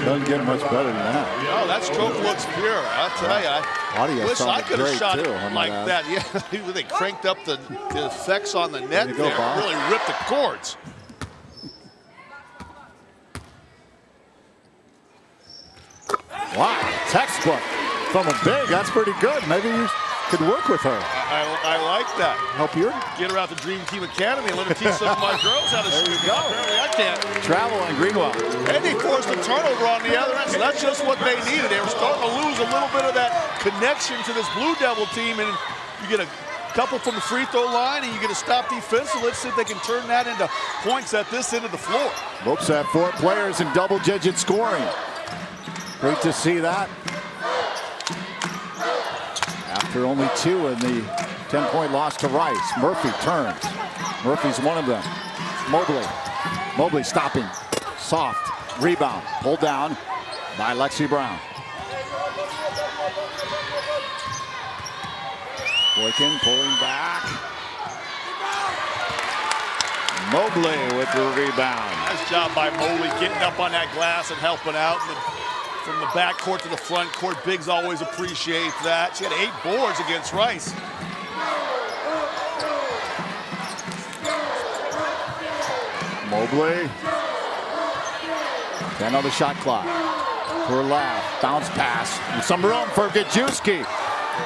Doesn't get much better than that. Oh, that stroke looks pure. I'll tell you. Audio Wish I could have shot it too, like that. Yeah, they cranked up the effects on the net there. Really ripped the cords. Wow, textbook from a big. That's pretty good. Maybe you could work with her. I like that. Help you? Get her out to Dream Team Academy and let her teach some of my girls how to shoot. There you go. Apparently I can't. Travel on Greenwell. And they forced a turnover on the other end, so that's just what they needed. They were starting to lose a little bit of that connection to this Blue Devil team, and you get a couple from the free throw line, and you get a stop defensively. Let's see if they can turn that into points at this end of the floor. Lopes have 4 players in double-digit scoring. Great to see that. After only 2 in the 10-point loss to Rice. Murphy turns. Murphy's one of them. Mobley stopping. Soft. Rebound. Pulled down by Lexi Brown. Boykin pulling back. Mobley with the rebound. Nice job by Mobley getting up on that glass and helping out. From the back court to the front court, bigs always appreciate that. She had 8 boards against Rice. Mobley. 10 on the shot clock. To her left. Bounce pass. With some room for Gajewski.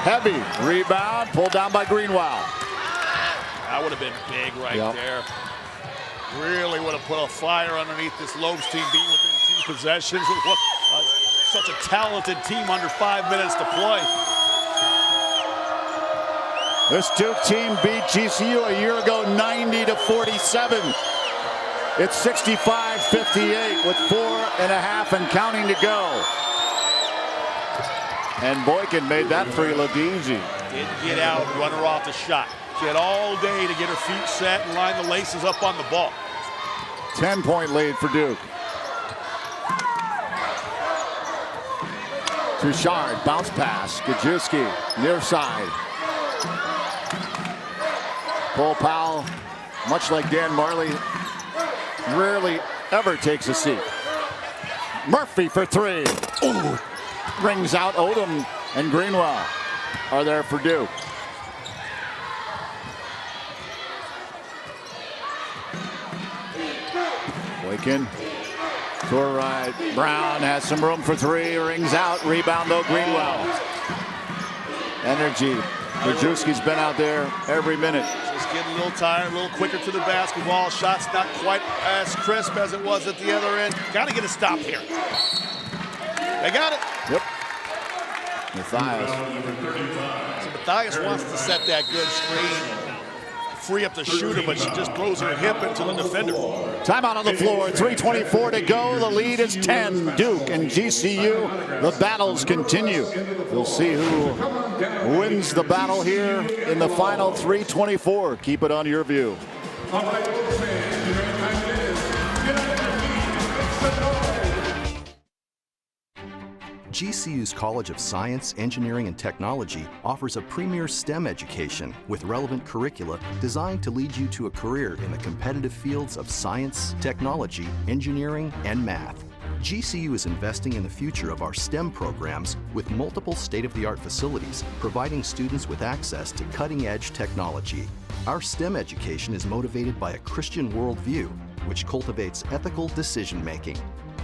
Heavy. Rebound. Pulled down by Greenwell. That would have been big right there. Really would have put a fire underneath this Lopes team, being within 2 possessions. With such a talented team under 5 minutes to play. This Duke team beat GCU a year ago 90-47. It's 65-58 with 4.5 and counting to go. And Boykin made that 3 look easy. Didn't get out, run her off the shot. She had all day to get her feet set and line the laces up on the ball. 10-point lead for Duke. Touchard, bounce pass. Gajewski, near side. Cole Powell, much like Dan Marley, rarely ever takes a seat. Murphy for 3. Ooh. Rings out. Odom and Greenwell are there for Duke. Boykin to her right. Brown has some room for 3. Rings out. Rebound though, Greenwell. Energy. Gajewski's been out there every minute. Just getting a little tired, a little quicker to the basketball. Shot's not quite as crisp as it was at the other end. Got to get a stop here. They got it. Yep. Matthias. So Matthias wants to set that good screen, free up the shooter, but she just throws her hip into the defender. Timeout on the floor, 3:24 to go. The lead is 10. Duke and GCU, the battles continue. We'll see who wins the battle here in the final 3:24. Keep it on your view. GCU's College of Science, Engineering, and Technology offers a premier STEM education with relevant curricula designed to lead you to a career in the competitive fields of science, technology, engineering, and math. GCU is investing in the future of our STEM programs with multiple state-of-the-art facilities, providing students with access to cutting-edge technology. Our STEM education is motivated by a Christian worldview, which cultivates ethical decision-making.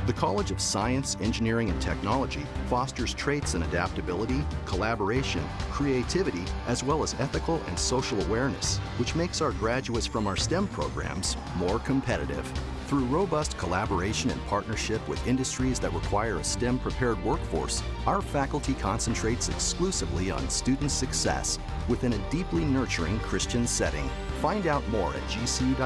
The College of Science, Engineering, and Technology fosters traits in adaptability, collaboration, creativity, as well as ethical and social awareness, which makes our graduates from our STEM programs more competitive. Through robust collaboration and partnership with industries that require a STEM-prepared workforce, our faculty concentrates exclusively on student success within a deeply nurturing Christian setting. Find out more at gcu.edu/CSET.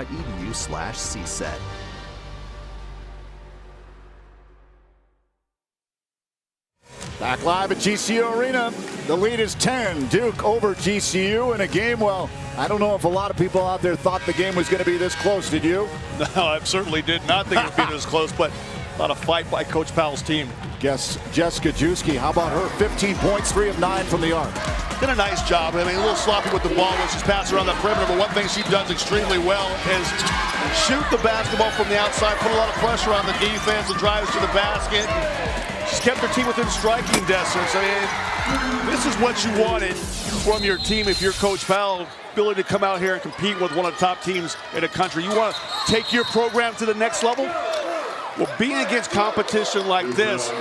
Back live at GCU Arena. The lead is 10. Duke over GCU in a game, well, I don't know if a lot of people out there thought the game was going to be this close. Did you? No, I certainly did not think it would be this close, but a lot of fight by Coach Powell's team. Guess Jessica Juski, how about her? 15 points, 3 of 9 from the arc. Did a nice job. I mean, a little sloppy with the ball when she's passing around the perimeter, but one thing she does extremely well is shoot the basketball from the outside, put a lot of pressure on the defense and drives to the basket. She's kept her team within striking distance. I mean, this is what you wanted from your team if you're Coach Powell. Ability to come out here and compete with one of the top teams in the country. You want to take your program to the next level? Well, being against competition like this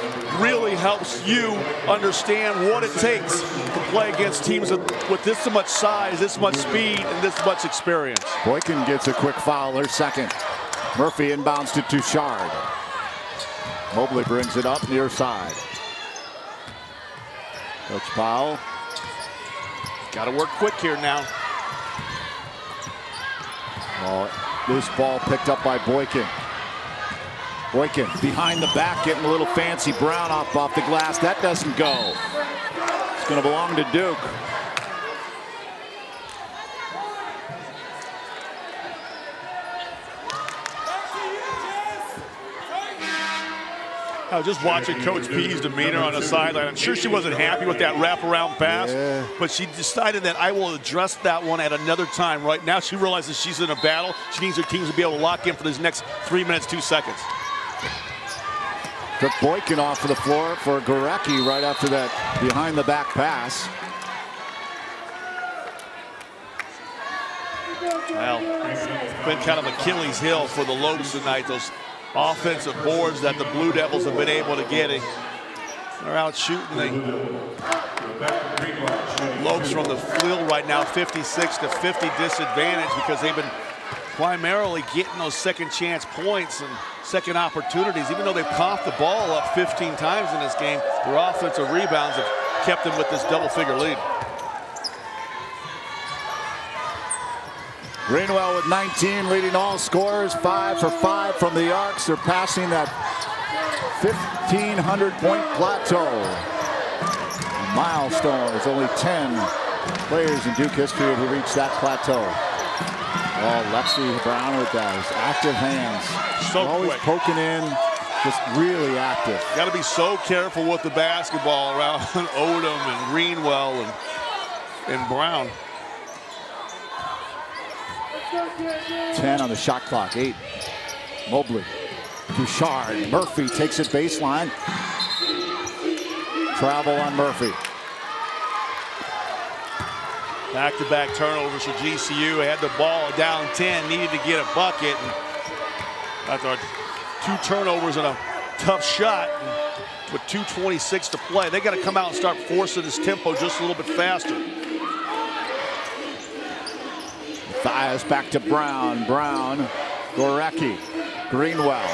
really helps you understand what it takes to play against teams with this much size, this much speed, and this much experience. Boykin gets a quick foul, her second. Murphy inbounds to Touchard. Mobley brings it up near side. Coach Powell. Got to work quick here now. Loose ball picked up by Boykin. Boykin behind the back, getting a little fancy. Brown off the glass. That doesn't go. It's going to belong to Duke. I was just watching Coach P's demeanor on the sideline. I'm sure she wasn't happy with that wraparound pass, but she decided that I will address that one at another time. Right now, she realizes she's in a battle. She needs her teams to be able to lock in for these next 3 minutes, 2 seconds. Took Boykin off of the floor for Gorecki right after that behind-the-back pass. Well, it's been kind of Achilles' heel for the Lopes tonight. Those offensive boards that the Blue Devils have been able to get. They're out shooting the Lopes from the field right now, 56-50 disadvantage, because they've been primarily getting those second chance points and second opportunities. Even though they've coughed the ball up 15 times in this game, their offensive rebounds have kept them with this double-figure lead. Greenwell with 19, leading all scorers, 5 for 5 from the arc, surpassing that 1,500-point plateau. A milestone. There's only 10 players in Duke history who reached that plateau. Oh, Lexi Brown with those active hands. So always quick. Poking in, just really active. Got to be so careful with the basketball around Odom and Greenwell and Brown. 10 on the shot clock, 8. Mobley, Bouchard, Murphy takes it baseline. Travel on Murphy. Back-to-back turnovers for GCU. Had the ball down 10, needed to get a bucket. And after 2 turnovers and a tough shot, with 2:26 to play, they got to come out and start forcing this tempo just a little bit faster. Mathias back to Brown. Brown, Gorecki, Greenwell.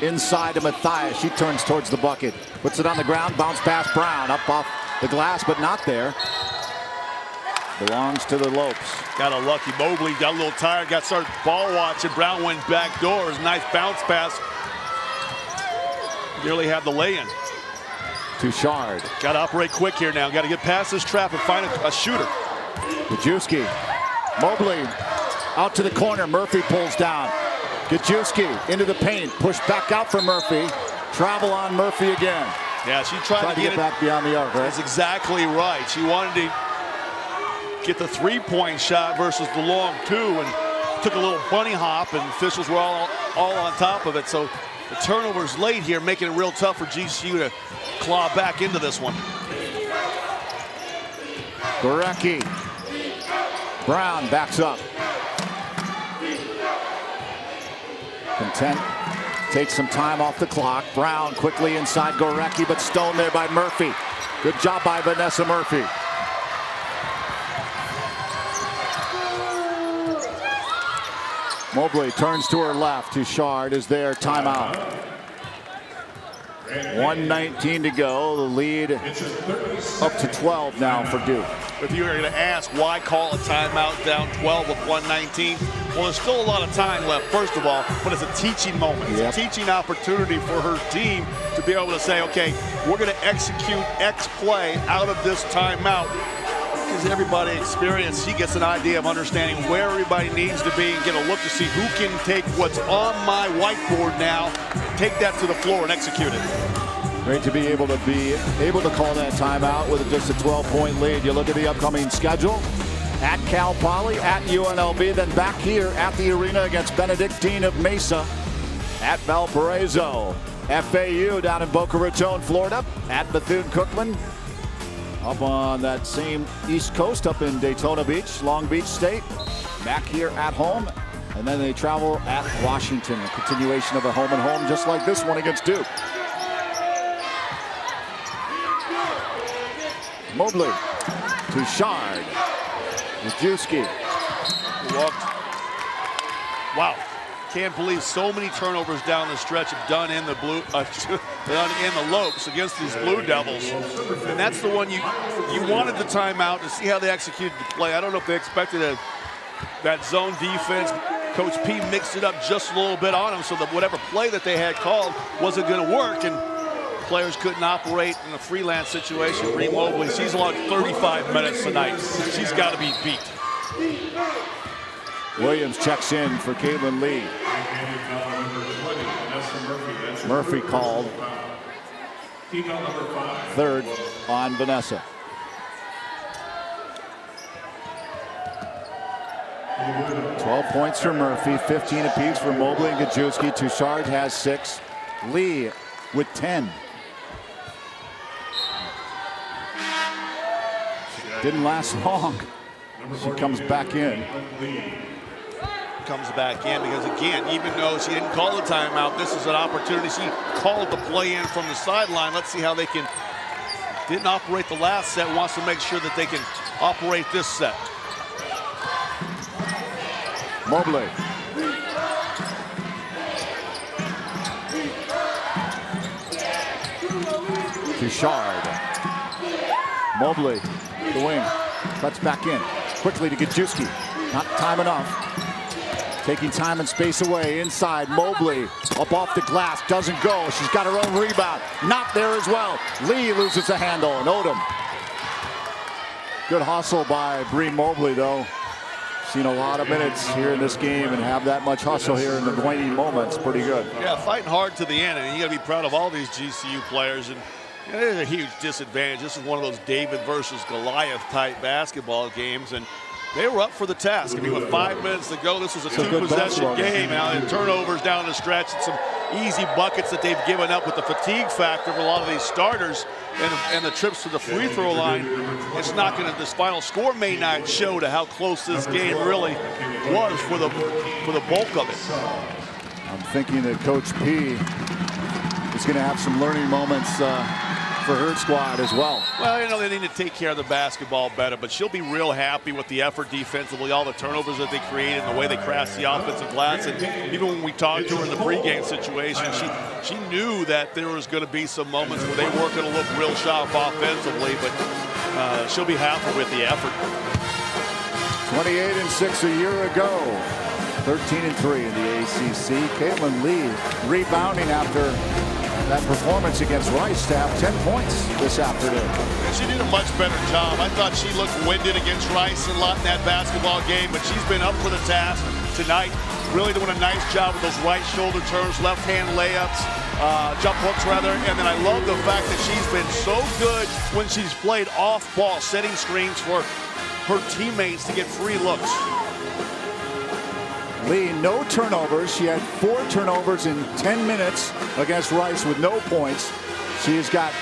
Inside to Mathias. She turns towards the bucket. Puts it on the ground. Bounce pass Brown. Up off the glass, but not there. Belongs to the Lopes. Got a lucky Mobley. Got a little tired. Got started ball watching. Brown went back doors. Nice bounce pass. Nearly had the lay-in. Touchard. Got to operate quick here now. Got to get past this trap and find a shooter. Gajewski. Mobley out to the corner. Murphy pulls down. Gajewski into the paint. Push back out for Murphy. Travel on Murphy again. Yeah, she tried to get back beyond the arc, right? That's exactly right. She wanted to get the 3-point shot versus the long 2, and took a little bunny hop, and officials were all on top of it. So the turnovers late here, making it real tough for GCU to claw back into this one. Gorecki. Brown backs up. Content takes some time off the clock. Brown quickly inside Gorecki, but stoned there by Murphy. Good job by Vanessa Murphy. Mobley turns to her left. Touchard is there. Timeout. 1:19 to go. The lead up to 12 now for Duke. If you were going to ask why call a timeout down 12 with 1:19, well, there's still a lot of time left, first of all, but it's a teaching moment. It's a teaching opportunity for her team to be able to say, okay, we're going to execute X play out of this timeout. Gives everybody experience. She gets an idea of understanding where everybody needs to be and get a look to see who can take what's on my whiteboard now, take that to the floor and execute it. Great to be able to call that timeout with just a 12-point lead. You look at the upcoming schedule. At Cal Poly, at UNLV, then back here at the arena against Benedictine of Mesa, at Valparaiso, FAU down in Boca Raton, Florida, at Bethune-Cookman, up on that same East Coast, up in Daytona Beach, Long Beach State, back here at home, and then they travel at Washington, a continuation of a home and home just like this one against Duke. Mobley, Touchard, Majewski. Wow, can't believe so many turnovers down the stretch have done in the Lopes against these Blue Devils, and that's the one you wanted the timeout to see how they executed the play. I don't know if they expected that zone defense. Coach P mixed it up just a little bit on them so that whatever play that they had called wasn't going to work, and players couldn't operate in a freelance situation. Bree Mobley, she's logged 35 minutes tonight. She's got to be beat. Williams checks in for Caitlin Lee. Murphy called. Third on Vanessa. $12 points for Murphy, 15 apiece for Mobley and Gajewski. Touchard has 6. Lee with 10. Didn't last long. She comes back in. Comes back in because, again, even though she didn't call the timeout, this is an opportunity. She called the play in from the sideline. Let's see how they can. Didn't operate the last set. Wants to make sure that they can operate this set. Mobley. Touchard. Mobley, the wing, cuts back in. Quickly to Gajewski. Not time enough. Taking time and space away inside. Mobley up off the glass. Doesn't go. She's got her own rebound. Not there as well. Lee loses the handle, and Odom. Good hustle by Bree Mobley, though. Seen a lot of minutes here in this game and have that much hustle here in the waning moments. Pretty good. Yeah, fighting hard to the end, and you got to be proud of all these GCU players. And there's a huge disadvantage. This is one of those David versus Goliath type basketball games, and they were up for the task. I mean, with 5 minutes to go, this was a two-possession game. Now, and turnovers down the stretch and some easy buckets that they've given up with the fatigue factor of a lot of these starters and the trips to the free throw line. It's not going to, this final score may not show to how close this game really was for the bulk of it. I'm thinking that Coach P is going to have some learning moments for her squad as well. Well, you know, they need to take care of the basketball better, but she'll be real happy with the effort defensively, all the turnovers that they created and the way they crashed the offensive glass. And even when we talked to her in the pregame situation, she knew that there was going to be some moments where they weren't going to look real sharp offensively, but she'll be happy with the effort. 28-6 a year ago. 13-3 in the ACC. Caitlin Lee rebounding after that performance against Rice to have 10 points this afternoon. And she did a much better job. I thought she looked winded against Rice a lot in that basketball game, but she's been up for the task tonight. Really doing a nice job with those right shoulder turns, left hand layups, jump hooks rather. And then I love the fact that she's been so good when she's played off ball, setting screens for her teammates to get free looks. Lee, no turnovers. She had 4 turnovers in 10 minutes against Rice with no points. She has got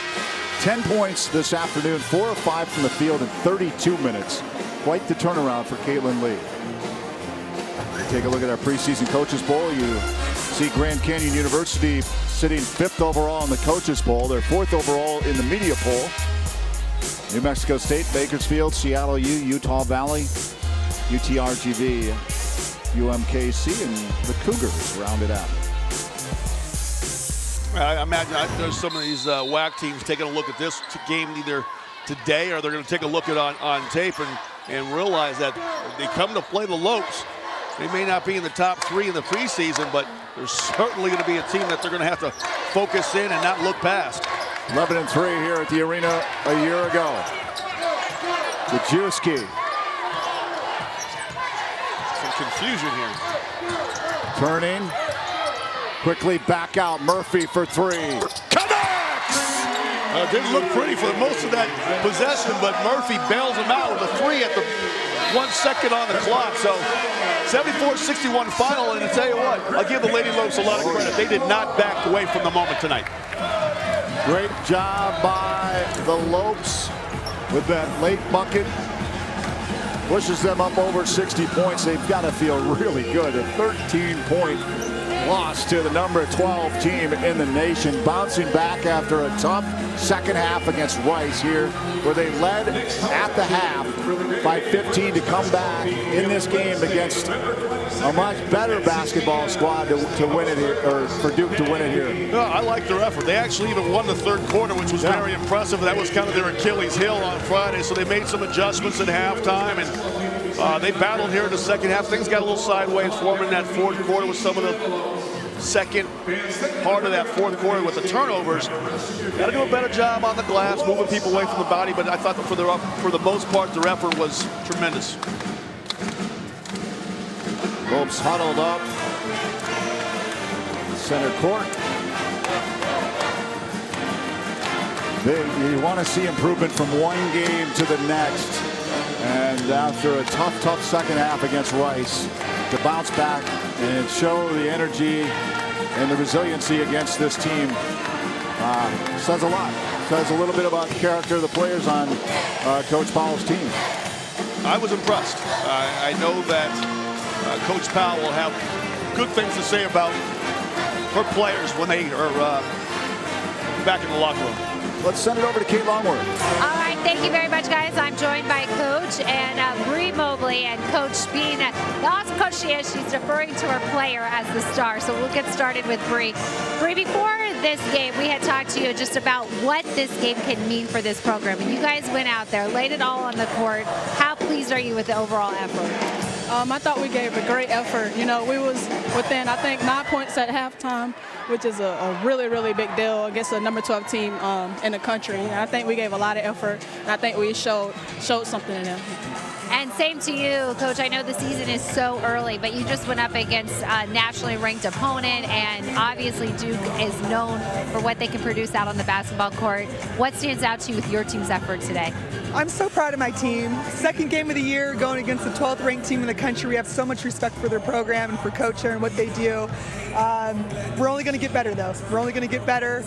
10 points this afternoon, 4 of 5 from the field in 32 minutes. Quite the turnaround for Caitlin Lee. Take a look at our preseason coaches poll. You see Grand Canyon University sitting 5th overall in the coaches poll. They're 4th overall in the media poll. New Mexico State, Bakersfield, Seattle U, Utah Valley, UTRGV, UMKC, and the Cougars rounded out. I imagine there's some of these WAC teams taking a look at this game either today or they're going to take a look at on tape and realize that they come to play the Lopes. They may not be in the top 3 in the preseason, but there's certainly going to be a team that they're going to have to focus in and not look past. 11-3 here at the arena a year ago. Gajewski. Some confusion here. Turning. Quickly back out. Murphy for 3. Didn't look pretty for most of that possession, but Murphy bails him out with a 3 at the 1 second on the clock. So 74-61 final, and to tell you what, I'll give the Lady Lopes a lot of credit. They did not back away from the moment tonight. Great job by the Lopes with that late bucket. Pushes them up over 60 points. They've got to feel really good. A 13-point loss to the number 12 team in the nation. Bouncing back after a tough second half against Rice here, where they led at the half by 15 to come back in this game against a much better basketball squad to win it here, or for Duke to win it here. No, I like their effort. They actually even won the 3rd quarter, which was very impressive. That was kind of their Achilles heel on Friday, so they made some adjustments at halftime, and they battled here in the second half. Things got a little sideways for them in that 4th quarter with some of the second part of that 4th quarter with the turnovers. Got to do a better job on the glass, moving people away from the body, but I thought that for the most part, their effort was tremendous. Lopes huddled up. Center court. You want to see improvement from one game to the next. And after a tough second half against Rice, to bounce back and show the energy and the resiliency against this team says a lot. Says a little bit about the character of the players on Coach Powell's team. I was impressed. I know that Coach Powell will have good things to say about her players when they are back in the locker room. Let's send it over to Kate Longworth. All right, thank you very much, guys. I'm joined by Coach and Bree Mobley, and Coach, being the awesome coach she is, she's deferring to her player as the star. So we'll get started with Bree. Bree, before this game, we had talked to you just about what this game can mean for this program, and you guys went out there, laid it all on the court. How pleased are you with the overall effort? I thought we gave a great effort. You know, we was within, I think, 9 points at halftime, which is a really, really big deal against a number 12 team in the country. And I think we gave a lot of effort, and I think we showed something in them. And same to you, Coach. I know the season is so early, but you just went up against a nationally ranked opponent, and obviously Duke is known for what they can produce out on the basketball court. What stands out to you with your team's effort today? I'm so proud of my team. Second game of the year going against the 12th ranked team in the country. We have so much respect for their program and for Coach and what they do. We're only going to get better, though. We're only going to get better.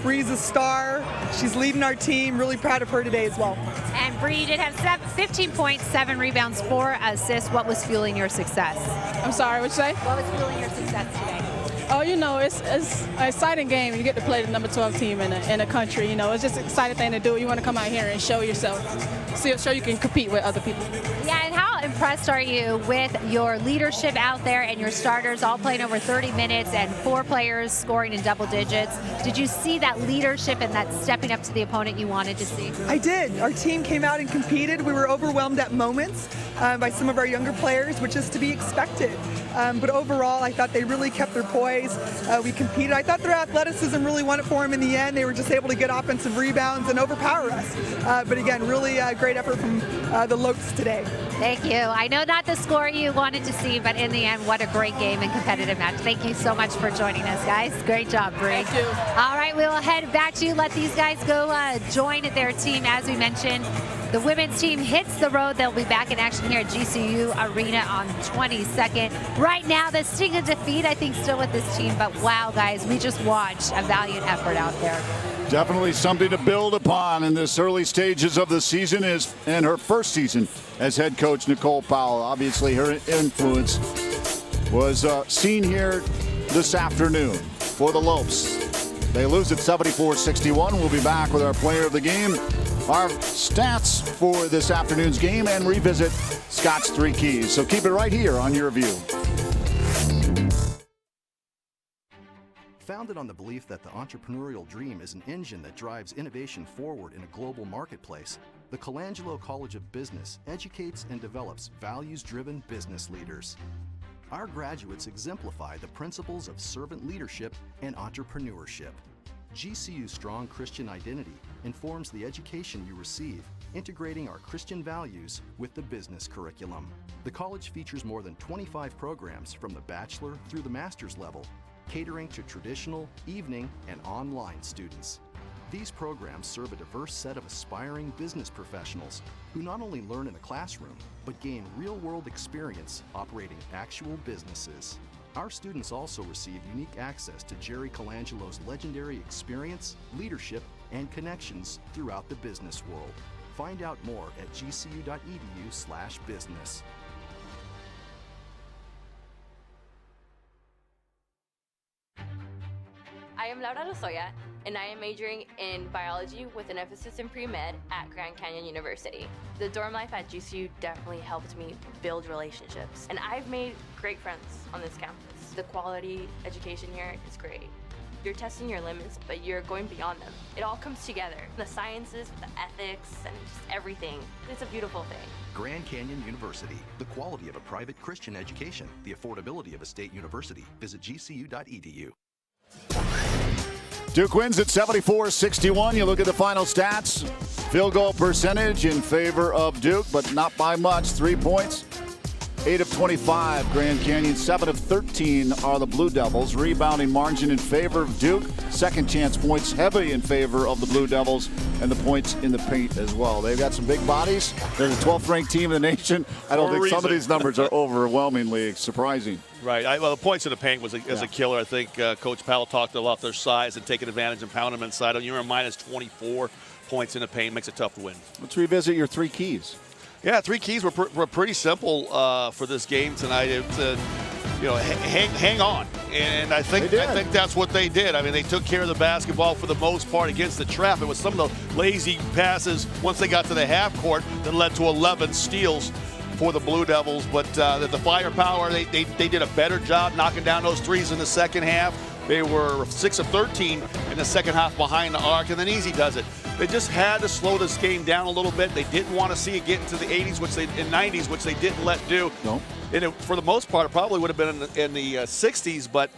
Bree's a star. She's leading our team. Really proud of her today as well. And Bree did have 15 points, 7 rebounds, 4 assists. What was fueling your success? I'm sorry, what'd you say? What was fueling your success today? Oh, you know, it's an exciting game. You get to play the number 12 team in the country. You know, it's just an exciting thing to do. You want to come out here and show yourself, show you can compete with other people. Yeah, and how impressed are you with your leadership out there and your starters all playing over 30 minutes and 4 players scoring in double digits? Did you see that leadership and that stepping up to the opponent you wanted to see? I did. Our team came out and competed. We were overwhelmed at moments, by some of our younger players, which is to be expected. But overall, I thought they really kept their poise. We competed. I thought their athleticism really won it for them in the end. They were just able to get offensive rebounds and overpower us. But again, really great effort from the Lopes today. Thank you. I know not the score you wanted to see, but in the end, what a great game and competitive match. Thank you so much for joining us, guys. Great job, Bree. Thank you. All right, we will head back to you. Let these guys go join their team. As we mentioned, the women's team hits the road. They'll be back in action here at GCU Arena on 22nd. Right now, the sting of defeat, I think, still with this team. But wow, guys, we just watched a valiant effort out there. Definitely something to build upon in this early stages of the season and her first season as head coach Nicole Powell. Obviously, her influence was seen here this afternoon for the Lopes. They lose at 74-61. We'll be back with our player of the game, our stats for this afternoon's game, and revisit Scott's 3 keys. So keep it right here on Your View. Founded on the belief that the entrepreneurial dream is an engine that drives innovation forward in a global marketplace, the Colangelo College of Business educates and develops values-driven business leaders. Our graduates exemplify the principles of servant leadership and entrepreneurship. GCU's strong Christian identity informs the education you receive, integrating our Christian values with the business curriculum. The college features more than 25 programs from the bachelor through the master's level, catering to traditional, evening, and online students. These programs serve a diverse set of aspiring business professionals who not only learn in a classroom, but gain real-world experience operating actual businesses. Our students also receive unique access to Jerry Colangelo's legendary experience, leadership, and connections throughout the business world. Find out more at gcu.edu/business. I am Laura Lozoya, and I am majoring in biology with an emphasis in pre-med at Grand Canyon University. The dorm life at GCU definitely helped me build relationships, and I've made great friends on this campus. The quality education here is great. You're testing your limits, but you're going beyond them. It all comes together. The sciences, the ethics, and just everything. It's a beautiful thing. Grand Canyon University, the quality of a private Christian education, the affordability of a state university. Visit gcu.edu. Duke wins at 74-61. You look at the final stats. Field goal percentage in favor of Duke, but not by much. 3 points. 8 of 25, Grand Canyon. 7 of 13 are the Blue Devils. Rebounding margin in favor of Duke. Second chance points heavy in favor of the Blue Devils, and the points in the paint as well. They've got some big bodies. They're the 12th ranked team in the nation. I don't think some of these numbers are overwhelmingly surprising. Right. Well, the points in the paint was a killer. I think Coach Powell talked about their size and taking advantage and pounding them inside. You were minus 24 points in the paint. Makes it tough to win. Let's revisit your 3 keys. Yeah, 3 keys were pretty simple for this game tonight. Hang on, and I think that's what they did. I mean, they took care of the basketball for the most part against the trap. It was some of the lazy passes once they got to the half court that led to 11 steals for the Blue Devils. But the firepower, they did a better job knocking down those threes in the second half. They were 6 of 13 in the second half behind the arc, and then Easy does it. They just had to slow this game down a little bit. They didn't want to see it get into the 80s, and 90s, which they didn't let do. No. And for the most part, it probably would have been in the 60s, but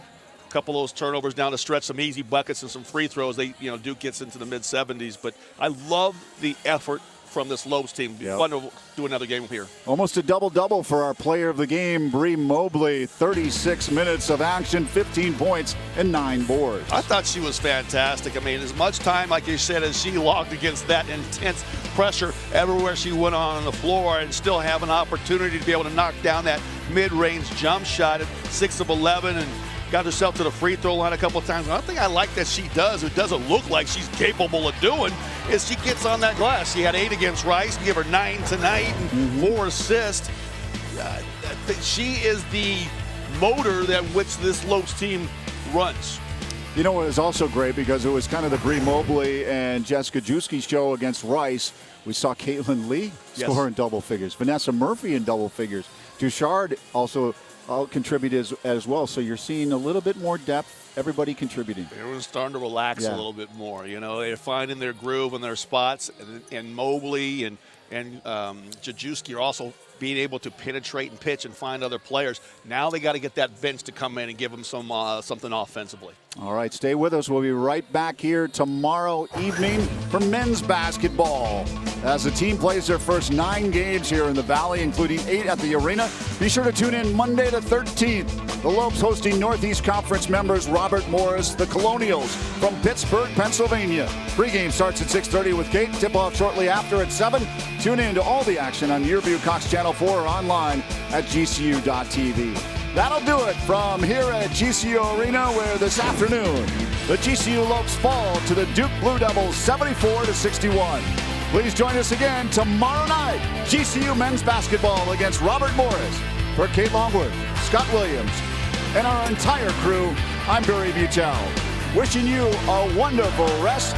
a couple of those turnovers down the stretch, some easy buckets and some free throws. Duke gets into the mid-70s, but I love the effort from this Lopes team. It'd be fun to do another game here. Almost a double-double for our player of the game, Bree Mobley. 36 minutes of action, 15 points, and 9 boards. I thought she was fantastic. I mean, as much time, like you said, as she logged against that intense pressure everywhere she went on the floor, and still have an opportunity to be able to knock down that mid-range jump shot at 6 of 11 and got herself to the free throw line a couple of times. One thing I like that she does, it doesn't look like she's capable of doing, is she gets on that glass. She had 8 against Rice, give her 9 tonight, and 4 assists. She is the motor that which this Lopes team runs. You know, it was also great because it was kind of the Bree Mobley and Jessica Juski show against Rice. We saw Caitlin Lee score in double figures. Vanessa Murphy in double figures. Duchard also contribute as well. So you're seeing a little bit more depth, everybody contributing. Everyone's starting to relax a little bit more. You know, they're finding their groove and their spots. And Mobley and Jajewski are also being able to penetrate and pitch and find other players. Now they got to get that bench to come in and give them some something offensively. All right, stay with us. We'll be right back here tomorrow evening for men's basketball as the team plays their first 9 games here in the Valley, including 8 at the arena. Be sure to tune in Monday the 13th. The Lopes hosting Northeast Conference members Robert Morris, the Colonials from Pittsburgh, Pennsylvania. Pregame starts at 6:30 with Kate. Tip-off shortly after at 7. Tune in to all the action on your view, Cox Channel 4, or online at gcu.tv. That'll do it from here at GCU Arena, where this afternoon the GCU Lopes fall to the Duke Blue Devils 74-61. Please join us again tomorrow night. GCU men's basketball against Robert Morris. For Kate Longworth, Scott Williams, and our entire crew, I'm Barry Butel. Wishing you a wonderful rest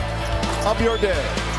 of your day.